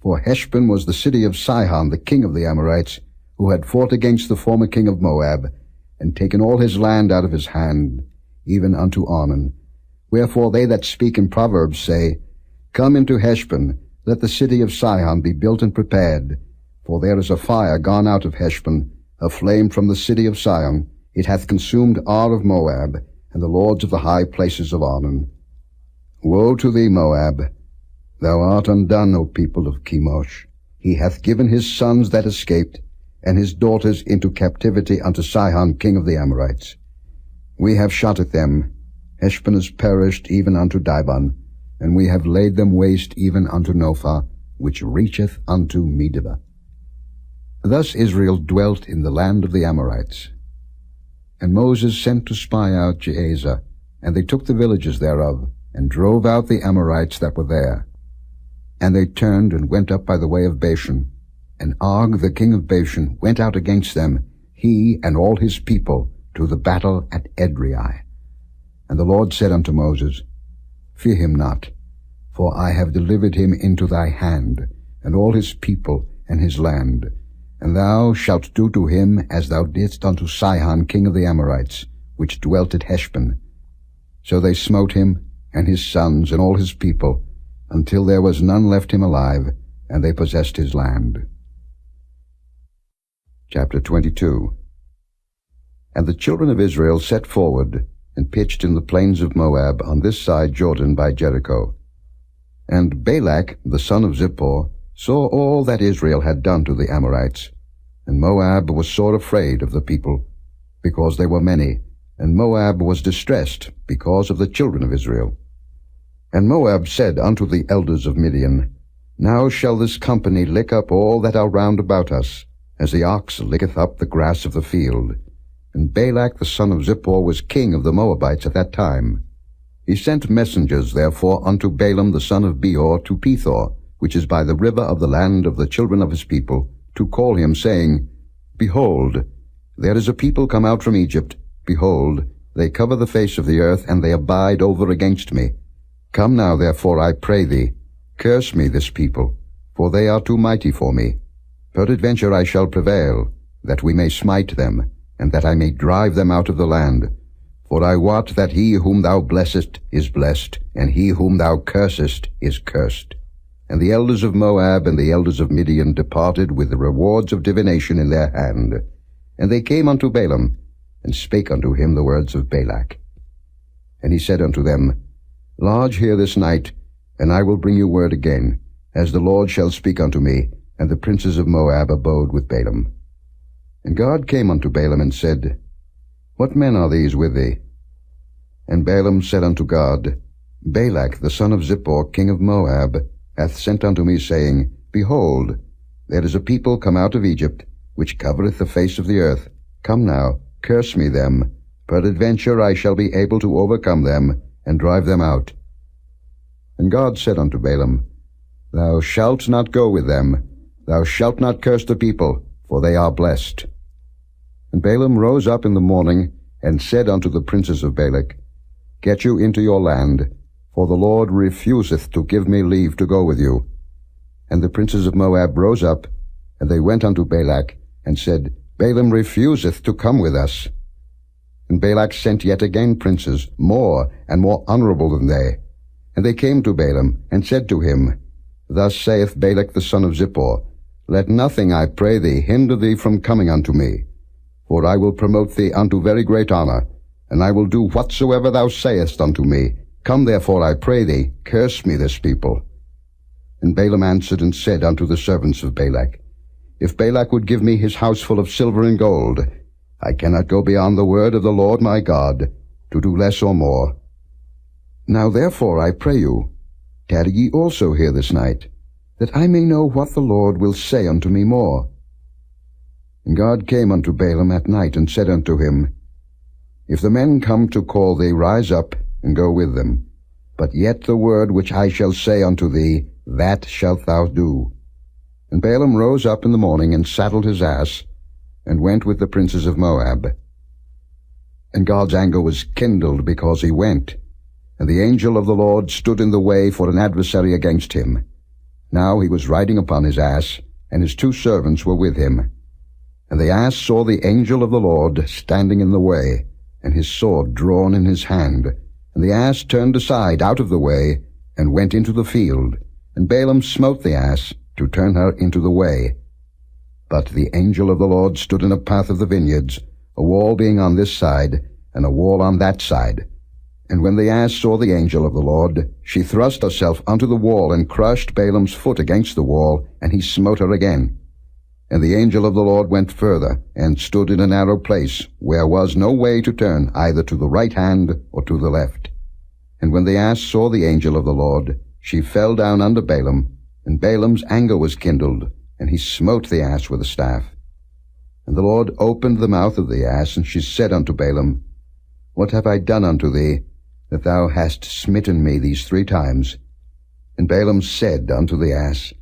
For Heshbon was the city of Sihon the king of the Amorites, who had fought against the former king of Moab, and taken all his land out of his hand, even unto Arnon. Wherefore they that speak in Proverbs say, Come into Heshbon, let the city of Sihon be built and prepared. For there is a fire gone out of Heshbon, a flame from the city of Sion. It hath consumed Ar of Moab, and the lords of the high places of Arnon. Woe to thee, Moab! Thou art undone, O people of Chemosh. He hath given his sons that escaped, and his daughters into captivity unto Sihon king of the Amorites. We have shot at them. Heshbon is perished even unto Dibon, and we have laid them waste even unto Nophah, which reacheth unto Medeba. Thus Israel dwelt in the land of the Amorites. And Moses sent to spy out Jazer, and they took the villages thereof, and drove out the Amorites that were there. And they turned and went up by the way of Bashan. And Og the king of Bashan went out against them, he and all his people, to the battle at Edrei. And the Lord said unto Moses, Fear him not, for I have delivered him into thy hand, and all his people and his land. And thou shalt do to him as thou didst unto Sihon king of the Amorites, which dwelt at Heshbon. So they smote him, and his sons, and all his people, until there was none left him alive, and they possessed his land. Chapter 22. And the children of Israel set forward, and pitched in the plains of Moab on this side Jordan by Jericho. And Balak the son of Zippor saw all that Israel had done to the Amorites, and Moab was sore afraid of the people, because they were many, and Moab was distressed because of the children of Israel. And Moab said unto the elders of Midian, Now shall this company lick up all that are round about us, as the ox licketh up the grass of the field. And Balak the son of Zippor was king of the Moabites at that time. He sent messengers therefore unto Balaam the son of Beor to Pethor, which is by the river of the land of the children of his people, to call him, saying, Behold, there is a people come out from Egypt. Behold, they cover the face of the earth, and they abide over against me. Come now, therefore, I pray thee, curse me this people, for they are too mighty for me. Peradventure I shall prevail, that we may smite them, and that I may drive them out of the land. For I wot that he whom thou blessest is blessed, and he whom thou cursest is cursed. And the elders of Moab and the elders of Midian departed with the rewards of divination in their hand. And they came unto Balaam, and spake unto him the words of Balak. And he said unto them, Lodge here this night, and I will bring you word again, as the Lord shall speak unto me. And the princes of Moab abode with Balaam. And God came unto Balaam, and said, What men are these with thee? And Balaam said unto God, Balak the son of Zippor, king of Moab, hath sent unto me, saying, Behold, there is a people come out of Egypt, which covereth the face of the earth. Come now, curse me them. Peradventure I shall be able to overcome them, and drive them out. And God said unto Balaam, Thou shalt not go with them. Thou shalt not curse the people, for they are blessed. And Balaam rose up in the morning, and said unto the princes of Balak, Get you into your land, for the Lord refuseth to give me leave to go with you. And the princes of Moab rose up, and they went unto Balak, and said, Balaam refuseth to come with us. And Balak sent yet again princes, more and more honorable than they. And they came to Balaam, and said to him, Thus saith Balak the son of Zippor, Let nothing, I pray thee, hinder thee from coming unto me. For I will promote thee unto very great honor, and I will do whatsoever thou sayest unto me. Come therefore, I pray thee, curse me this people. And Balaam answered and said unto the servants of Balak, If Balak would give me his house full of silver and gold, I cannot go beyond the word of the Lord my God, to do less or more. Now therefore, I pray you, tarry ye also here this night, that I may know what the Lord will say unto me more. And God came unto Balaam at night, and said unto him, If the men come to call thee, rise up, and go with them. But yet the word which I shall say unto thee, that shalt thou do. And Balaam rose up in the morning, and saddled his ass, and went with the princes of Moab. And God's anger was kindled because he went, and the angel of the Lord stood in the way for an adversary against him. Now he was riding upon his ass, and his 2 servants were with him. And the ass saw the angel of the Lord standing in the way, and his sword drawn in his hand. And the ass turned aside out of the way, and went into the field. And Balaam smote the ass, to turn her into the way. But the angel of the Lord stood in a path of the vineyards, a wall being on this side, and a wall on that side. And when the ass saw the angel of the Lord, she thrust herself unto the wall, and crushed Balaam's foot against the wall, and he smote her again. And the angel of the Lord went further, and stood in a narrow place, where was no way to turn, either to the right hand or to the left. And when the ass saw the angel of the Lord, she fell down under Balaam, and Balaam's anger was kindled, and he smote the ass with a staff. And the Lord opened the mouth of the ass, and she said unto Balaam, What have I done unto thee, that thou hast smitten me these 3 times? And Balaam said unto the ass,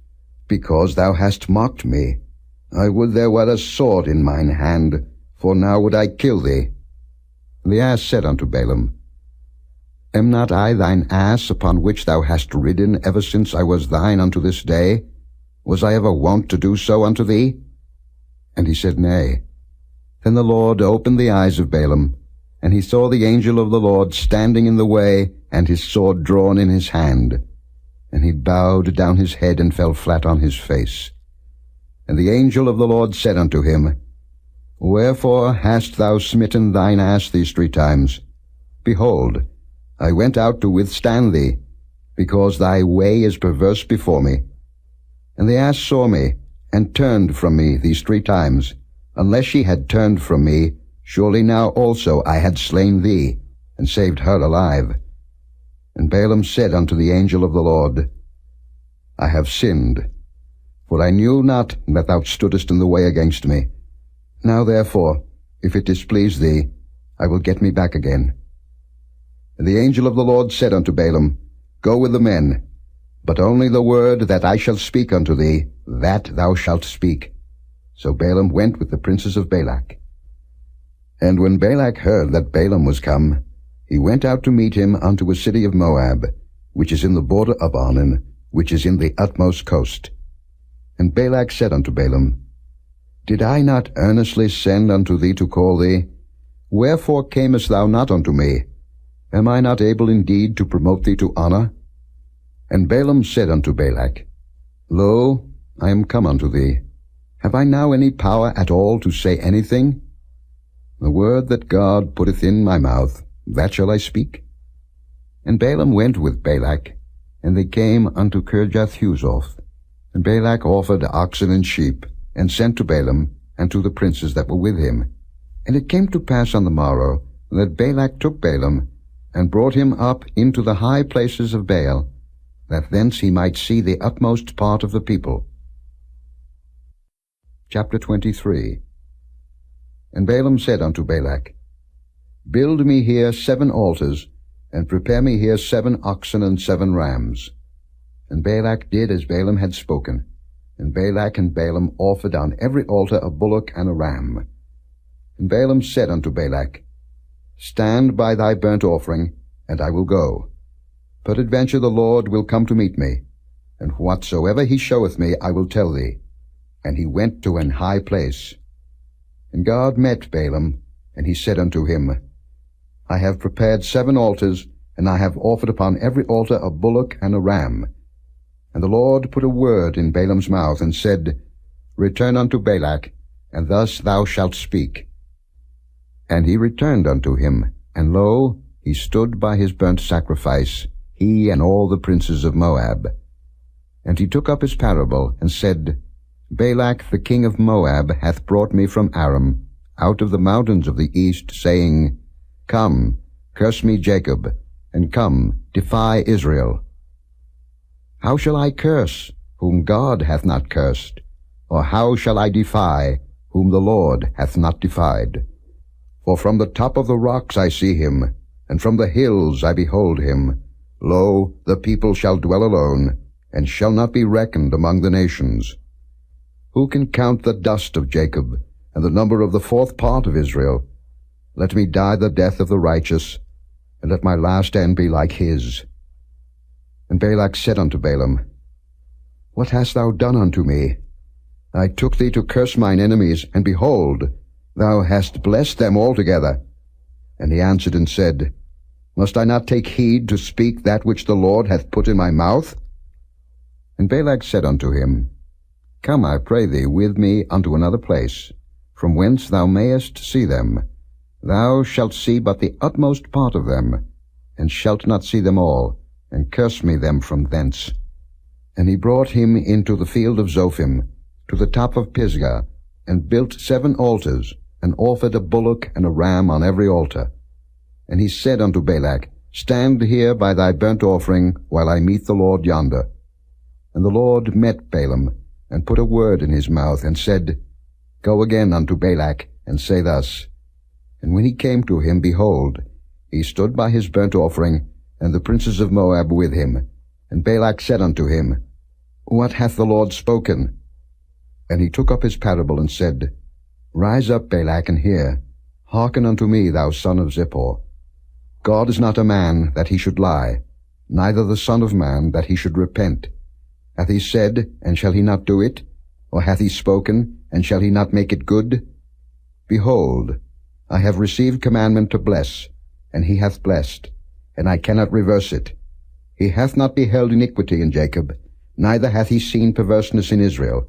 Because thou hast mocked me. I would there were a sword in mine hand, for now would I kill thee. And the ass said unto Balaam, Am not I thine ass, upon which thou hast ridden ever since I was thine unto this day? Was I ever wont to do so unto thee? And he said, Nay. Then the Lord opened the eyes of Balaam, and he saw the angel of the Lord standing in the way, and his sword drawn in his hand. And he bowed down his head and fell flat on his face. And the angel of the Lord said unto him, Wherefore hast thou smitten thine ass these 3 times? Behold, I went out to withstand thee, because thy way is perverse before me. And the ass saw me, and turned from me these 3 times. Unless she had turned from me, surely now also I had slain thee, and saved her alive. And Balaam said unto the angel of the Lord, I have sinned, for I knew not that thou stoodest in the way against me. Now therefore, if it displease thee, I will get me back again. And the angel of the Lord said unto Balaam, Go with the men, but only the word that I shall speak unto thee, that thou shalt speak. So Balaam went with the princes of Balak. And when Balak heard that Balaam was come, he went out to meet him unto a city of Moab, which is in the border of Arnon, which is in the utmost coast. And Balak said unto Balaam, Did I not earnestly send unto thee to call thee? Wherefore camest thou not unto me? Am I not able indeed to promote thee to honor? And Balaam said unto Balak, Lo, I am come unto thee. Have I now any power at all to say anything? The word that God putteth in my mouth, that shall I speak. And Balaam went with Balak, and they came unto Kirjath-huzoth. And Balak offered oxen and sheep, and sent to Balaam, and to the princes that were with him. And it came to pass on the morrow, that Balak took Balaam, and brought him up into the high places of Baal, that thence he might see the utmost part of the people. Chapter 23. And Balaam said unto Balak, Build me here 7 altars, and prepare me here 7 oxen and 7 rams. And Balak did as Balaam had spoken. And Balak and Balaam offered on every altar a bullock and a ram. And Balaam said unto Balak, Stand by thy burnt offering, and I will go. Peradventure the Lord will come to meet me, and whatsoever he showeth me I will tell thee. And he went to an high place. And God met Balaam, and he said unto him, I have prepared 7 altars, and I have offered upon every altar a bullock and a ram. And the Lord put a word in Balaam's mouth, and said, Return unto Balak, and thus thou shalt speak. And he returned unto him, and lo, he stood by his burnt sacrifice, he and all the princes of Moab. And he took up his parable, and said, Balak the king of Moab hath brought me from Aram, out of the mountains of the east, saying, Come, curse me Jacob, and come, defy Israel. How shall I curse, whom God hath not cursed? Or how shall I defy, whom the Lord hath not defied? For from the top of the rocks I see him, and from the hills I behold him. Lo, the people shall dwell alone, and shall not be reckoned among the nations. Who can count the dust of Jacob, and the number of the 4th part of Israel? Let me die the death of the righteous, and let my last end be like his. And Balak said unto Balaam, What hast thou done unto me? I took thee to curse mine enemies, and behold, thou hast blessed them altogether. And he answered and said, Must I not take heed to speak that which the Lord hath put in my mouth? And Balak said unto him, Come, I pray thee, with me unto another place, from whence thou mayest see them. Thou shalt see but the utmost part of them, and shalt not see them all, and curse me them from thence. And he brought him into the field of Zophim, to the top of Pisgah, and built 7 altars, and offered a bullock and a ram on every altar. And he said unto Balak, Stand here by thy burnt offering, while I meet the Lord yonder. And the Lord met Balaam, and put a word in his mouth, and said, Go again unto Balak, and say thus. And when he came to him, behold, he stood by his burnt offering, and the princes of Moab with him. And Balak said unto him, What hath the Lord spoken? And he took up his parable, and said, Rise up, Balak, and hear. Hearken unto me, thou son of Zippor. God is not a man, that he should lie, neither the son of man, that he should repent. Hath he said, and shall he not do it? Or hath he spoken, and shall he not make it good? Behold, I have received commandment to bless, and he hath blessed, and I cannot reverse it. He hath not beheld iniquity in Jacob, neither hath he seen perverseness in Israel.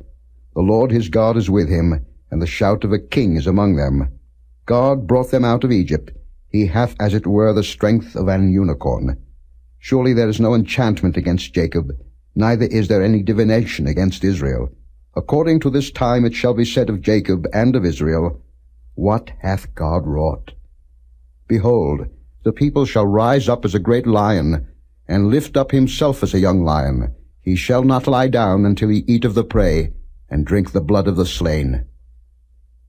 The Lord his God is with him, and the shout of a king is among them. God brought them out of Egypt. He hath as it were the strength of an unicorn. Surely there is no enchantment against Jacob, neither is there any divination against Israel. According to this time it shall be said of Jacob and of Israel, What hath God wrought? Behold, the people shall rise up as a great lion, and lift up himself as a young lion. He shall not lie down until he eat of the prey, and drink the blood of the slain.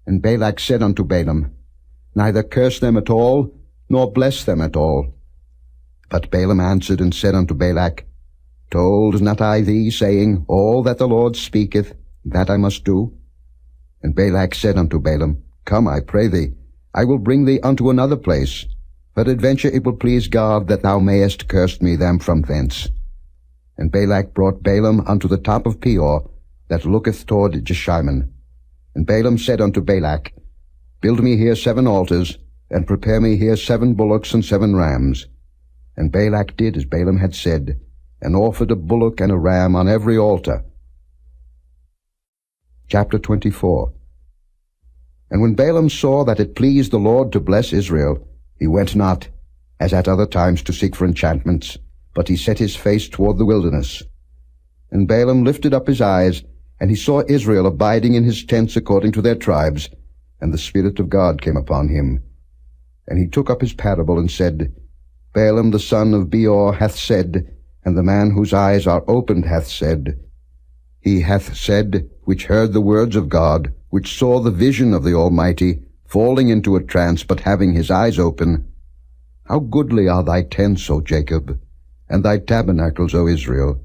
And Balak said unto Balaam, Neither curse them at all, nor bless them at all. But Balaam answered and said unto Balak, Told not I thee, saying, All that the Lord speaketh, that I must do? And Balak said unto Balaam, Come, I pray thee, I will bring thee unto another place. Peradventure it will please God that thou mayest curse me them from thence. And Balak brought Balaam unto the top of Peor, that looketh toward Jeshimon. And Balaam said unto Balak, Build me here 7 altars, and prepare me here 7 bullocks and 7 rams. And Balak did as Balaam had said, and offered a bullock and a ram on every altar. Chapter 24. And when Balaam saw that it pleased the Lord to bless Israel, he went not, as at other times, to seek for enchantments, but he set his face toward the wilderness. And Balaam lifted up his eyes, and he saw Israel abiding in his tents according to their tribes, and the Spirit of God came upon him. And he took up his parable and said, Balaam the son of Beor hath said, and the man whose eyes are opened hath said, He hath said, which heard the words of God, which saw the vision of the Almighty, falling into a trance, but having his eyes open, How goodly are thy tents, O Jacob, and thy tabernacles, O Israel!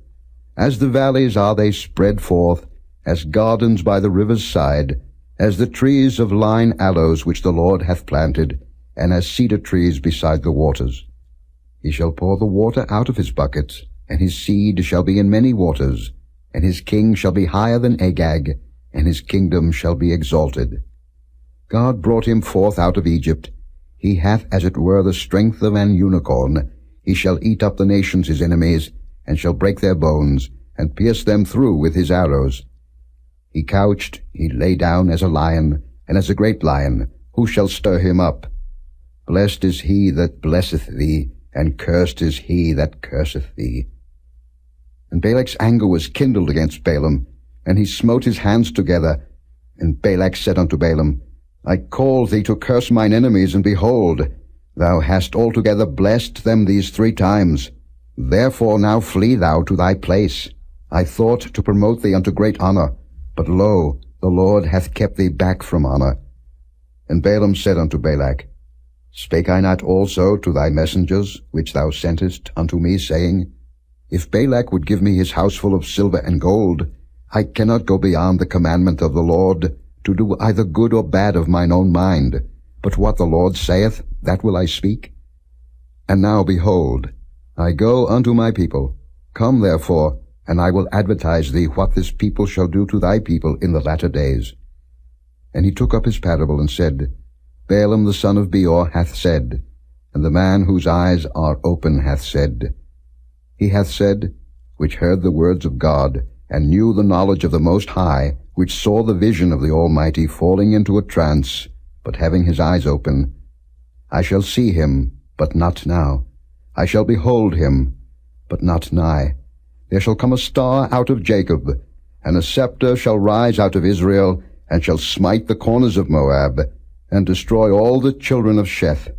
As the valleys are they spread forth, as gardens by the river's side, as the trees of lign aloes which the Lord hath planted, and as cedar trees beside the waters. He shall pour the water out of his buckets, and his seed shall be in many waters, and his king shall be higher than Agag, and his kingdom shall be exalted. God brought him forth out of Egypt. He hath as it were the strength of an unicorn. He shall eat up the nations his enemies, and shall break their bones, and pierce them through with his arrows. He couched, he lay down as a lion, and as a great lion. Who shall stir him up? Blessed is he that blesseth thee, and cursed is he that curseth thee. And Balak's anger was kindled against Balaam, and he smote his hands together. And Balak said unto Balaam, I called thee to curse mine enemies, and behold, thou hast altogether blessed them these 3 times. Therefore now flee thou to thy place. I thought to promote thee unto great honor, but lo, the Lord hath kept thee back from honor. And Balaam said unto Balak, Spake I not also to thy messengers, which thou sentest unto me, saying, If Balak would give me his house full of silver and gold, I cannot go beyond the commandment of the Lord, to do either good or bad of mine own mind. But what the Lord saith, that will I speak. And now, behold, I go unto my people. Come therefore, and I will advertise thee what this people shall do to thy people in the latter days. And he took up his parable and said, Balaam the son of Beor hath said, and the man whose eyes are open hath said. He hath said, which heard the words of God, and knew the knowledge of the Most High, which saw the vision of the Almighty falling into a trance, but having his eyes open, I shall see him, but not now. I shall behold him, but not nigh. There shall come a star out of Jacob, and a scepter shall rise out of Israel, and shall smite the corners of Moab, and destroy all the children of Sheth.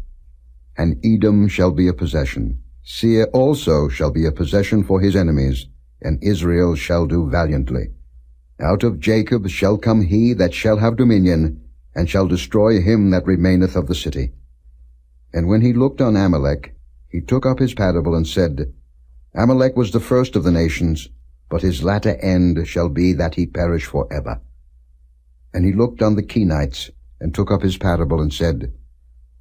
And Edom shall be a possession. Seir also shall be a possession for his enemies, and Israel shall do valiantly. Out of Jacob shall come he that shall have dominion, and shall destroy him that remaineth of the city. And when he looked on Amalek, he took up his parable and said, Amalek was the first of the nations, but his latter end shall be that he perish for ever. And he looked on the Kenites, and took up his parable and said,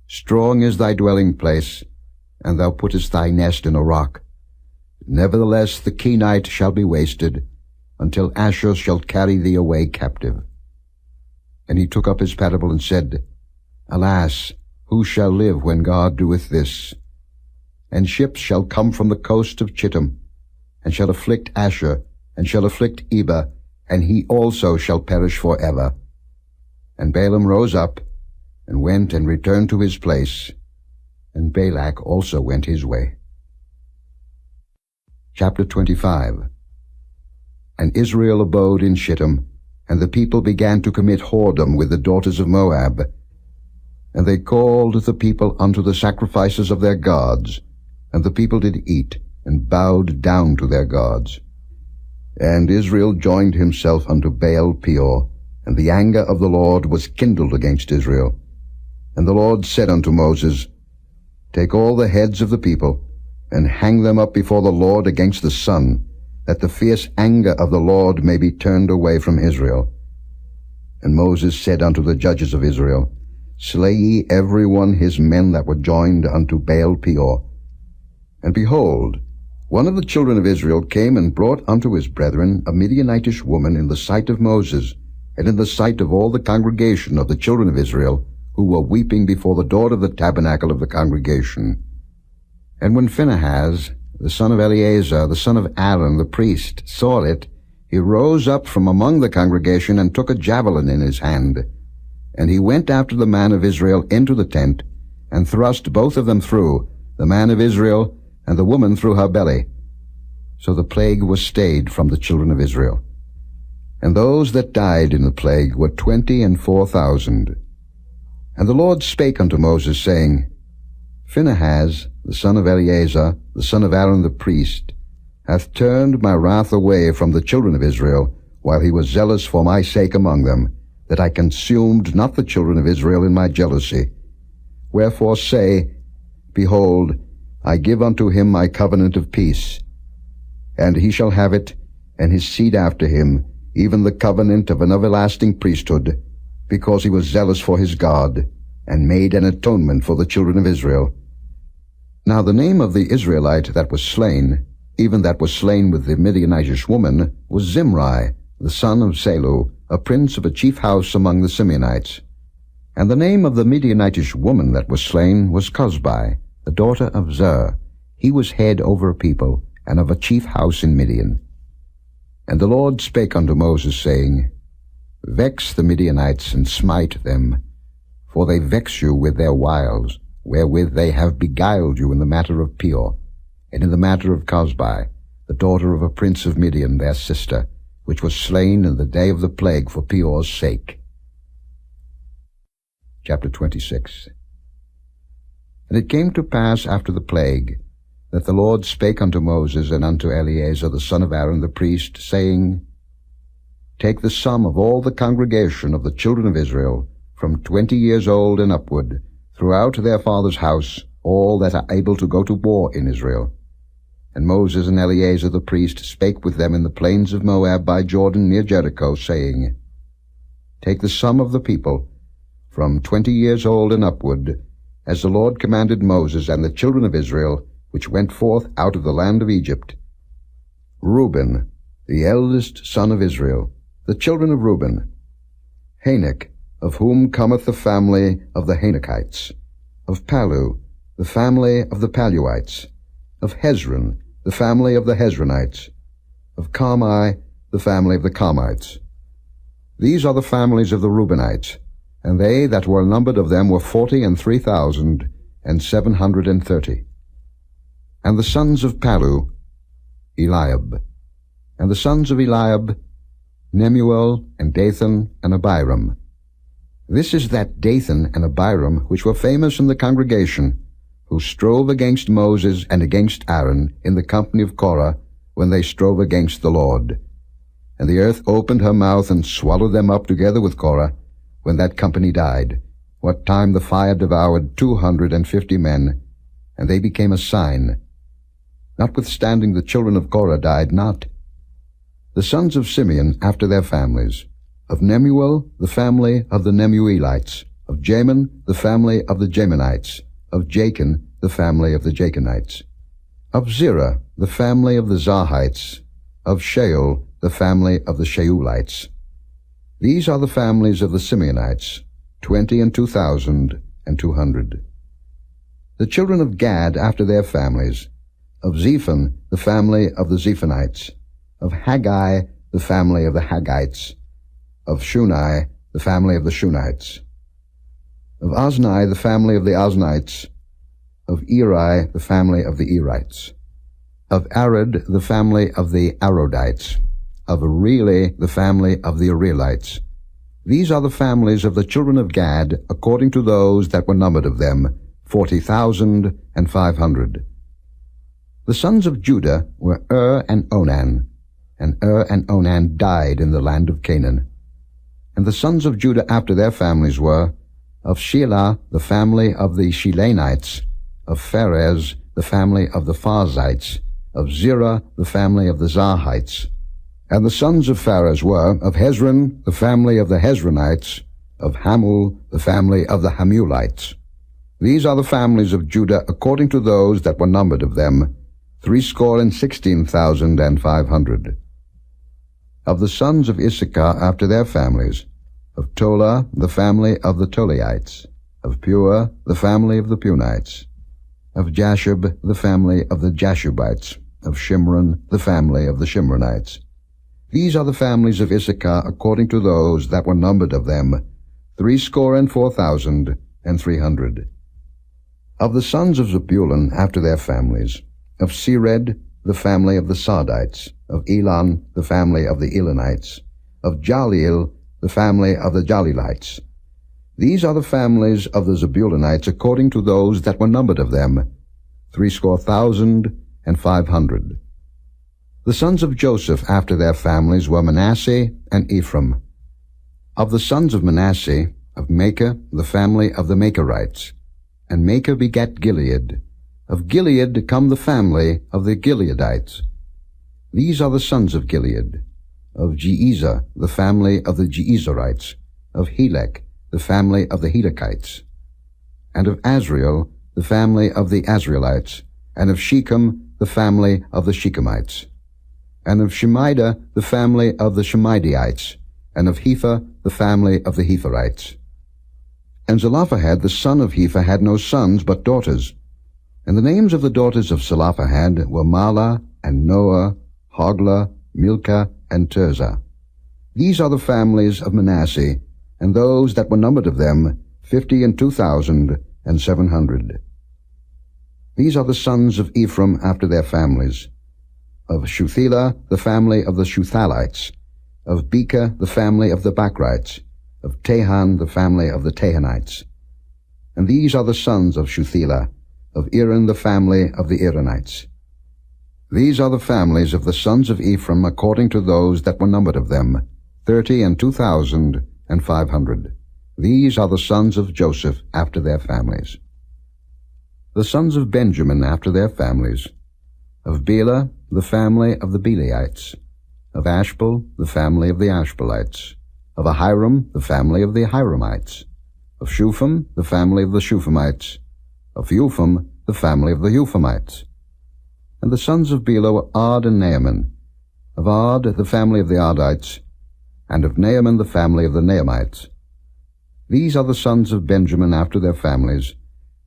Strong is thy dwelling place, and thou puttest thy nest in a rock. Nevertheless the Kenite shall be wasted, until Ashur shall carry thee away captive. And he took up his parable and said, Alas, who shall live when God doeth this? And ships shall come from the coast of Chittim, and shall afflict Ashur, and shall afflict Eber, and he also shall perish for ever. And Balaam rose up, and went and returned to his place, and Balak also went his way. Chapter 25. And Israel abode in Shittim, and the people began to commit whoredom with the daughters of Moab. And they called the people unto the sacrifices of their gods, and the people did eat, and bowed down to their gods. And Israel joined himself unto Baal Peor, and the anger of the Lord was kindled against Israel. And the Lord said unto Moses, Take all the heads of the people, and hang them up before the Lord against the sun, that the fierce anger of the Lord may be turned away from Israel. And Moses said unto the judges of Israel, Slay ye every one his men that were joined unto Baal Peor. And behold, one of the children of Israel came and brought unto his brethren a Midianitish woman in the sight of Moses, and in the sight of all the congregation of the children of Israel, who were weeping before the door of the tabernacle of the congregation. And when Phinehas, the son of Eleazar, the son of Aaron, the priest, saw it, he rose up from among the congregation and took a javelin in his hand. And he went after the man of Israel into the tent, and thrust both of them through, the man of Israel and the woman through her belly. So the plague was stayed from the children of Israel. And those that died in the plague were 24,000. And the Lord spake unto Moses, saying, Phinehas, the son of Eleazar, the son of Aaron the priest, hath turned my wrath away from the children of Israel, while he was zealous for my sake among them, that I consumed not the children of Israel in my jealousy. Wherefore say, Behold, I give unto him my covenant of peace. And he shall have it, and his seed after him, even the covenant of an everlasting priesthood, because he was zealous for his God, and made an atonement for the children of Israel. Now the name of the Israelite that was slain, even that was slain with the Midianitish woman, was Zimri, the son of Salu, a prince of a chief house among the Simeonites. And the name of the Midianitish woman that was slain was Cozbi, the daughter of Zer. He was head over a people, and of a chief house in Midian. And the Lord spake unto Moses, saying, Vex the Midianites, and smite them, for they vex you with their wiles, wherewith they have beguiled you in the matter of Peor, and in the matter of Cozbi, the daughter of a prince of Midian, their sister, which was slain in the day of the plague for Peor's sake. Chapter 26. And it came to pass after the plague, that the Lord spake unto Moses and unto Eleazar the son of Aaron the priest, saying, Take the sum of all the congregation of the children of Israel, from 20 years old and upward, throughout their father's house, all that are able to go to war in Israel. And Moses and Eleazar the priest spake with them in the plains of Moab by Jordan near Jericho, saying, Take the sum of the people, from 20 years old and upward, as the Lord commanded Moses and the children of Israel, which went forth out of the land of Egypt. Reuben, the eldest son of Israel, the children of Reuben. Hanok, of whom cometh the family of the Hanokites. Of Palu, the family of the Paluites. Of Hezron, the family of the Hezronites. Of Carmi, the family of the Carmites. These are the families of the Reubenites, and they that were numbered of them were 43,730. And the sons of Palu, Eliab. And the sons of Eliab, Nemuel, and Dathan, and Abiram. This is that Dathan and Abiram which were famous in the congregation, who strove against Moses and against Aaron in the company of Korah, when they strove against the Lord. And the earth opened her mouth and swallowed them up together with Korah, when that company died, what time the fire devoured 250 men, and they became a sign. Notwithstanding the children of Korah died not. The sons of Simeon after their families. Of Nemuel, the family of the Nemuelites. Of Jamin, the family of the Jaminites. Of Jachin, the family of the Jachinites. Of Zerah, the family of the Zarhites. Of Shaul, the family of the Sheulites. These are the families of the Simeonites, 22,200. The children of Gad after their families, of Zephon, the family of the Zephonites, of Haggai, the family of the Haggites, of Shuni, the family of the Shunites, of Ozni, the family of the Oznites, of Eri, the family of the Erites, of Arad, the family of the Arodites, of Areli, the family of the Arelites. These are the families of the children of Gad, according to those that were numbered of them, 40,500. The sons of Judah were and Onan died in the land of Canaan. And the sons of Judah after their families were, of Shelah, the family of the Shilanites, of Pharez, the family of the Pharzites, of Zerah, the family of the Zarhites. And the sons of Pharez were, of Hezron, the family of the Hezronites, of Hamul, the family of the Hamulites. These are the families of Judah according to those that were numbered of them, 16,500. Of the sons of Issachar after their families, of Tola, the family of the Tolaites, of Pua, the family of the Punites, of Jashub, the family of the Jashubites, of Shimron, the family of the Shimronites. These are the families of Issachar according to those that were numbered of them, 64,300. Of the sons of Zebulun after their families, of Sered, the family of the Sardites, of Elon, the family of the Elonites, of Jaleel, the family of the Jalelites. These are the families of the Zebulunites according to those that were numbered of them, 60,500. The sons of Joseph after their families were Manasseh and Ephraim. Of the sons of Manasseh, of Machir, the family of the Machirites, and Machir begat Gilead. Of Gilead come the family of the Gileadites. These are the sons of Gilead. Of Jeezer, the family of the Jeezerites. Of Helek, the family of the Helekites. And of Azriel, the family of the Azrielites. And of Shechem, the family of the Shechemites. And of Shemida, the family of the Shemidaites. And of Hepher, the family of the Hepherites. And Zelophehad, the son of Hepher, had no sons but daughters. And the names of the daughters of Zelophehad were Mahlah, and Noah, Hoglah, Milcah, and Tirzah. These are the families of Manasseh, and those that were numbered of them, 52,700. These are the sons of Ephraim after their families. Of Shuthelah, the family of the Shuthalites. Of Bekah, the family of the Bakrites. Of Tahan, the family of the Tahanites. And these are the sons of Shuthelah, of Eran, the family of the Eranites. These are the families of the sons of Ephraim according to those that were numbered of them, 30,500. These are the sons of Joseph after their families. The sons of Benjamin after their families, of Bela, the family of the Belaites, of Ashbel, the family of the Ashbelites, of Ahiram, the family of the Ahiramites, of Shupham, the family of the Shuphamites, of Eupham, the family of the Euphamites. And the sons of Bela were Ard and Naaman, of Ard, the family of the Ardites, and of Naaman, the family of the Naamites. These are the sons of Benjamin after their families,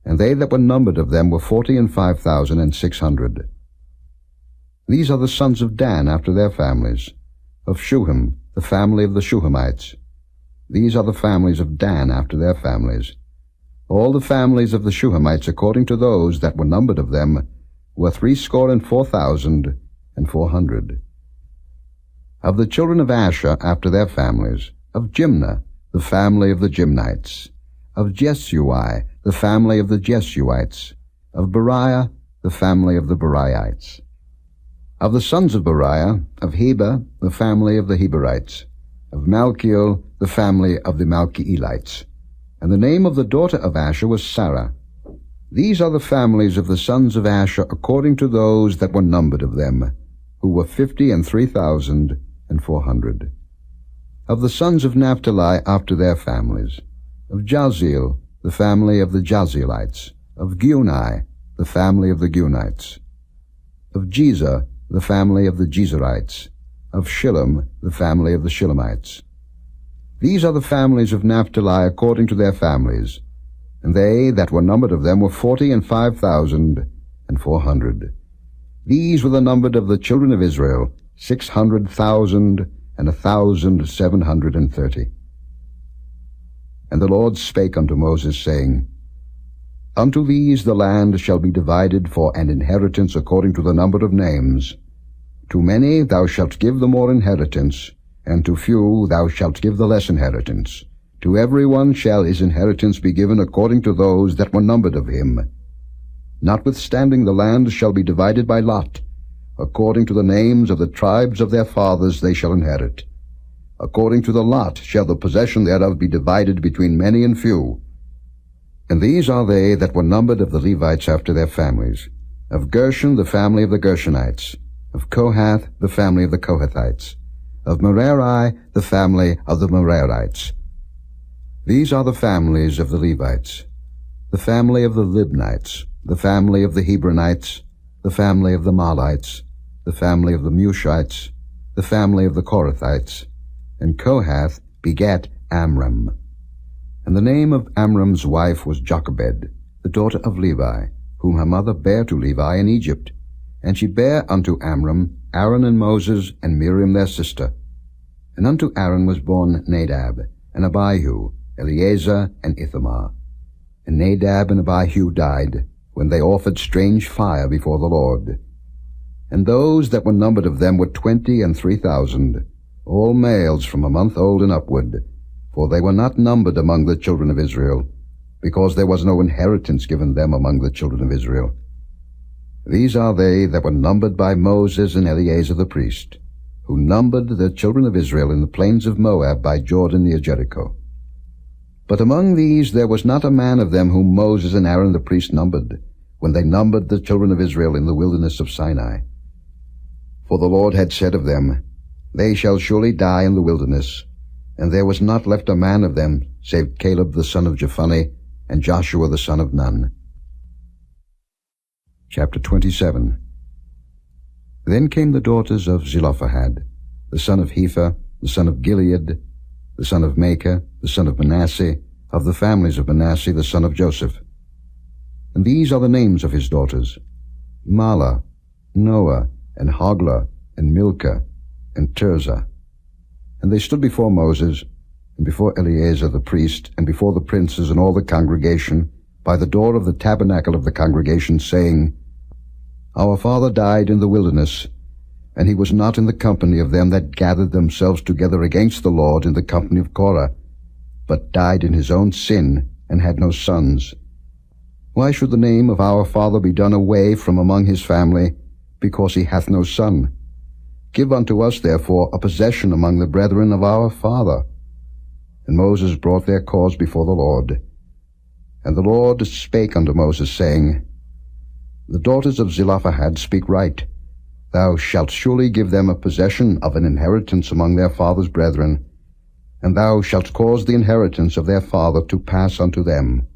and they that were numbered of them were 45,600. These are the sons of Dan after their families, of Shuham, the family of the Shuhamites. These are the families of Dan after their families. All the families of the Shuhamites according to those that were numbered of them were 64,400. Of the children of Asher after their families, of Jimnah, the family of the Jimnites, of Jesui, the family of the Jesuites, of Beriah, the family of the Beriites. Of the sons of Beriah, of Heber, the family of the Heberites, of Malchiel, the family of the Malchielites. And the name of the daughter of Asher was Sarah. These are the families of the sons of Asher according to those that were numbered of them, who were 53,400. Of the sons of Naphtali after their families, of Jaziel, the family of the Jazielites, of Guni, the family of the Gunites, of Jezer, the family of the Jezerites, of Shillem, the family of the Shillemites. These are the families of Naphtali according to their families, and they that were numbered of them were 40,500. These were the numbered of the children of Israel, 600,1,730. And the Lord spake unto Moses, saying, Unto these the land shall be divided for an inheritance according to the number of names. To many thou shalt give the more inheritance, and to few thou shalt give the less inheritance. To every one shall his inheritance be given according to those that were numbered of him. Notwithstanding the land shall be divided by lot. According to the names of the tribes of their fathers they shall inherit. According to the lot shall the possession thereof be divided between many and few. And these are they that were numbered of the Levites after their families. Of Gershon the family of the Gershonites. Of Kohath the family of the Kohathites. Of Merari the family of the Merarites. These are the families of the Levites. The family of the Libnites, the family of the Hebronites, the family of the Mahlites, the family of the Mushites, the family of the Korathites. And Kohath begat Amram. And the name of Amram's wife was Jochebed, the daughter of Levi, whom her mother bare to Levi in Egypt. And she bare unto Amram Aaron and Moses and Miriam their sister. And unto Aaron was born Nadab, and Abihu, Eleazar, and Ithamar. And Nadab and Abihu died, when they offered strange fire before the Lord. And those that were numbered of them were 23,000, all males from a month old and upward, for they were not numbered among the children of Israel, because there was no inheritance given them among the children of Israel. These are they that were numbered by Moses and Eleazar the priest, who numbered the children of Israel in the plains of Moab by Jordan near Jericho. But among these there was not a man of them whom Moses and Aaron the priest numbered, when they numbered the children of Israel in the wilderness of Sinai. For the Lord had said of them, They shall surely die in the wilderness, and there was not left a man of them, save Caleb the son of Jephunneh, and Joshua the son of Nun. Chapter 27. Then came the daughters of Zelophehad, the son of Hepher, the son of Gilead, the son of Machir, the son of Manasseh, of the families of Manasseh, the son of Joseph. And these are the names of his daughters: Mahlah, Noah, and Hoglah, and Milcah, and Tirzah. And they stood before Moses, and before Eleazar the priest, and before the princes and all the congregation, by the door of the tabernacle of the congregation, saying, Our father died in the wilderness, and he was not in the company of them that gathered themselves together against the Lord in the company of Korah, but died in his own sin, and had no sons. Why should the name of our father be done away from among his family, because he hath no son? Give unto us, therefore, a possession among the brethren of our father. And Moses brought their cause before the Lord. And the Lord spake unto Moses, saying, The daughters of Zelophehad speak right. Thou shalt surely give them a possession of an inheritance among their father's brethren, and thou shalt cause the inheritance of their father to pass unto them.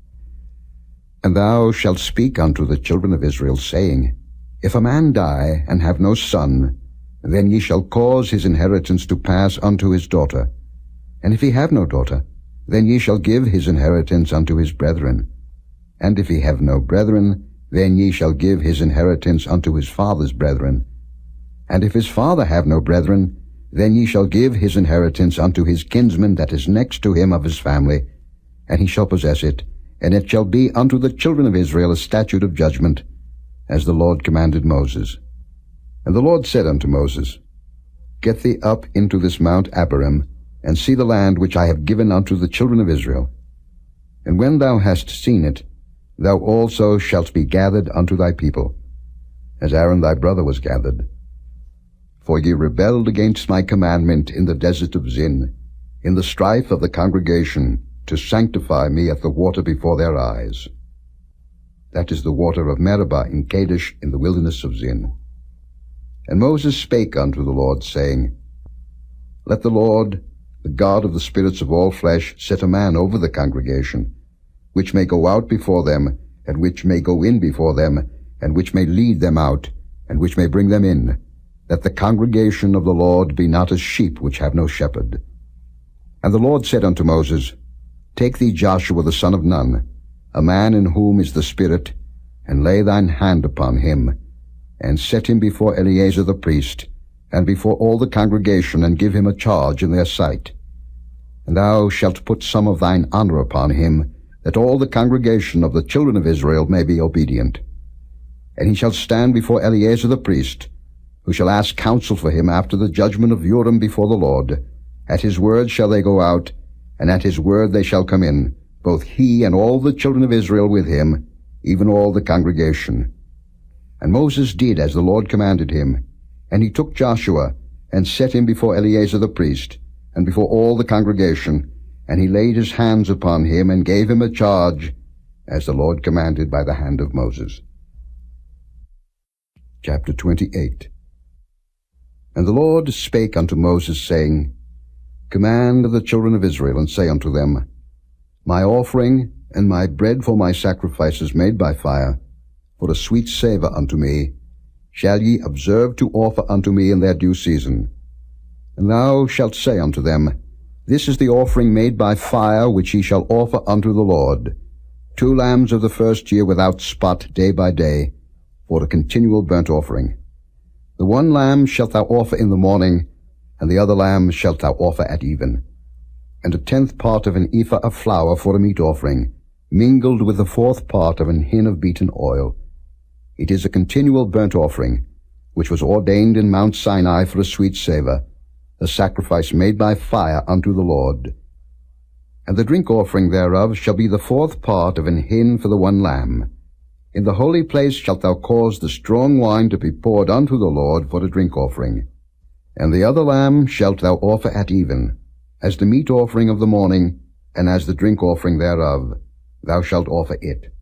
And thou shalt speak unto the children of Israel, saying, If a man die, and have no son, then ye shall cause his inheritance to pass unto his daughter. And if he have no daughter, then ye shall give his inheritance unto his brethren. And if he have no brethren, then ye shall give his inheritance unto his father's brethren. And if his father have no brethren, then ye shall give his inheritance unto his kinsman that is next to him of his family, and he shall possess it, and it shall be unto the children of Israel a statute of judgment, as the Lord commanded Moses. And the Lord said unto Moses, Get thee up into this Mount Abarim, and see the land which I have given unto the children of Israel. And when thou hast seen it, thou also shalt be gathered unto thy people, as Aaron thy brother was gathered. For ye rebelled against my commandment in the desert of Zin, in the strife of the congregation, to sanctify me at the water before their eyes. That is the water of Meribah in Kadesh in the wilderness of Zin. And Moses spake unto the Lord, saying, Let the Lord, the God of the spirits of all flesh, set a man over the congregation, which may go out before them, and which may go in before them, and which may lead them out, and which may bring them in. that the congregation of the Lord be not as sheep which have no shepherd. And the Lord said unto Moses, Take thee Joshua the son of Nun, a man in whom is the Spirit, and lay thine hand upon him, and set him before Eleazar the priest, and before all the congregation, and give him a charge in their sight. And thou shalt put some of thine honor upon him, that all the congregation of the children of Israel may be obedient. And he shall stand before Eleazar the priest, who shall ask counsel for him after the judgment of Urim before the Lord. At his word shall they go out, and at his word they shall come in, both he and all the children of Israel with him, even all the congregation. And Moses did as the Lord commanded him, and he took Joshua, and set him before Eleazar the priest, and before all the congregation, and he laid his hands upon him, and gave him a charge, as the Lord commanded by the hand of Moses. Chapter 28. And the Lord spake unto Moses, saying, Command the children of Israel, and say unto them, My offering and my bread for my sacrifices made by fire, for a sweet savour unto me, shall ye observe to offer unto me in their due season. And thou shalt say unto them, This is the offering made by fire which ye shall offer unto the Lord, 2 lambs of the first year without spot day by day, for a continual burnt offering. The 1 lamb shalt thou offer in the morning, and the other lamb shalt thou offer at even. And a 10th part of an ephah of flour for a meat offering, mingled with the 4th part of an hin of beaten oil. It is a continual burnt offering, which was ordained in Mount Sinai for a sweet savour, a sacrifice made by fire unto the Lord. And the drink offering thereof shall be the 4th part of an hin for the 1 lamb. In the holy place shalt thou cause the strong wine to be poured unto the Lord for a drink offering. And the other lamb shalt thou offer at even, as the meat offering of the morning, and as the drink offering thereof, thou shalt offer it,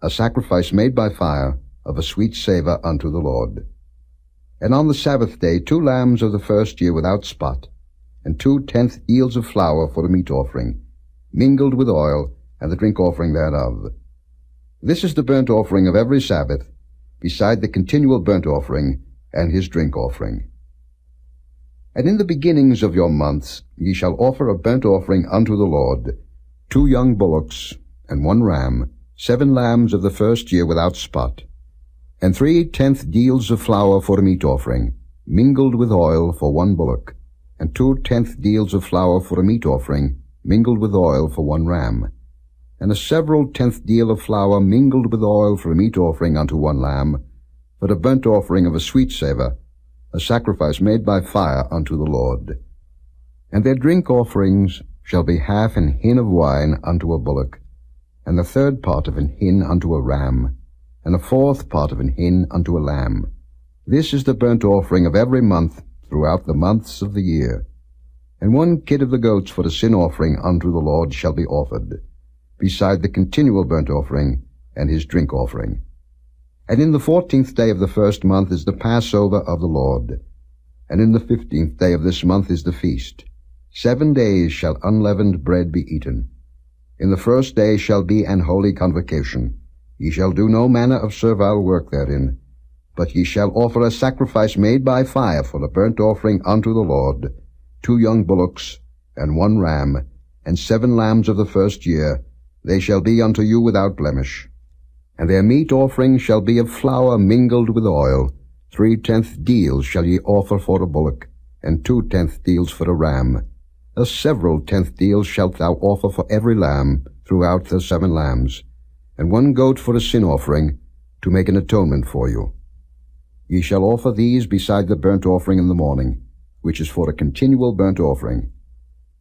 a sacrifice made by fire, of a sweet savour unto the Lord. And on the Sabbath day 2 lambs of the first year without spot, and 2 tenth eels of flour for a meat offering, mingled with oil, and the drink offering thereof. This is the burnt offering of every Sabbath, beside the continual burnt offering, and his drink offering. And in the beginnings of your months ye shall offer a burnt offering unto the Lord, 2 young bullocks, and 1 ram, 7 lambs of the first year without spot, and 3 tenth deals of flour for a meat offering, mingled with oil for 1 bullock, and 2 tenth deals of flour for a meat offering, mingled with oil for 1 ram, and a several tenth deal of flour mingled with oil for a meat offering unto 1 lamb, for a burnt offering of a sweet savour, a sacrifice made by fire unto the Lord. And their drink offerings shall be half an hin of wine unto a bullock, and the 3rd part of an hin unto a ram, and a 4th part of an hin unto a lamb. This is the burnt offering of every month throughout the months of the year. And 1 kid of the goats for a sin offering unto the Lord shall be offered, beside the continual burnt offering and his drink offering. And in the 14th day of the 1st month is the Passover of the Lord, and in the 15th day of this month is the feast. 7 days shall unleavened bread be eaten. In the 1st day shall be an holy convocation. Ye shall do no manner of servile work therein, but ye shall offer a sacrifice made by fire for a burnt offering unto the Lord, 2 young bullocks, and 1 ram, and 7 lambs of the first year. They shall be unto you without blemish. And their meat offering shall be of flour mingled with oil. 3 tenth deals shall ye offer for a bullock, and 2 tenth deals for a ram. A several tenth deals shalt thou offer for every lamb throughout the 7 lambs, and 1 goat for a sin offering, to make an atonement for you. Ye shall offer these beside the burnt offering in the morning, which is for a continual burnt offering.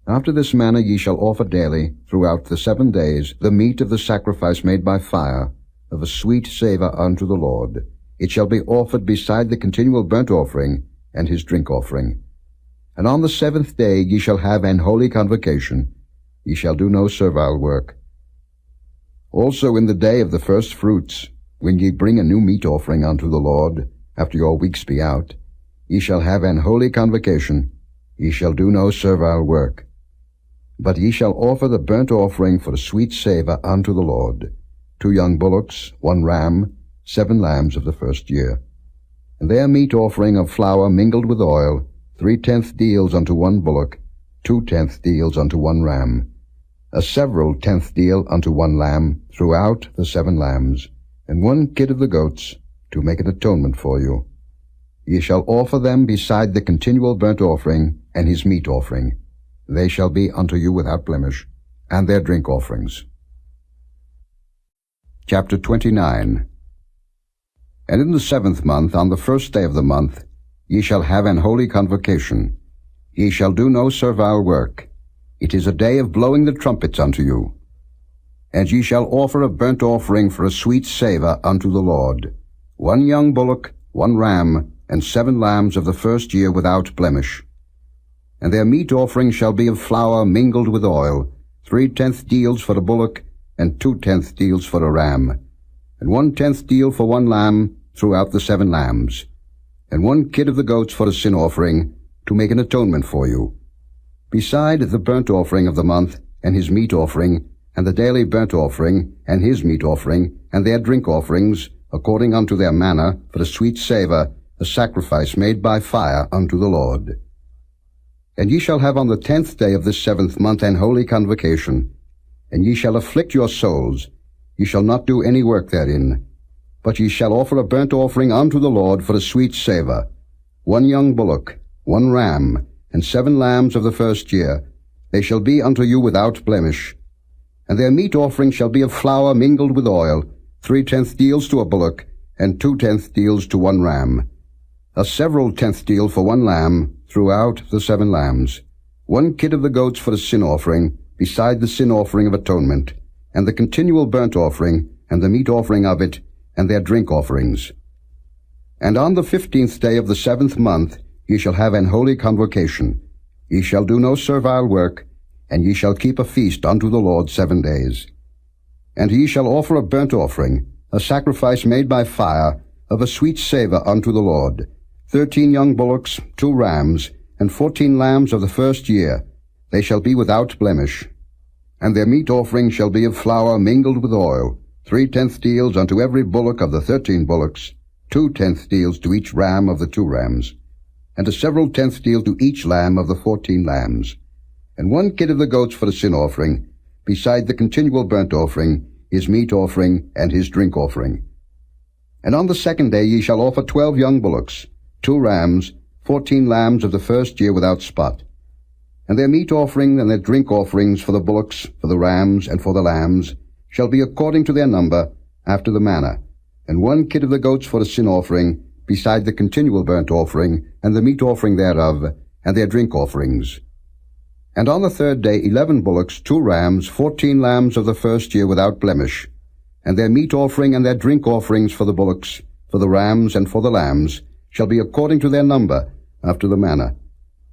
After this manner ye shall offer daily, throughout the 7 days, the meat of the sacrifice made by fire, of a sweet savour unto the Lord. It shall be offered beside the continual burnt offering, and his drink offering. And on the 7th day ye shall have an holy convocation. Ye shall do no servile work. Also in the day of the first fruits, when ye bring a new meat offering unto the Lord, after your weeks be out, ye shall have an holy convocation. Ye shall do no servile work. But ye shall offer the burnt offering for a sweet savour unto the Lord, 2 young bullocks, 1 ram, 7 lambs of the first year. and their meat offering of flour mingled with oil, 3/10 deals unto one bullock, 2/10 deals unto one ram, a several 10th deal unto one lamb throughout the 7 lambs, and 1 kid of the goats, to make an atonement for you. Ye shall offer them beside the continual burnt offering and his meat offering. They shall be unto you without blemish, and their drink offerings. Chapter 29. And in the 7th month, on the 1st day of the month, ye shall have an holy convocation. Ye shall do no servile work. It is a day of blowing the trumpets unto you. And ye shall offer a burnt offering for a sweet savour unto the Lord, 1 young bullock, 1 ram, and 7 lambs of the 1st year without blemish. And their meat offering shall be of flour mingled with oil, 3/10 deals for a bullock, and 2/10 deals for a ram, and 1/10 deal for 1 lamb throughout the 7 lambs, and 1 kid of the goats for a sin offering, to make an atonement for you. Beside the burnt offering of the month, and his meat offering, and the daily burnt offering, and his meat offering, and their drink offerings, according unto their manner, for a sweet savour, a sacrifice made by fire unto the Lord. And ye shall have on the 10th day of this 7th month an holy convocation, and ye shall afflict your souls. Ye shall not do any work therein, but ye shall offer a burnt offering unto the Lord for a sweet savour, 1 young bullock, 1 ram, and 7 lambs of the 1st year. They shall be unto you without blemish. And their meat offering shall be of flour mingled with oil, 3/10 deals to a bullock, and 2/10 deals to 1 ram, a several 10th deal for 1 lamb throughout the 7 lambs, 1 kid of the goats for a sin offering, beside the sin offering of atonement, and the continual burnt offering, and the meat offering of it, and their drink offerings. And on the 15th day of the 7th month ye shall have an holy convocation. Ye shall do no servile work, and ye shall keep a feast unto the Lord 7 days. And ye shall offer a burnt offering, a sacrifice made by fire, of a sweet savour unto the Lord, 13 young bullocks, 2 rams, and 14 lambs of the 1st year. They shall be without blemish. And their meat offering shall be of flour mingled with oil, 3/10 deals unto every bullock of the 13 bullocks, 2/10 deals to each ram of the 2 rams, and a several 10th deal to each lamb of the 14 lambs, and 1 kid of the goats for the sin offering, beside the continual burnt offering, his meat offering, and his drink offering. And on the 2nd day ye shall offer 12 young bullocks, 2 rams, 14 lambs of the 1st year without spot. And their meat offering and their drink offerings for the bullocks, for the rams, and for the lambs, shall be according to their number, after the manner, and 1 kid of the goats for a sin offering, beside the continual burnt offering, and the meat offering thereof, and their drink offerings. And on the 3rd day 11 bullocks, 2 rams, 14 lambs of the 1st year without blemish, and their meat offering and their drink offerings for the bullocks, for the rams, and for the lambs, shall be according to their number, after the manner,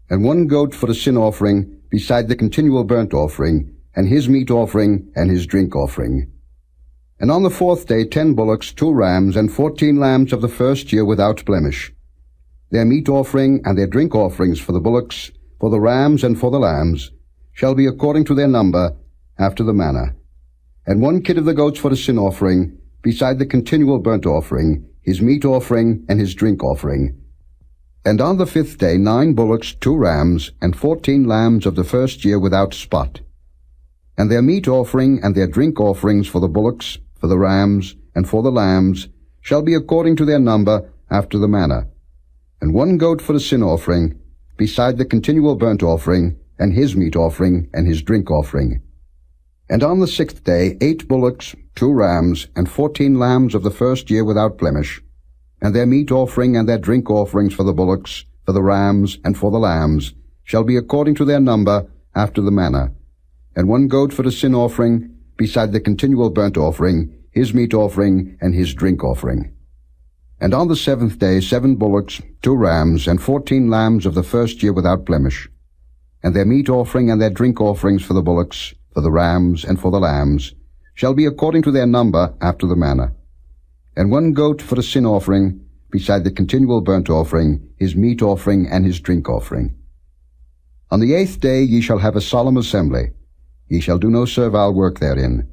and 1 goat for a sin offering, beside the continual burnt offering, and his meat offering, and his drink offering. And on the 4th day 10 bullocks, 2 rams, and 14 lambs of the 1st year without blemish. Their meat offering and their drink offerings for the bullocks, for the rams, and for the lambs, shall be according to their number, after the manner. And 1 kid of the goats for a sin offering, beside the continual burnt offering, his meat offering, and his drink offering. And on the 5th day 9 bullocks, 2 rams, and 14 lambs of the 1st year without spot. And their meat offering and their drink offerings for the bullocks, for the rams, and for the lambs, shall be according to their number, after the manner. And 1 goat for a sin offering, beside the continual burnt offering, and his meat offering, and his drink offering. And on the 6th day 8 bullocks, 2 rams, and 14 lambs of the 1st year without blemish, and their meat offering and their drink offerings for the bullocks, for the rams, and for the lambs, shall be according to their number, after the manner. And 1 goat for a sin offering, beside the continual burnt offering, his meat offering, and his drink offering. And on the 7th day 7 bullocks, 2 rams, and 14 lambs of the 1st year without blemish, and their meat offering and their drink offerings for the bullocks, for the rams, and for the lambs, shall be according to their number, after the manner. And 1 goat for a sin offering, beside the continual burnt offering, his meat offering, and his drink offering. On the 8th day ye shall have a solemn assembly. Ye shall do no servile work therein.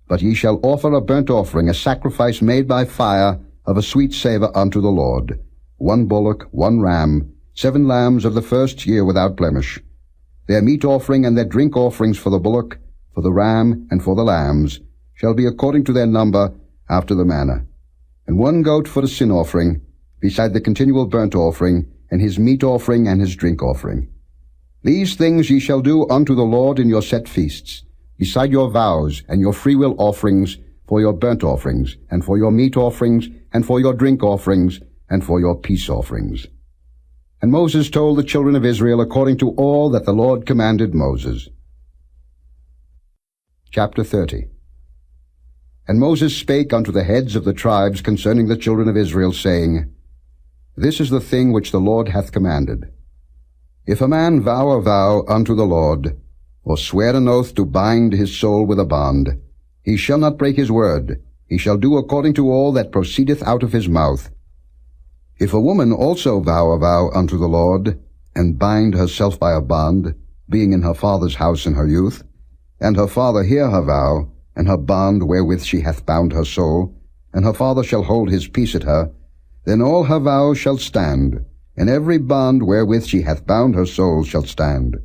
But ye shall offer a burnt offering, a sacrifice made by fire, of a sweet savour unto the Lord, 1 bullock, 1 ram, 7 lambs of the first year without blemish. Their meat offering and their drink offerings for the bullock, for the ram, and for the lambs, shall be according to their number after the manner. And 1 goat for a sin offering, beside the continual burnt offering, and his meat offering and his drink offering. These things ye shall do unto the Lord in your set feasts, beside your vows and your freewill offerings, for your burnt offerings, and for your meat offerings, and for your drink offerings, and for your peace offerings. And Moses told the children of Israel according to all that the Lord commanded Moses. Chapter 30. And Moses spake unto the heads of the tribes concerning the children of Israel, saying, This is the thing which the Lord hath commanded. If a man vow a vow unto the Lord, or swear an oath to bind his soul with a bond, he shall not break his word, he shall do according to all that proceedeth out of his mouth. If a woman also vow a vow unto the Lord, and bind herself by a bond, being in her father's house in her youth, and her father hear her vow, and her bond wherewith she hath bound her soul, and her father shall hold his peace at her, then all her vows shall stand, and every bond wherewith she hath bound her soul shall stand.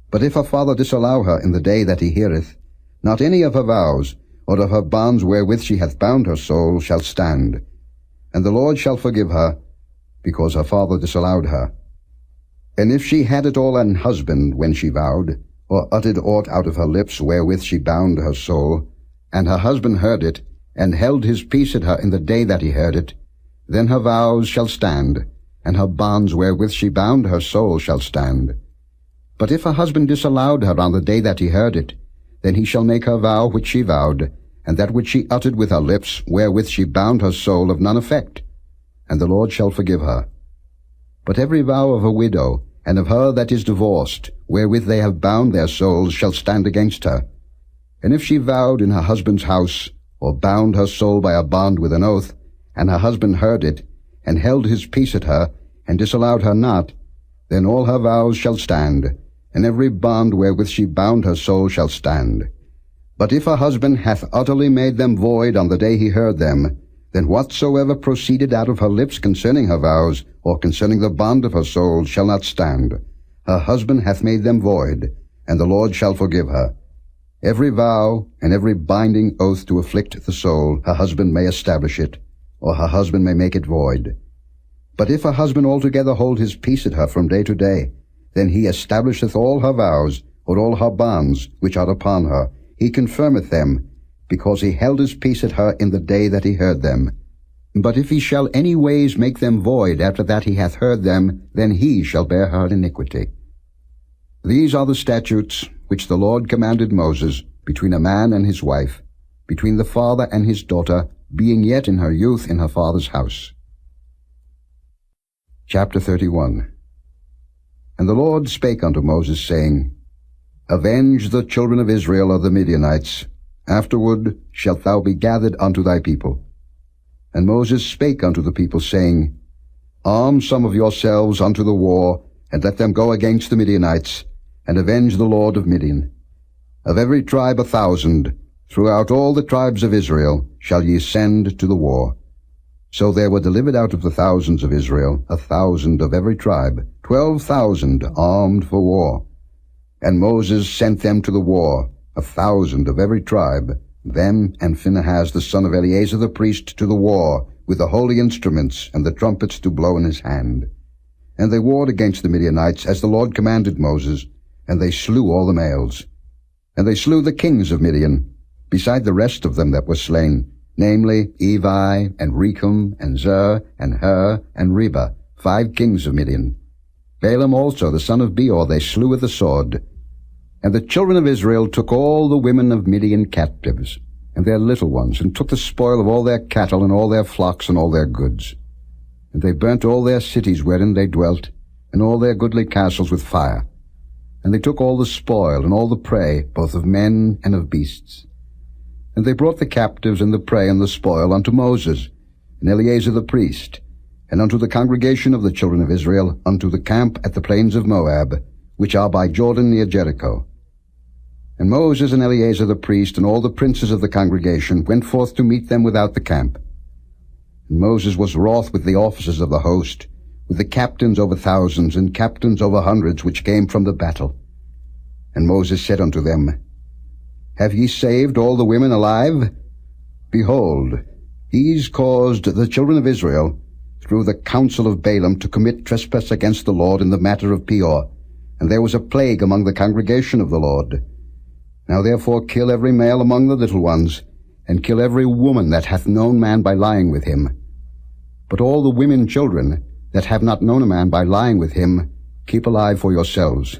But if her father disallow her in the day that he heareth, not any of her vows, or of her bonds wherewith she hath bound her soul, shall stand. And the Lord shall forgive her, because her father disallowed her. And if she had at all an husband when she vowed, or uttered aught out of her lips wherewith she bound her soul, and her husband heard it, and held his peace at her in the day that he heard it, then her vows shall stand, and her bonds wherewith she bound her soul shall stand. But if her husband disallowed her on the day that he heard it, then he shall make her vow which she vowed, and that which she uttered with her lips, wherewith she bound her soul, of none effect, and the Lord shall forgive her. But every vow of a widow, and of her that is divorced, wherewith they have bound their souls, shall stand against her. And if she vowed in her husband's house, or bound her soul by a bond with an oath, and her husband heard it, and held his peace at her, and disallowed her not, then all her vows shall stand, and every bond wherewith she bound her soul shall stand. But if her husband hath utterly made them void on the day he heard them, then whatsoever proceeded out of her lips concerning her vows, or concerning the bond of her soul, shall not stand. Her husband hath made them void, and the Lord shall forgive her. Every vow and every binding oath to afflict the soul, her husband may establish it, or her husband may make it void. But if her husband altogether hold his peace at her from day to day, then he establisheth all her vows, or all her bonds, which are upon her. He confirmeth them, because he held his peace at her in the day that he heard them. But if he shall any ways make them void after that he hath heard them, then he shall bear her iniquity. These are the statutes which the Lord commanded Moses, between a man and his wife, between the father and his daughter, being yet in her youth in her father's house. Chapter 31. And the Lord spake unto Moses, saying, Avenge the children of Israel of the Midianites. Afterward shalt thou be gathered unto thy people. And Moses spake unto the people, saying, Arm some of yourselves unto the war, and let them go against the Midianites, and avenge the Lord of Midian. Of every tribe 1,000, throughout all the tribes of Israel, shall ye send to the war. So there were delivered out of the thousands of Israel 1,000 of every tribe, 12,000 armed for war. And Moses sent them to the war, 1,000 of every tribe, them and Phinehas the son of Eleazar the priest to the war, with the holy instruments and the trumpets to blow in his hand. And they warred against the Midianites, as the Lord commanded Moses, and they slew all the males. And they slew the kings of Midian, beside the rest of them that were slain, namely Evi, and Rechem, and Zer, and Hur, and Reba, 5 kings of Midian. Balaam also the son of Beor they slew with the sword. And the children of Israel took all the women of Midian captives, and their little ones, and took the spoil of all their cattle, and all their flocks, and all their goods. And they burnt all their cities wherein they dwelt, and all their goodly castles with fire. And they took all the spoil, and all the prey, both of men and of beasts. And they brought the captives, and the prey, and the spoil unto Moses, and Eleazar the priest, and unto the congregation of the children of Israel, unto the camp at the plains of Moab, which are by Jordan near Jericho. And Moses and Eleazar the priest, and all the princes of the congregation, went forth to meet them without the camp. And Moses was wroth with the officers of the host, with the captains over thousands and captains over hundreds which came from the battle. And Moses said unto them, Have ye saved all the women alive? Behold, these caused the children of Israel, through the counsel of Balaam, to commit trespass against the Lord in the matter of Peor, and there was a plague among the congregation of the Lord. Now therefore kill every male among the little ones, and kill every woman that hath known man by lying with him. But all the women children that have not known a man by lying with him, keep alive for yourselves.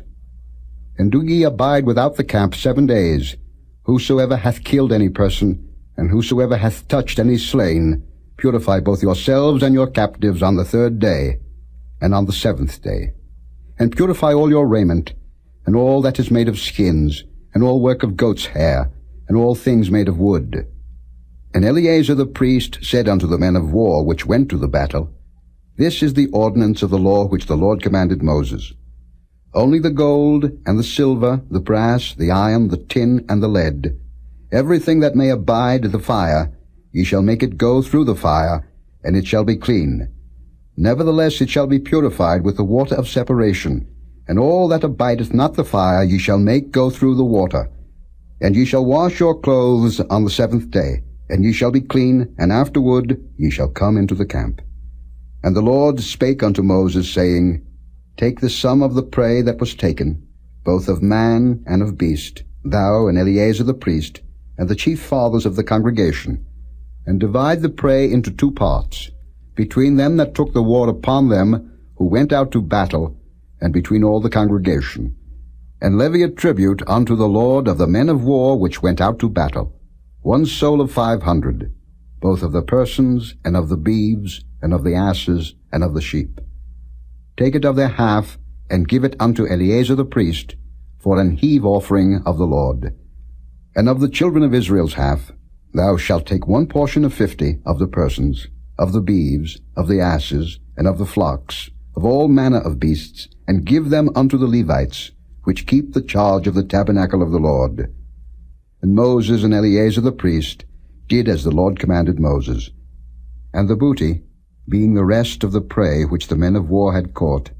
And do ye abide without the camp 7 days. Whosoever hath killed any person, and whosoever hath touched any slain, purify both yourselves and your captives on the 3rd day, and on the 7th day. And purify all your raiment, and all that is made of skins, and all work of goat's hair, and all things made of wood. And Eleazar the priest said unto the men of war which went to the battle, This is the ordinance of the law which the Lord commanded Moses. Only the gold, and the silver, the brass, the iron, the tin, and the lead, everything that may abide the fire, ye shall make it go through the fire, and it shall be clean. Nevertheless it shall be purified with the water of separation, and all that abideth not the fire ye shall make go through the water. And ye shall wash your clothes on the 7th day, and ye shall be clean, and afterward ye shall come into the camp. And the Lord spake unto Moses, saying, Take the sum of the prey that was taken, both of man and of beast, thou and Eleazar the priest, and the chief fathers of the congregation, and divide the prey into 2 parts, between them that took the war upon them who went out to battle, and between all the congregation. And levy a tribute unto the Lord of the men of war which went out to battle, 1 soul of 500, both of the persons, and of the beeves, and of the asses, and of the sheep. Take it of their half, and give it unto Eleazar the priest, for an heave offering of the Lord. And of the children of Israel's half, thou shalt take 1 portion of 50 of the persons, of the beeves, of the asses, and of the flocks, of all manner of beasts, and give them unto the Levites, which keep the charge of the tabernacle of the Lord. And Moses and Eleazar the priest did as the Lord commanded Moses. And the booty, being the rest of the prey which the men of war had caught,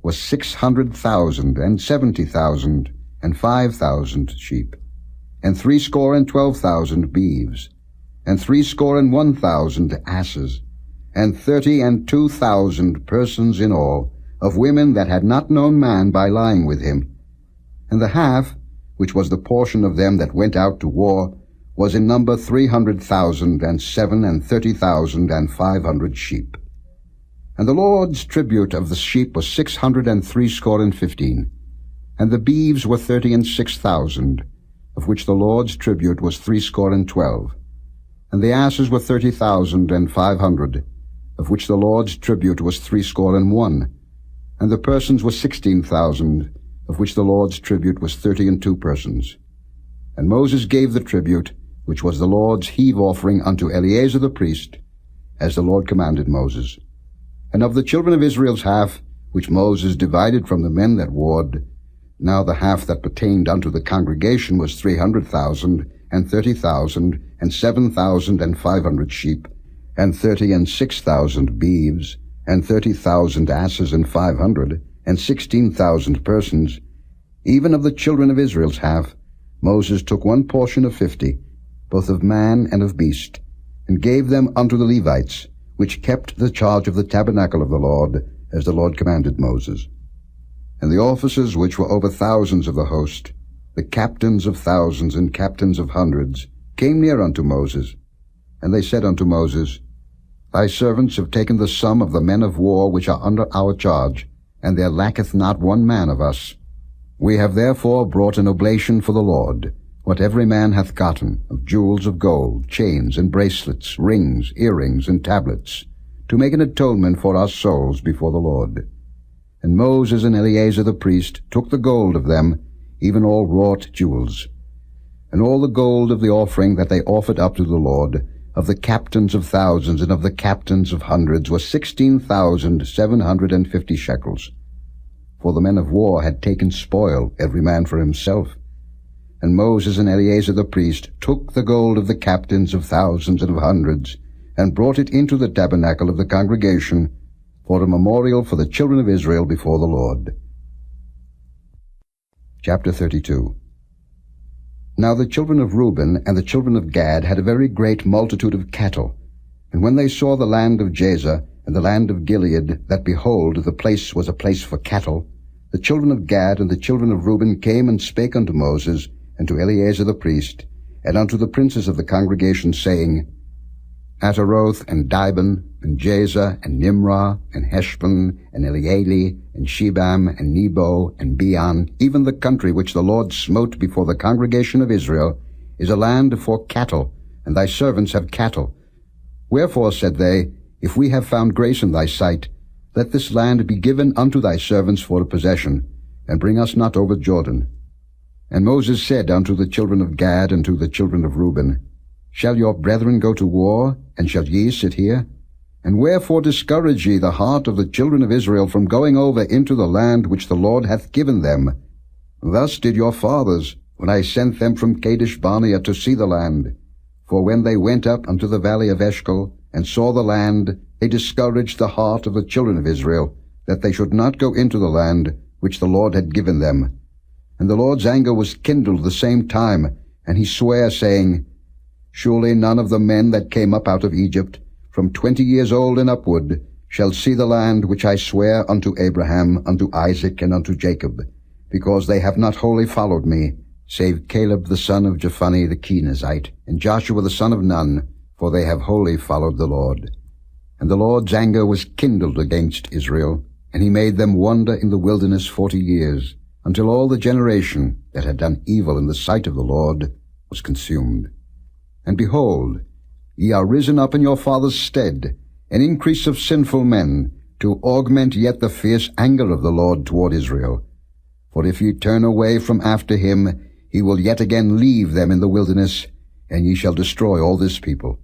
was 600,000, and 70,000, and 5,000 sheep, and threescore and 12,000 beeves, and 1,000 asses, and 32,000 persons in all, of women that had not known man by lying with him. And the half, which was the portion of them that went out to war, was in number 300,000, and 37,500 sheep. And the Lord's tribute of the sheep was 615, and the beeves were 36,000, of which the Lord's tribute was 12, and the asses were 30,500, of which the Lord's tribute was 1, and the persons were 16,000, of which the Lord's tribute was 32 persons. And Moses gave the tribute, which was the Lord's heave offering, unto Eleazar the priest, as the Lord commanded Moses. And of the children of Israel's half, which Moses divided from the men that warred, now the half that pertained unto the congregation was 300,000, and 30,000, and 7,500 sheep, and 36,000 beeves, and 30,000 asses, and 500, and 16,000 persons. Even of the children of Israel's half, Moses took 1 portion of 50, both of man and of beast, and gave them unto the Levites, which kept the charge of the tabernacle of the Lord, as the Lord commanded Moses. And the officers which were over thousands of the host, the captains of thousands and captains of hundreds, came near unto Moses. And they said unto Moses, Thy servants have taken the sum of the men of war which are under our charge, and there lacketh not 1 man of us. We have therefore brought an oblation for the Lord, what every man hath gotten, of jewels of gold, chains and bracelets, rings, earrings, and tablets, to make an atonement for our souls before the Lord. And Moses and Eleazar the priest took the gold of them, even all wrought jewels, and all the gold of the offering that they offered up to the Lord, of the captains of thousands and of the captains of hundreds, was 16,750 shekels. For the men of war had taken spoil, every man for himself. And Moses and Eleazar the priest took the gold of the captains of thousands and of hundreds, and brought it into the tabernacle of the congregation for a memorial for the children of Israel before the Lord. Chapter 32. Now the children of Reuben and the children of Gad had a very great multitude of cattle. And when they saw the land of Jazer and the land of Gilead, that behold, the place was a place for cattle, the children of Gad and the children of Reuben came and spake unto Moses, and to Eleazar the priest, and unto the princes of the congregation, saying, Ataroth, and Dibon, and Jazer, and Nimrah, and Heshbon, and Elealeh, and Shebam, and Nebo, and Beon, even the country which the Lord smote before the congregation of Israel, is a land for cattle, and thy servants have cattle. Wherefore, said they, if we have found grace in thy sight, let this land be given unto thy servants for a possession, and bring us not over Jordan. And Moses said unto the children of Gad and to the children of Reuben, Shall your brethren go to war, and shall ye sit here? And wherefore discourage ye the heart of the children of Israel from going over into the land which the Lord hath given them? Thus did your fathers, when I sent them from Kadesh Barnea to see the land. For when they went up unto the valley of Eshcol, and saw the land, they discouraged the heart of the children of Israel, that they should not go into the land which the Lord had given them. And the Lord's anger was kindled the same time, and he sware, saying, Surely none of the men that came up out of Egypt, from 20 years old and upward, shall see the land which I swear unto Abraham, unto Isaac, and unto Jacob, because they have not wholly followed me, save Caleb the son of Jephunneh the Kenizzite, and Joshua the son of Nun, for they have wholly followed the Lord. And the Lord's anger was kindled against Israel, and he made them wander in the wilderness 40 years, until all the generation that had done evil in the sight of the Lord was consumed. And behold, ye are risen up in your father's stead, an increase of sinful men, to augment yet the fierce anger of the Lord toward Israel. For if ye turn away from after him, he will yet again leave them in the wilderness, and ye shall destroy all this people.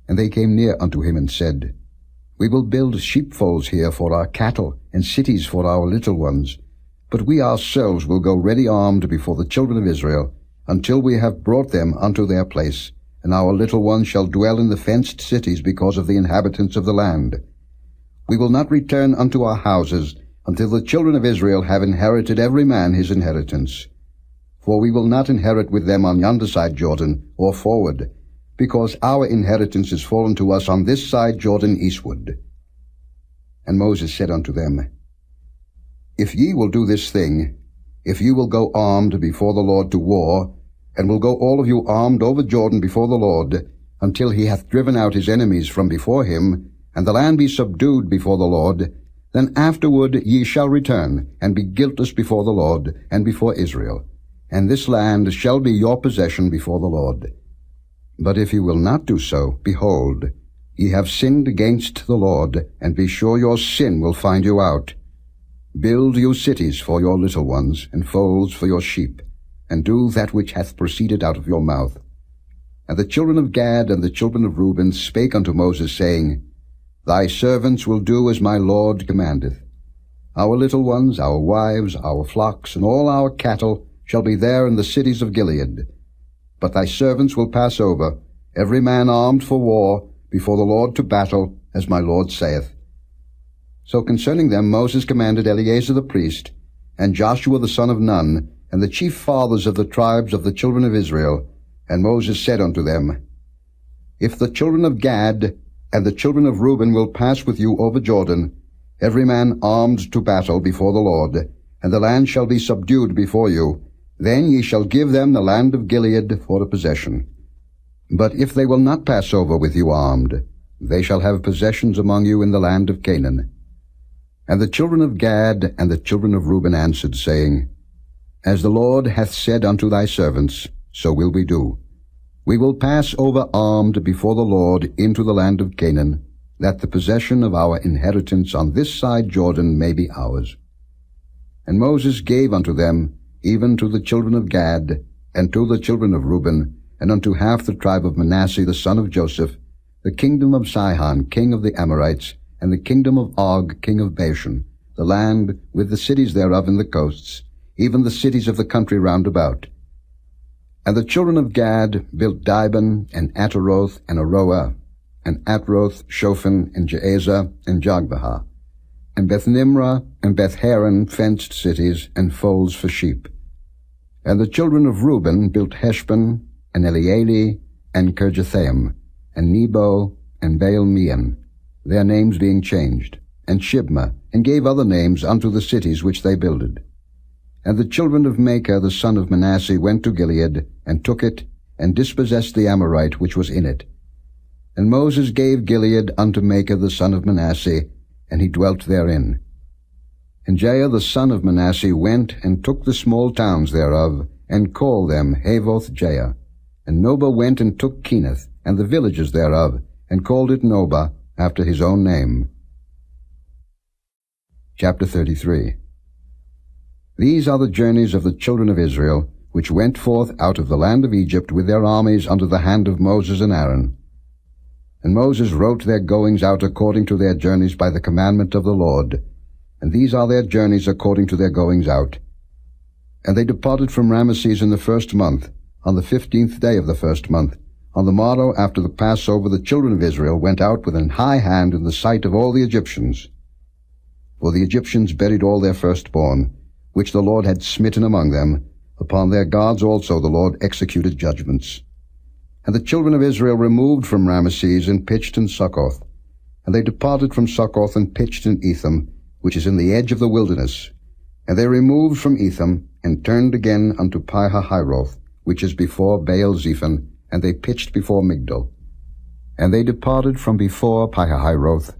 And they came near unto him and said, We will build sheepfolds here for our cattle, and cities for our little ones. But we ourselves will go ready armed before the children of Israel, until we have brought them unto their place, and our little ones shall dwell in the fenced cities because of the inhabitants of the land. We will not return unto our houses, until the children of Israel have inherited every man his inheritance. For we will not inherit with them on yonder side Jordan, or forward, because our inheritance is fallen to us on this side Jordan eastward. And Moses said unto them, If ye will do this thing, if ye will go armed before the Lord to war, and will go all of you armed over Jordan before the Lord, until he hath driven out his enemies from before him, and the land be subdued before the Lord, then afterward ye shall return, and be guiltless before the Lord, and before Israel. And this land shall be your possession before the Lord. But if ye will not do so, behold, ye have sinned against the Lord, and be sure your sin will find you out. Build you cities for your little ones, and folds for your sheep, and do that which hath proceeded out of your mouth. And the children of Gad and the children of Reuben spake unto Moses, saying, Thy servants will do as my Lord commandeth. Our little ones, our wives, our flocks, and all our cattle shall be there in the cities of Gilead. But thy servants will pass over, every man armed for war, before the Lord to battle, as my Lord saith. So concerning them Moses commanded Eleazar the priest, and Joshua the son of Nun, and the chief fathers of the tribes of the children of Israel. And Moses said unto them, If the children of Gad and the children of Reuben will pass with you over Jordan, every man armed to battle before the Lord, and the land shall be subdued before you, then ye shall give them the land of Gilead for a possession. But if they will not pass over with you armed, they shall have possessions among you in the land of Canaan. And the children of Gad and the children of Reuben answered, saying, As the Lord hath said unto thy servants, so will we do. We will pass over armed before the Lord into the land of Canaan, that the possession of our inheritance on this side Jordan may be ours. And Moses gave unto them, even to the children of Gad, and to the children of Reuben, and unto half the tribe of Manasseh the son of Joseph, the kingdom of Sihon king of the Amorites, and the kingdom of Og king of Bashan, the land with the cities thereof in the coasts, even the cities of the country round about. And the children of Gad built Dibon, and Ataroth, and Aroah, and Atroth, Shophan, and Jaezer, and Jogbehah, and Beth-Nimrah and Beth-Haran, fenced cities and folds for sheep. And the children of Reuben built Heshbon, and Elealeh, and Kirjathaim, and Nebo, and Baal-meon, their names being changed, and Shibmah, and gave other names unto the cities which they builded. And the children of Machir the son of Manasseh went to Gilead, and took it, and dispossessed the Amorite which was in it. And Moses gave Gilead unto Machir the son of Manasseh, and he dwelt therein. And Jair the son of Manasseh went and took the small towns thereof, and called them Havoth-Jair. And Nobah went and took Kenath, and the villages thereof, and called it Nobah, after his own name. Chapter 33. These are the journeys of the children of Israel, which went forth out of the land of Egypt with their armies under the hand of Moses and Aaron. And Moses wrote their goings out according to their journeys by the commandment of the Lord. And these are their journeys according to their goings out. And they departed from Ramesses in the 1st month, on the 15th day of the 1st month. On the morrow after the Passover the children of Israel went out with an high hand in the sight of all the Egyptians. For the Egyptians buried all their firstborn, which the Lord had smitten among them. Upon their gods also the Lord executed judgments. And the children of Israel removed from Ramesses and pitched in Succoth. And they departed from Succoth and pitched in Etham, which is in the edge of the wilderness. And they removed from Etham, and turned again unto Pi-hahiroth, which is before Baal-zephon, and they pitched before Migdol. And they departed from before Pi-hahiroth,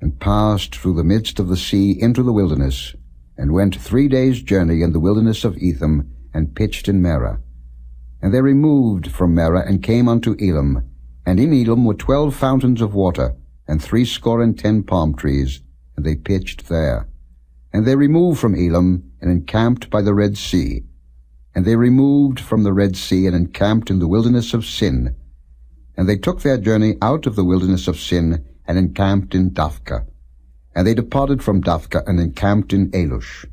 and passed through the midst of the sea into the wilderness, and went 3 days' journey in the wilderness of Etham, and pitched in Merah. And they removed from Merah, and came unto Elam. And in Elam were 12 fountains of water, and 60 palm trees, and they pitched there. And they removed from Elam, and encamped by the Red Sea. And they removed from the Red Sea, and encamped in the wilderness of Sin. And they took their journey out of the wilderness of Sin, and encamped in Daphka. And they departed from Daphka, and encamped in Alush.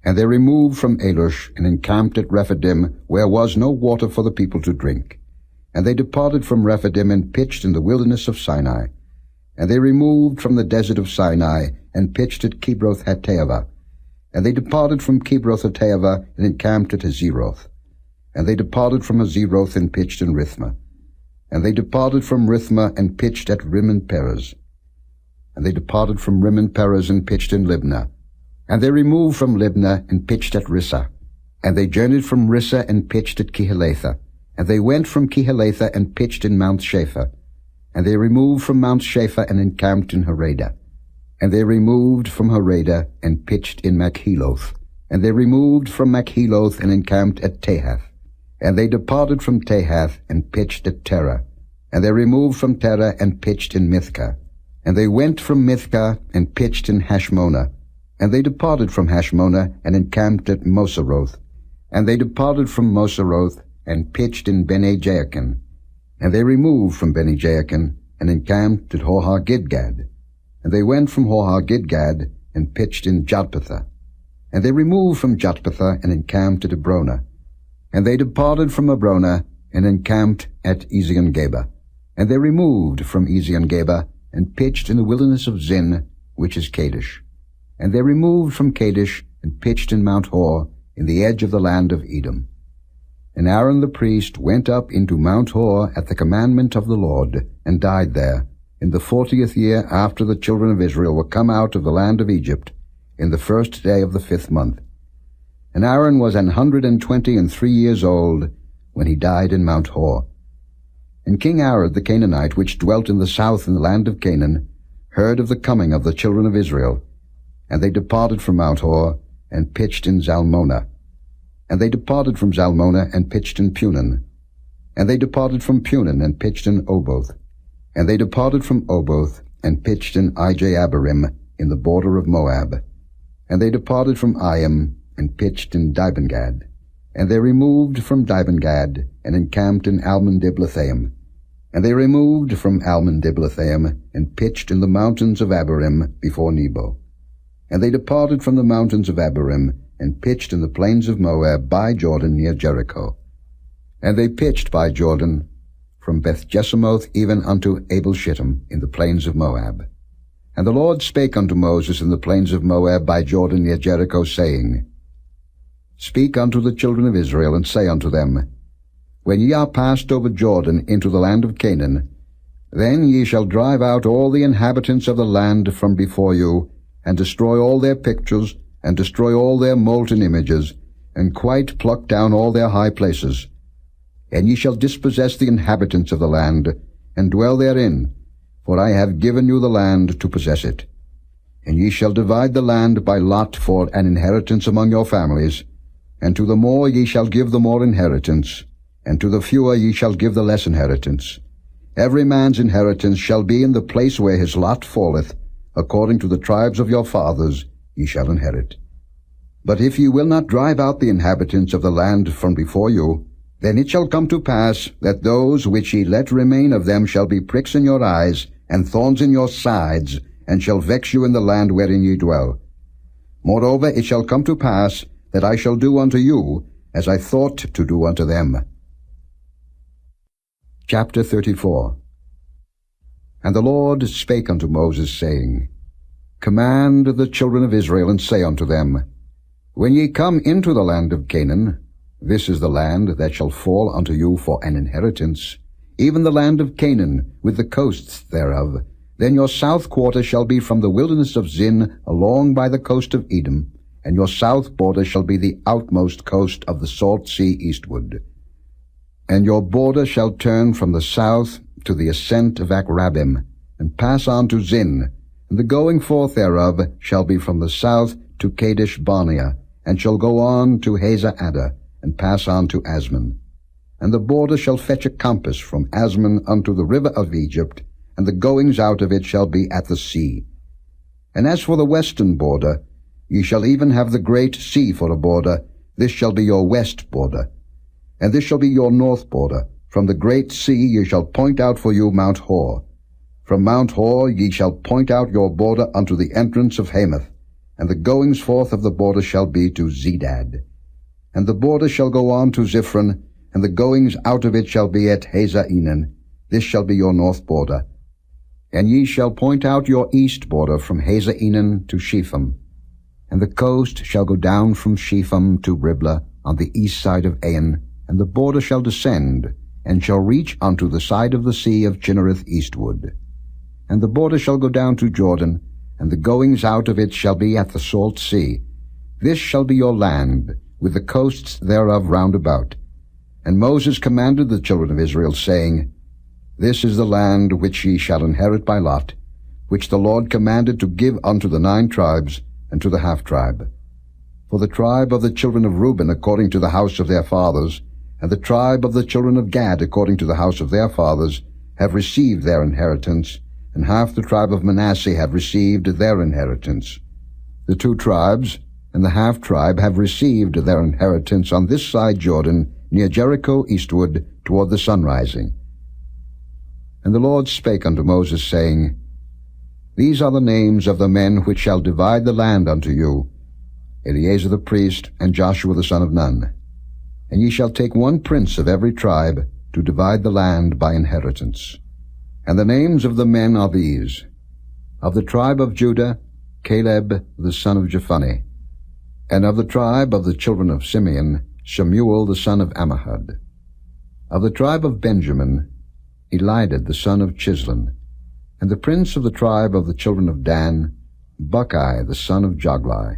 And they removed from Alush, and encamped at Rephidim, where was no water for the people to drink. And they departed from Rephidim, and pitched in the wilderness of Sinai. And they removed from the desert of Sinai, and pitched at Kibroth-Hattaavah. And they departed from Kibroth-Hattaavah, and encamped at Hazeroth. And they departed from Hazeroth, and pitched in Rithmah. And they departed from Rithmah, and pitched at Rimmon-Perez. And they departed from Rimmon-Perez, and pitched in Libnah. And they removed from Libnah, and pitched at Rissah. And they journeyed from Rissah, and pitched at Kehelatha. And they went from Kehelatha, and pitched in Mount Shapha. And they removed from Mount Shapha, and encamped in Harada. And they removed from Harada, and pitched in Makheloth. And they removed from Makheloth, and encamped at Tahath. And they departed from Tahath, and pitched at Terah. And they removed from Terah, and pitched in Mithkah. And they went from Mithkah, and pitched in Hashmonah. And they departed from Hashmonah, and encamped at Moseroth. And they departed from Moseroth, and pitched in Bene-Jaakan. And they removed from Bene-Jaakan, and encamped at Horhah-Gidgad. And they went from Horhah-Gidgad, and pitched in Jotbathah. And they removed from Jotbathah, and encamped at Abrona. And they departed from Abrona, and encamped at Ezion-Geber. And they removed from Ezion-Geber, and pitched in the wilderness of Zin, which is Kadesh. And they removed from Kadesh, and pitched in Mount Hor, in the edge of the land of Edom. And Aaron the priest went up into Mount Hor at the commandment of the Lord, and died there, in the 40th year after the children of Israel were come out of the land of Egypt, in the 1st day of the 5th month. And Aaron was 123 years old, when he died in Mount Hor. And King Arad the Canaanite, which dwelt in the south in the land of Canaan, heard of the coming of the children of Israel. And they departed from Mount Hor, and pitched in Zalmonah. And they departed from Zalmonah, and pitched in Punon. And they departed from Punon, and pitched in Oboth. And they departed from Oboth, and pitched in Ijeabarim, in the border of Moab. And they departed from Iam, and pitched in Dibengad. And they removed from Dibengad, and encamped in Almon-Diblathaim. And they removed from Almon-Diblathaim, and pitched in the mountains of Abarim before Nebo. And they departed from the mountains of Abarim, and pitched in the plains of Moab by Jordan near Jericho. And they pitched by Jordan, from Beth-Jesimoth even unto Abel-Shittim in the plains of Moab. And the Lord spake unto Moses in the plains of Moab by Jordan near Jericho, saying, Speak unto the children of Israel, and say unto them, When ye are passed over Jordan into the land of Canaan, then ye shall drive out all the inhabitants of the land from before you, and destroy all their pictures, and destroy all their molten images, and quite pluck down all their high places. And ye shall dispossess the inhabitants of the land, and dwell therein, for I have given you the land to possess it. And ye shall divide the land by lot for an inheritance among your families, and to the more ye shall give the more inheritance, and to the fewer ye shall give the less inheritance. Every man's inheritance shall be in the place where his lot falleth, according to the tribes of your fathers ye shall inherit. But if ye will not drive out the inhabitants of the land from before you, then it shall come to pass that those which ye let remain of them shall be pricks in your eyes, and thorns in your sides, and shall vex you in the land wherein ye dwell. Moreover, it shall come to pass that I shall do unto you as I thought to do unto them. Chapter 34. And the Lord spake unto Moses, saying, Command the children of Israel, and say unto them, When ye come into the land of Canaan, this is the land that shall fall unto you for an inheritance, even the land of Canaan, with the coasts thereof. Then your south quarter shall be from the wilderness of Zin along by the coast of Edom, and your south border shall be the outmost coast of the salt sea eastward. And your border shall turn from the south to the ascent of Akrabim, and pass on to Zin, and the going forth thereof shall be from the south to Kadesh Barnea, and shall go on to Hazar-Addah, and pass on to Asmon. And the border shall fetch a compass from Asmon unto the river of Egypt, and the goings out of it shall be at the sea. And as for the western border, ye shall even have the great sea for a border. This shall be your west border. And this shall be your north border. From the great sea ye shall point out for you Mount Hor. From Mount Hor ye shall point out your border unto the entrance of Hamath, and the goings forth of the border shall be to Zedad. And the border shall go on to Ziphron, and the goings out of it shall be at Hazar-Enan. This shall be your north border. And ye shall point out your east border from Hazar-Enan to Shepham. And the coast shall go down from Shepham to Riblah on the east side of Ain, and the border shall descend, and shall reach unto the side of the sea of Chinnereth eastward. And the border shall go down to Jordan, and the goings out of it shall be at the salt sea. This shall be your land, with the coasts thereof round about. And Moses commanded the children of Israel, saying, This is the land which ye shall inherit by lot, which the Lord commanded to give unto the 9 tribes, and to the half-tribe. For the tribe of the children of Reuben according to the house of their fathers, and the tribe of the children of Gad according to the house of their fathers, have received their inheritance, and half the tribe of Manasseh have received their inheritance. The 2 tribes and the half-tribe have received their inheritance on this side Jordan, near Jericho eastward, toward the sunrising. And the Lord spake unto Moses, saying, These are the names of the men which shall divide the land unto you, Eleazar the priest, and Joshua the son of Nun. And ye shall take 1 prince of every tribe, to divide the land by inheritance. And the names of the men are these: of the tribe of Judah, Caleb the son of Jephunneh; and of the tribe of the children of Simeon, Shemuel the son of Ammihud; of the tribe of Benjamin, Elidad the son of Chislon; and the prince of the tribe of the children of Dan, Buckai the son of Joglai;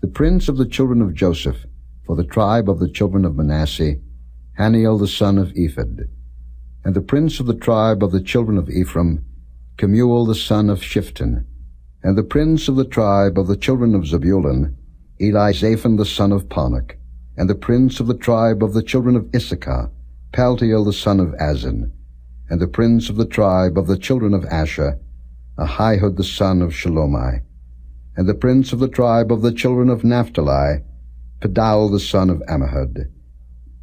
the prince of the children of Joseph, for the tribe of the children of Manasseh, Haniel the son of Ephod; and the prince of the tribe of the children of Ephraim, Kemuel the son of Shifton; and the prince of the tribe of the children of Zebulun, Elizaphan the son of Parnach; and the prince of the tribe of the children of Issachar, Paltiel the son of Azan; and the prince of the tribe of the children of Asher, Ahihud the son of Shalomai; and the prince of the tribe of the children of Naphtali, Pedal the son of Ammihud.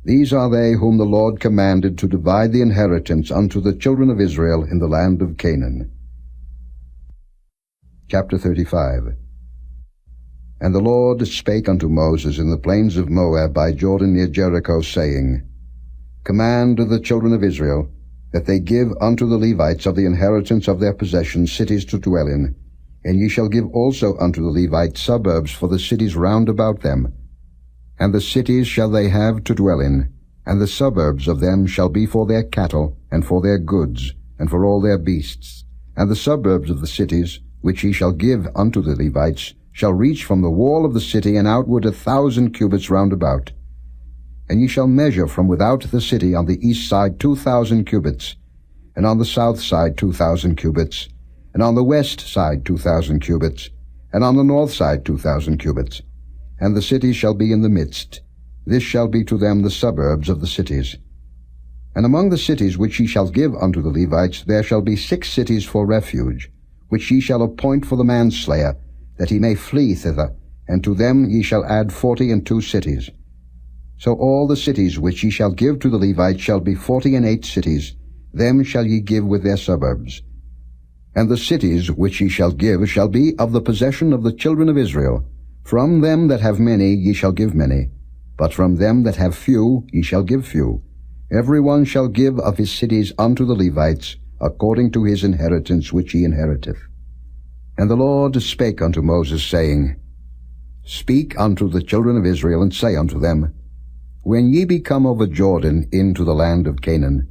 These are they whom the Lord commanded to divide the inheritance unto the children of Israel in the land of Canaan. Chapter 35. And the Lord spake unto Moses in the plains of Moab by Jordan near Jericho, saying, Command the children of Israel, that they give unto the Levites of the inheritance of their possession cities to dwell in, and ye shall give also unto the Levites suburbs for the cities round about them. And the cities shall they have to dwell in, and the suburbs of them shall be for their cattle, and for their goods, and for all their beasts. And the suburbs of the cities, which ye shall give unto the Levites, shall reach from the wall of the city and outward 1,000 cubits round about. And ye shall measure from without the city on the east side 2,000 cubits, and on the south side 2,000 cubits, and on the west side 2,000 cubits, and on the north side 2,000 cubits. And the city shall be in the midst. This shall be to them the suburbs of the cities. And among the cities which ye shall give unto the Levites there shall be 6 cities for refuge, which ye shall appoint for the manslayer, that he may flee thither, and to them ye shall add 42 cities. So all the cities which ye shall give to the Levites shall be 48 cities, them shall ye give with their suburbs. And the cities which ye shall give shall be of the possession of the children of Israel. From them that have many ye shall give many, but from them that have few ye shall give few. Every one shall give of his cities unto the Levites, according to his inheritance which he inheriteth. And the Lord spake unto Moses, saying, Speak unto the children of Israel, and say unto them, When ye be come over Jordan into the land of Canaan,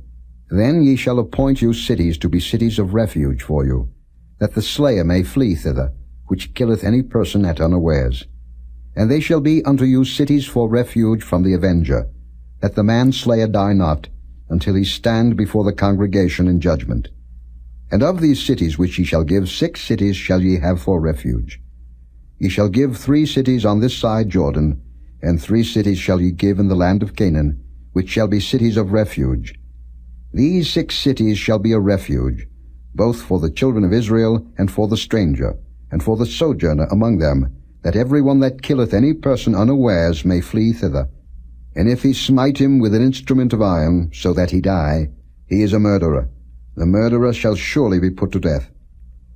then ye shall appoint you cities to be cities of refuge for you, that the slayer may flee thither, which killeth any person at unawares. And they shall be unto you cities for refuge from the avenger, that the manslayer die not, until he stand before the congregation in judgment. And of these cities which ye shall give, 6 cities shall ye have for refuge. Ye shall give 3 cities on this side Jordan, and 3 cities shall ye give in the land of Canaan, which shall be cities of refuge. These 6 cities shall be a refuge, both for the children of Israel, and for the stranger, and for the sojourner among them, that every one that killeth any person unawares may flee thither. And if he smite him with an instrument of iron, so that he die, he is a murderer. The murderer shall surely be put to death.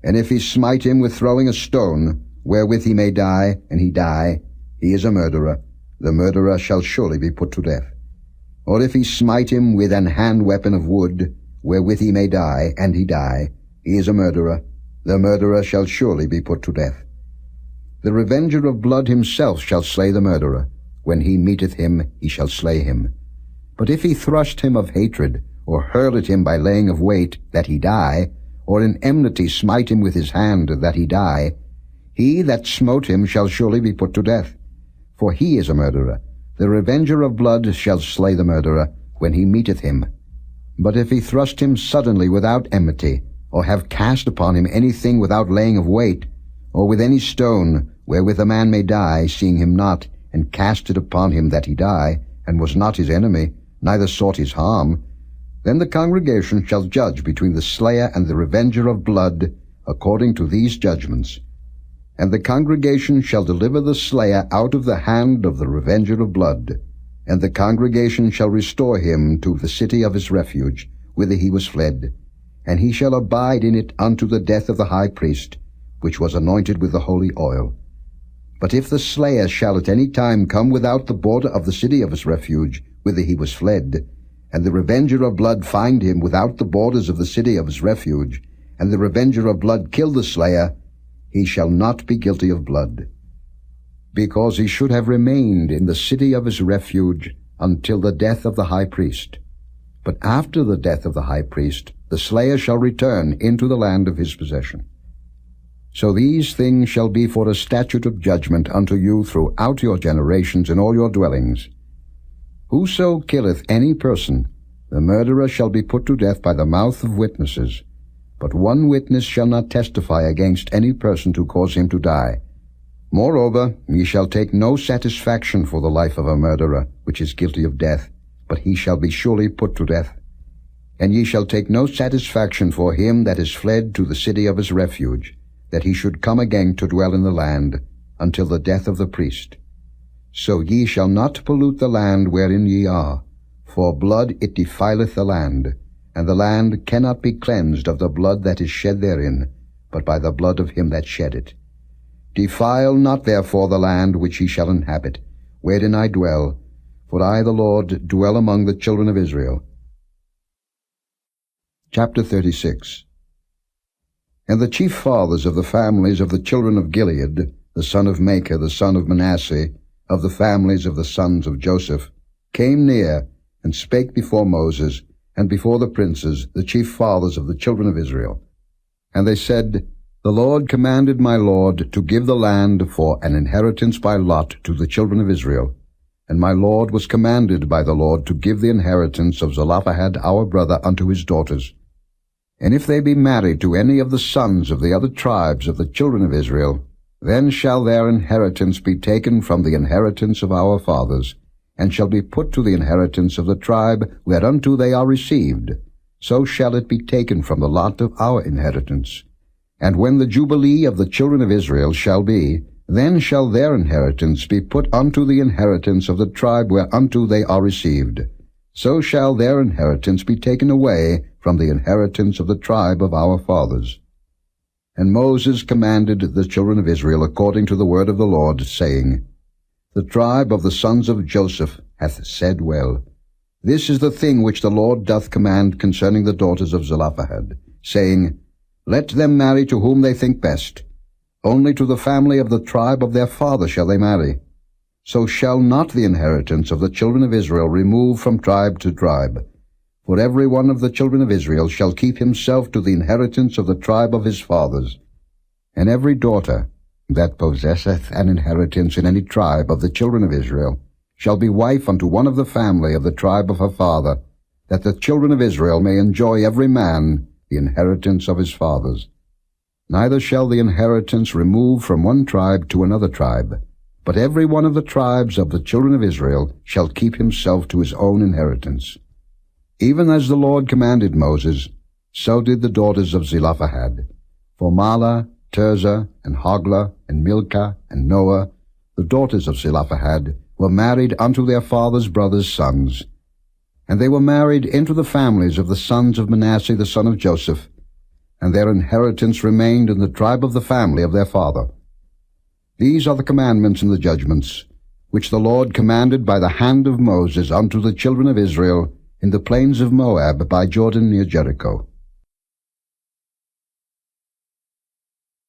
And if he smite him with throwing a stone, wherewith he may die, and he die, he is a murderer. The murderer shall surely be put to death. Or if he smite him with an hand weapon of wood, wherewith he may die, and he die, he is a murderer. The murderer shall surely be put to death. The revenger of blood himself shall slay the murderer. When he meeteth him, he shall slay him. But if he thrust him of hatred, or hurl at him by laying of weight, that he die, or in enmity smite him with his hand, that he die, he that smote him shall surely be put to death. For he is a murderer. The revenger of blood shall slay the murderer, when he meeteth him. But if he thrust him suddenly without enmity, or have cast upon him anything without laying of weight, or with any stone, wherewith a man may die, seeing him not, and cast it upon him that he die, and was not his enemy, neither sought his harm, then the congregation shall judge between the slayer and the revenger of blood, according to these judgments. And the congregation shall deliver the slayer out of the hand of the revenger of blood, and the congregation shall restore him to the city of his refuge, whither he was fled, and he shall abide in it unto the death of the high priest, which was anointed with the holy oil. But if the slayer shall at any time come without the border of the city of his refuge, whither he was fled, and the revenger of blood find him without the borders of the city of his refuge, and the revenger of blood kill the slayer, he shall not be guilty of blood, because he should have remained in the city of his refuge until the death of the high priest. But after the death of the high priest, the slayer shall return into the land of his possession. So these things shall be for a statute of judgment unto you throughout your generations in all your dwellings. Whoso killeth any person, the murderer shall be put to death by the mouth of witnesses. But one witness shall not testify against any person to cause him to die. Moreover, ye shall take no satisfaction for the life of a murderer, which is guilty of death, but he shall be surely put to death. And ye shall take no satisfaction for him that is fled to the city of his refuge, that he should come again to dwell in the land, until the death of the priest. So ye shall not pollute the land wherein ye are, for blood it defileth the land, and the land cannot be cleansed of the blood that is shed therein, but by the blood of him that shed it. Defile not therefore the land which ye shall inhabit, wherein I dwell, for I the Lord dwell among the children of Israel. Chapter 36. And the chief fathers of the families of the children of Gilead, the son of Machir, the son of Manasseh, of the families of the sons of Joseph, came near and spake before Moses, and before the princes, the chief fathers of the children of Israel. And they said, The Lord commanded my Lord to give the land for an inheritance by lot to the children of Israel. And my Lord was commanded by the Lord to give the inheritance of Zelophehad our brother unto his daughters. And if they be married to any of the sons of the other tribes of the children of Israel, then shall their inheritance be taken from the inheritance of our fathers, and shall be put to the inheritance of the tribe whereunto they are received. So shall it be taken from the lot of our inheritance. And when the Jubilee of the children of Israel shall be, then shall their inheritance be put unto the inheritance of the tribe whereunto they are received. So shall their inheritance be taken away from the inheritance of the tribe of our fathers. And Moses commanded the children of Israel according to the word of the Lord, saying, The tribe of the sons of Joseph hath said well. This is the thing which the Lord doth command concerning the daughters of Zelophehad, saying, Let them marry to whom they think best. Only to the family of the tribe of their father shall they marry. So shall not the inheritance of the children of Israel remove from tribe to tribe. For every one of the children of Israel shall keep himself to the inheritance of the tribe of his fathers. And every daughter that possesseth an inheritance in any tribe of the children of Israel shall be wife unto one of the family of the tribe of her father, that the children of Israel may enjoy every man the inheritance of his fathers. Neither shall the inheritance remove from one tribe to another tribe, but every one of the tribes of the children of Israel shall keep himself to his own inheritance. Even as the Lord commanded Moses, so did the daughters of Zelophehad. For Mahlah, Tirzah, and Hoglah, and Milcah, and Noah, the daughters of Zelophehad, were married unto their father's brothers' sons. And they were married into the families of the sons of Manasseh the son of Joseph, and their inheritance remained in the tribe of the family of their father. These are the commandments and the judgments, which the Lord commanded by the hand of Moses unto the children of Israel in the plains of Moab by Jordan near Jericho.